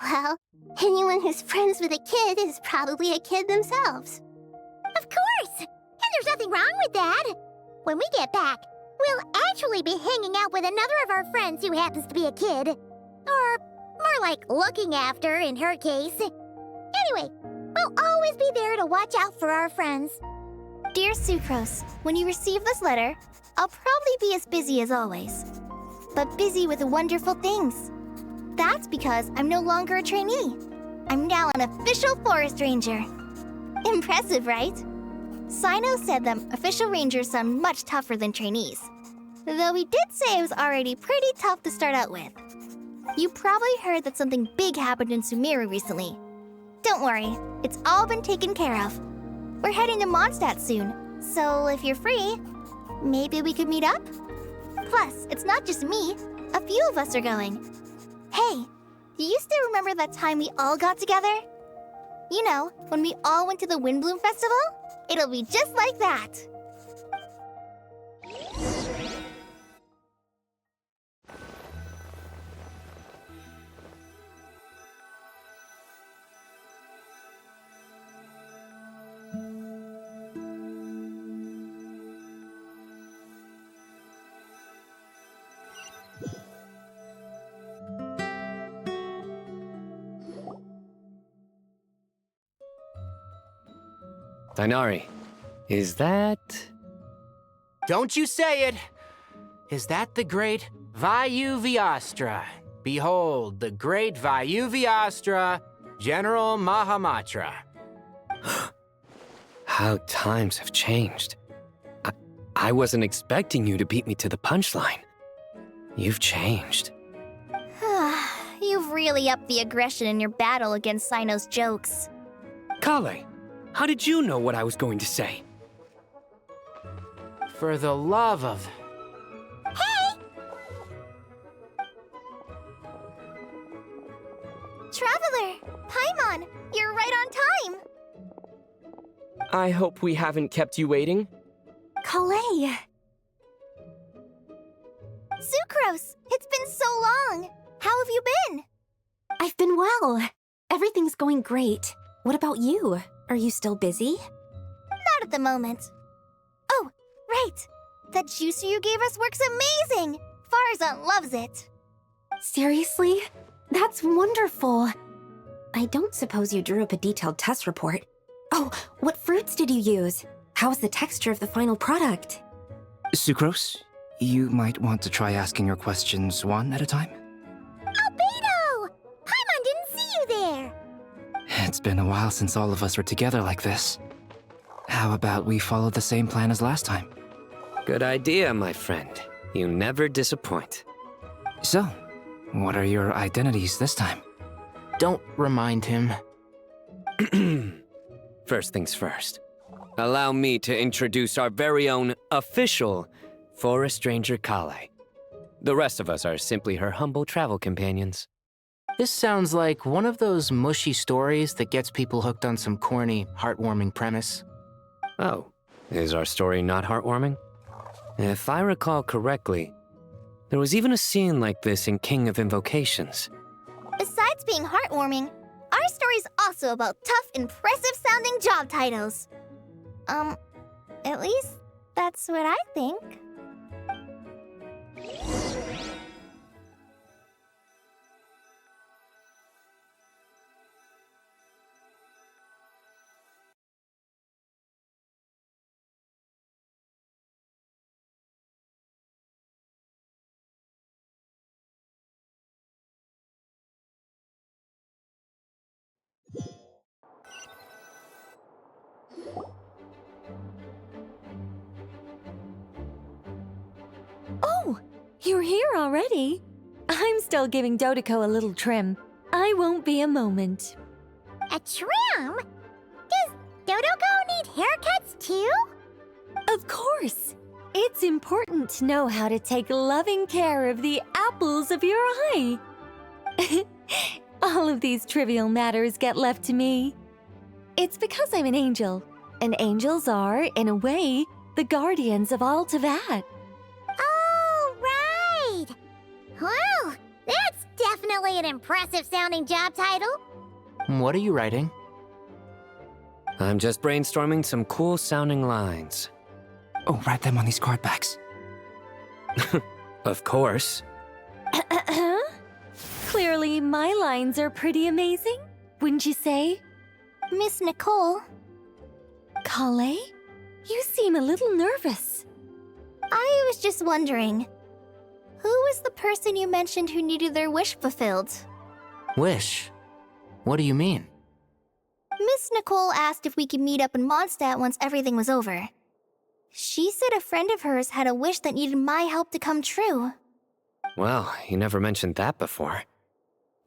Well, anyone who's friends with a kid is probably a kid themselves. Of course! And there's nothing wrong with that. When we get back, we'll actually be hanging out with another of our friends who happens to be a kid. Or more like looking after, in her case. Anyway, we'll always be there to watch out for our friends. Dear Sucrose, when you receive this letter, I'll probably be as busy as always. But busy with wonderful things. That's because I'm no longer a trainee. I'm now an official forest ranger. Impressive, right? Sino said that official rangers sound much tougher than trainees. Though he did say it was already pretty tough to start out with. You probably heard that something big happened in Sumeru recently. Don't worry, it's all been taken care of. We're heading to Mondstadt soon, so if you're free, maybe we could meet up? Plus, it's not just me. A few of us are going. Hey, do you still remember that time we all got together? You know, when we all went to the Windbloom Festival? It'll be just like that. Dainari, is that... Don't you say it! Is that the great Vayu-Vyastra? Behold, the great Vayu-Vyastra, General Mahamatra. How times have changed. I wasn't expecting you to beat me to the punchline. You've changed. You've really upped the aggression in your battle against Sino's jokes. Kale, how did you know what I was going to say? For the love of... Hey! Traveler! Paimon, you're right on time! I hope we haven't kept you waiting. Kalei! Sucrose, it's been so long! How have you been? I've been well. Everything's going great. What about you? Are you still busy? Not at the moment. Oh, right! That juicer you gave us works amazing! Farzan loves it. Seriously? That's wonderful. I don't suppose you drew up a detailed test report. Oh, what fruits did you use? How's the texture of the final product? Sucrose, you might want to try asking your questions one at a time. Albedo! Paimon didn't see you there! It's been a while since all of us were together like this. How about we follow the same plan as last time? Good idea, my friend. You never disappoint. So, what are your identities this time? Don't remind him. First things first. Allow me to introduce our very own official Forest Ranger Kale. The rest of us are simply her humble travel companions. This sounds like one of those mushy stories that gets people hooked on some corny, heartwarming premise. Oh, is our story not heartwarming? If I recall correctly, there was even a scene like this in King of Invocations. Besides being heartwarming, our story's also about tough, impressive-sounding job titles. At least that's what I think. Oh, you're here already? I'm still giving Dodeko a little trim. I won't be a moment. A trim? Does Dodeko need haircuts too? Of course. It's important to know how to take loving care of the apples of your eye. All of these trivial matters get left to me. It's because I'm an angel, and angels are, in a way, the guardians of all Teyvat. Oh, definitely an impressive-sounding job title. What are you writing? I'm just brainstorming some cool-sounding lines. Oh, write them on these card backs. Of course. Clearly, my lines are pretty amazing, wouldn't you say? Miss Nicole. Kale? You seem a little nervous. I was just wondering, who was the person you mentioned who needed their wish fulfilled? Wish? What do you mean? Miss Nicole asked if we could meet up in Mondstadt once everything was over. She said a friend of hers had a wish that needed my help to come true. Well, you never mentioned that before.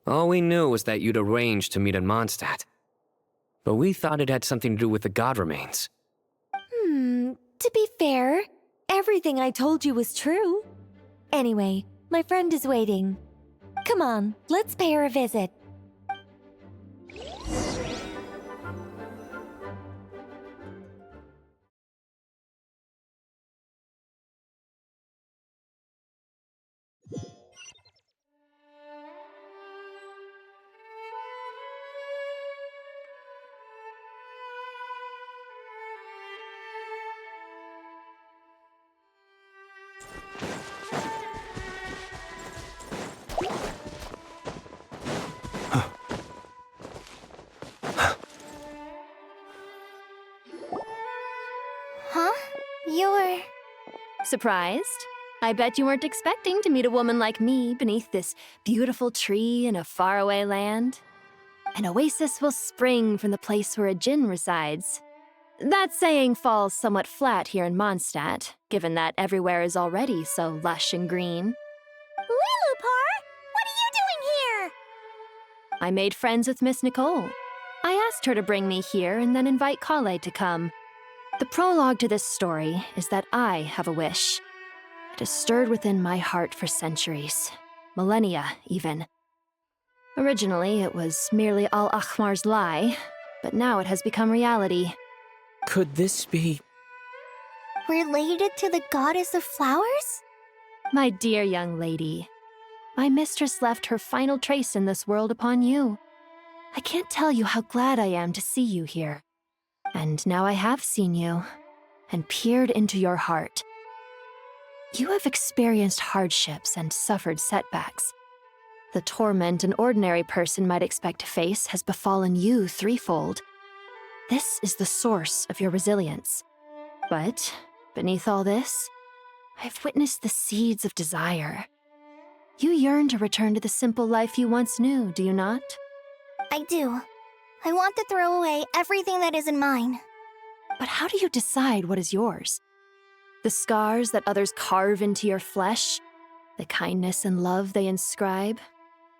All we knew was that you'd arranged to meet in Mondstadt. But we thought it had something to do with the god remains. To be fair, everything I told you was true. Anyway, my friend is waiting. Come on, let's pay her a visit. Huh? You're... Surprised? I bet you weren't expecting to meet a woman like me beneath this beautiful tree in a faraway land. An oasis will spring from the place where a djinn resides. That saying falls somewhat flat here in Mondstadt, given that everywhere is already so lush and green. Lilupar, what are you doing here? I made friends with Miss Nicole. I asked her to bring me here and then invite Kale to come. The prologue to this story is that I have a wish. It has stirred within my heart for centuries, millennia even. Originally, it was merely Al-Ahmar's lie, but now it has become reality. Could this be... related to the goddess of flowers? My dear young lady, my mistress left her final trace in this world upon you. I can't tell you how glad I am to see you here. And now I have seen you, and peered into your heart. You have experienced hardships and suffered setbacks. The torment an ordinary person might expect to face has befallen you threefold. This is the source of your resilience. But, beneath all this, I've witnessed the seeds of desire. You yearn to return to the simple life you once knew, do you not? I do. I want to throw away everything that isn't mine. But how do you decide what is yours? The scars that others carve into your flesh? The kindness and love they inscribe?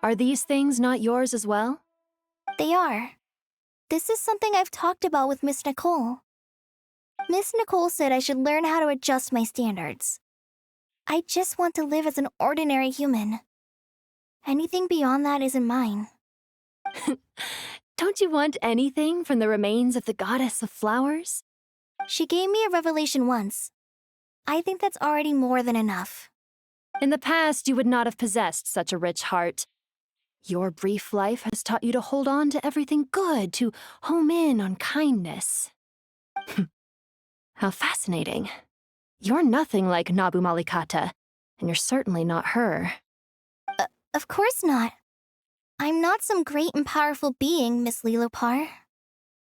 Are these things not yours as well? They are. This is something I've talked about with Miss Nicole. Miss Nicole said I should learn how to adjust my standards. I just want to live as an ordinary human. Anything beyond that isn't mine. Don't you want anything from the remains of the goddess of flowers? She gave me a revelation once. I think that's already more than enough. In the past, you would not have possessed such a rich heart. Your brief life has taught you to hold on to everything good, to home in on kindness. How fascinating. You're nothing like Nabu Malikata, and you're certainly not her. Of course not. I'm not some great and powerful being, Miss Lilupar.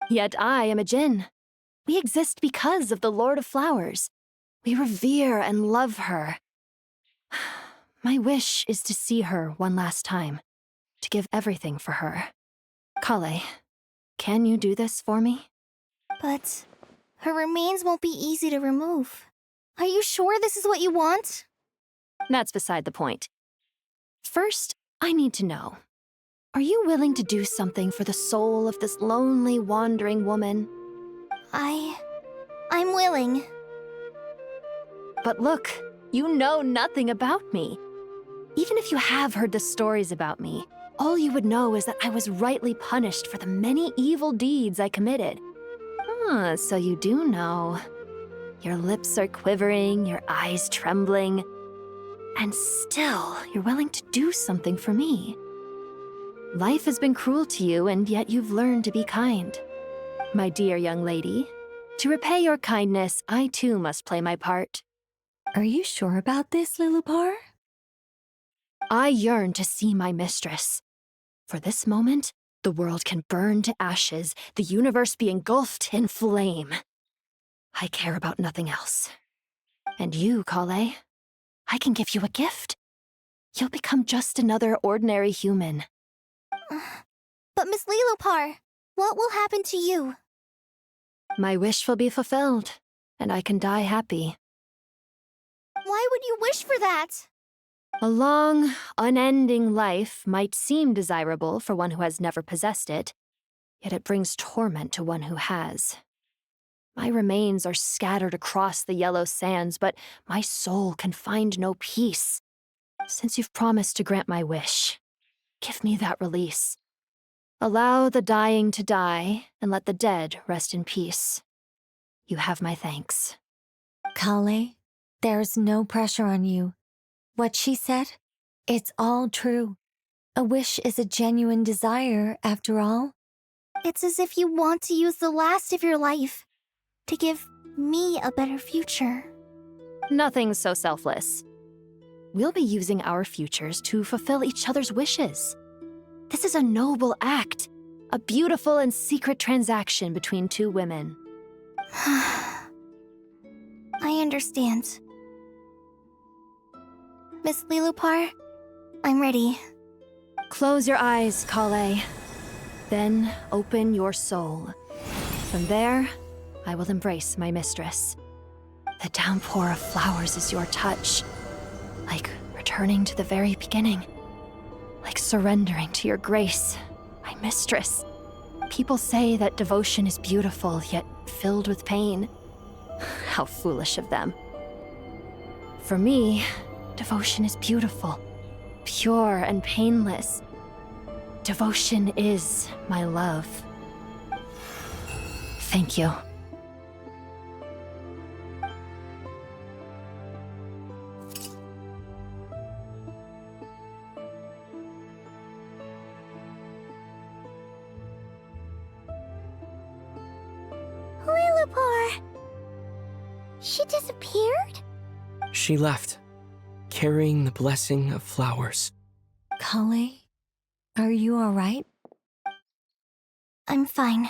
Yet I am a djinn. We exist because of the Lord of Flowers. We revere and love her. My wish is to see her one last time, to give everything for her. Kale, can you do this for me? But her remains won't be easy to remove. Are you sure this is what you want? That's beside the point. First, I need to know. Are you willing to do something for the soul of this lonely, wandering woman? I'm willing. But look, you know nothing about me. Even if you have heard the stories about me, all you would know is that I was rightly punished for the many evil deeds I committed. Ah, so you do know. Your lips are quivering, your eyes trembling. And still, you're willing to do something for me. Life has been cruel to you, and yet you've learned to be kind. My dear young lady, to repay your kindness, I too must play my part. Are you sure about this, Lilupar? I yearn to see my mistress. For this moment, the world can burn to ashes, the universe be engulfed in flame. I care about nothing else. And you, Kale, I can give you a gift. You'll become just another ordinary human. But Miss Lilupar, what will happen to you? My wish will be fulfilled, and I can die happy. Why would you wish for that? A long, unending life might seem desirable for one who has never possessed it, yet it brings torment to one who has. My remains are scattered across the yellow sands, but my soul can find no peace. Since you've promised to grant my wish, give me that release. Allow the dying to die, and let the dead rest in peace. You have my thanks. Kale, there's no pressure on you. What she said, it's all true. A wish is a genuine desire, after all. It's as if you want to use the last of your life to give me a better future. Nothing's so selfless. We'll be using our futures to fulfill each other's wishes. This is a noble act, a beautiful and secret transaction between two women. I understand. Miss Lilupar, I'm ready. Close your eyes, Kale. Then open your soul. From there, I will embrace my mistress. The downpour of flowers is your touch. Like returning to the very beginning. Like surrendering to your grace, my mistress. People say that devotion is beautiful, yet filled with pain. How foolish of them. For me, devotion is beautiful, pure and painless. Devotion is my love. Thank you. Lilupar! She disappeared? She left, carrying the blessing of flowers. Kale, are you alright? I'm fine.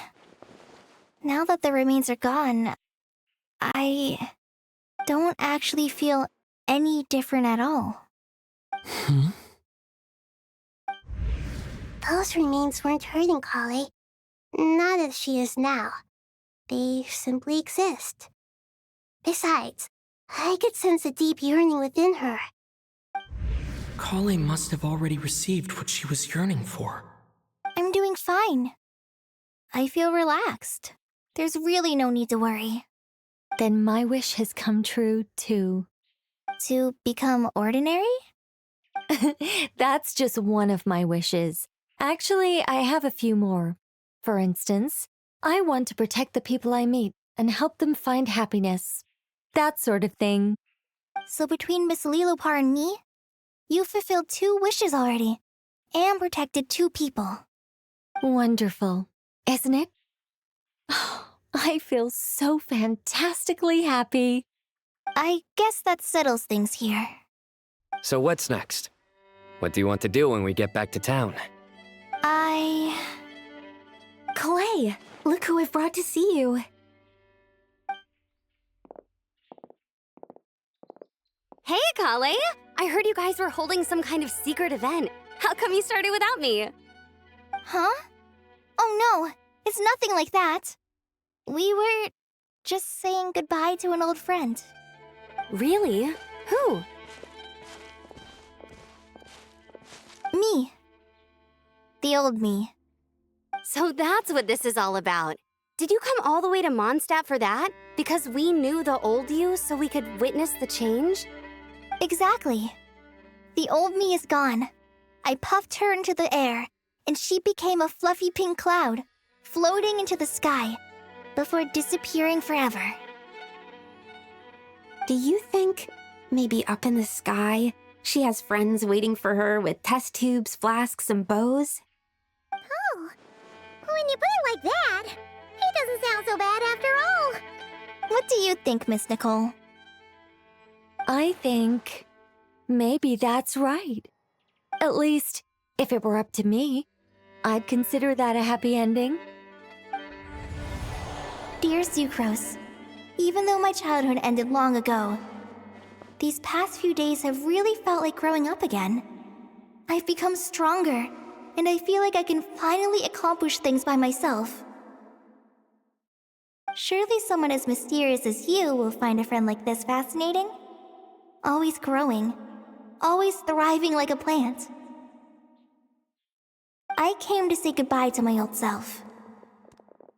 Now that the remains are gone, I don't actually feel any different at all. Those remains weren't hurting Kale. Not as she is now. They simply exist. Besides, I could sense a deep yearning within her. Kale must have already received what she was yearning for. I'm doing fine. I feel relaxed. There's really no need to worry. Then my wish has come true, too. To become ordinary? That's just one of my wishes. Actually, I have a few more. For instance, I want to protect the people I meet and help them find happiness. That sort of thing. So between Miss Lilupar and me, you fulfilled 2 wishes already, and protected 2 people. Wonderful, isn't it? Oh, I feel so fantastically happy. I guess that settles things here. So what's next? What do you want to do when we get back to town? Clay, look who I've brought to see you. Hey, Kale! I heard you guys were holding some kind of secret event. How come you started without me? Huh? Oh no, it's nothing like that. We were just saying goodbye to an old friend. Really? Who? Me. The old me. So that's what this is all about. Did you come all the way to Mondstadt for that? Because we knew the old you so we could witness the change? Exactly. The old me is gone. I puffed her into the air, and she became a fluffy pink cloud, floating into the sky, before disappearing forever. Do you think, maybe up in the sky, she has friends waiting for her with test tubes, flasks, and bows? When you put it like that, he doesn't sound so bad after all. What do you think, Miss Nicole? I think maybe that's right. At least, if it were up to me, I'd consider that a happy ending. Dear Sucrose, even though my childhood ended long ago, these past few days have really felt like growing up again. I've become stronger, and I feel like I can finally accomplish things by myself. Surely someone as mysterious as you will find a friend like this fascinating? Always growing, always thriving like a plant. I came to say goodbye to my old self.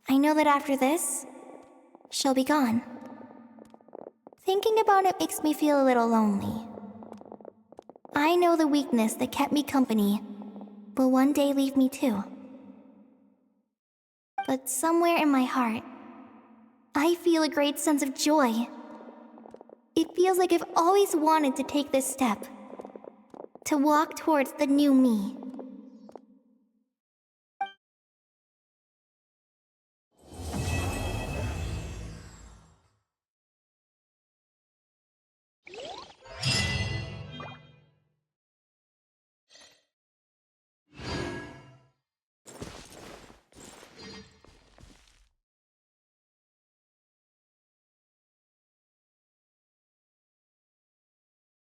I know that after this, she'll be gone. Thinking about it makes me feel a little lonely. I know the weakness that kept me company will one day leave me too. But somewhere in my heart, I feel a great sense of joy. It feels like I've always wanted to take this step, to walk towards the new me.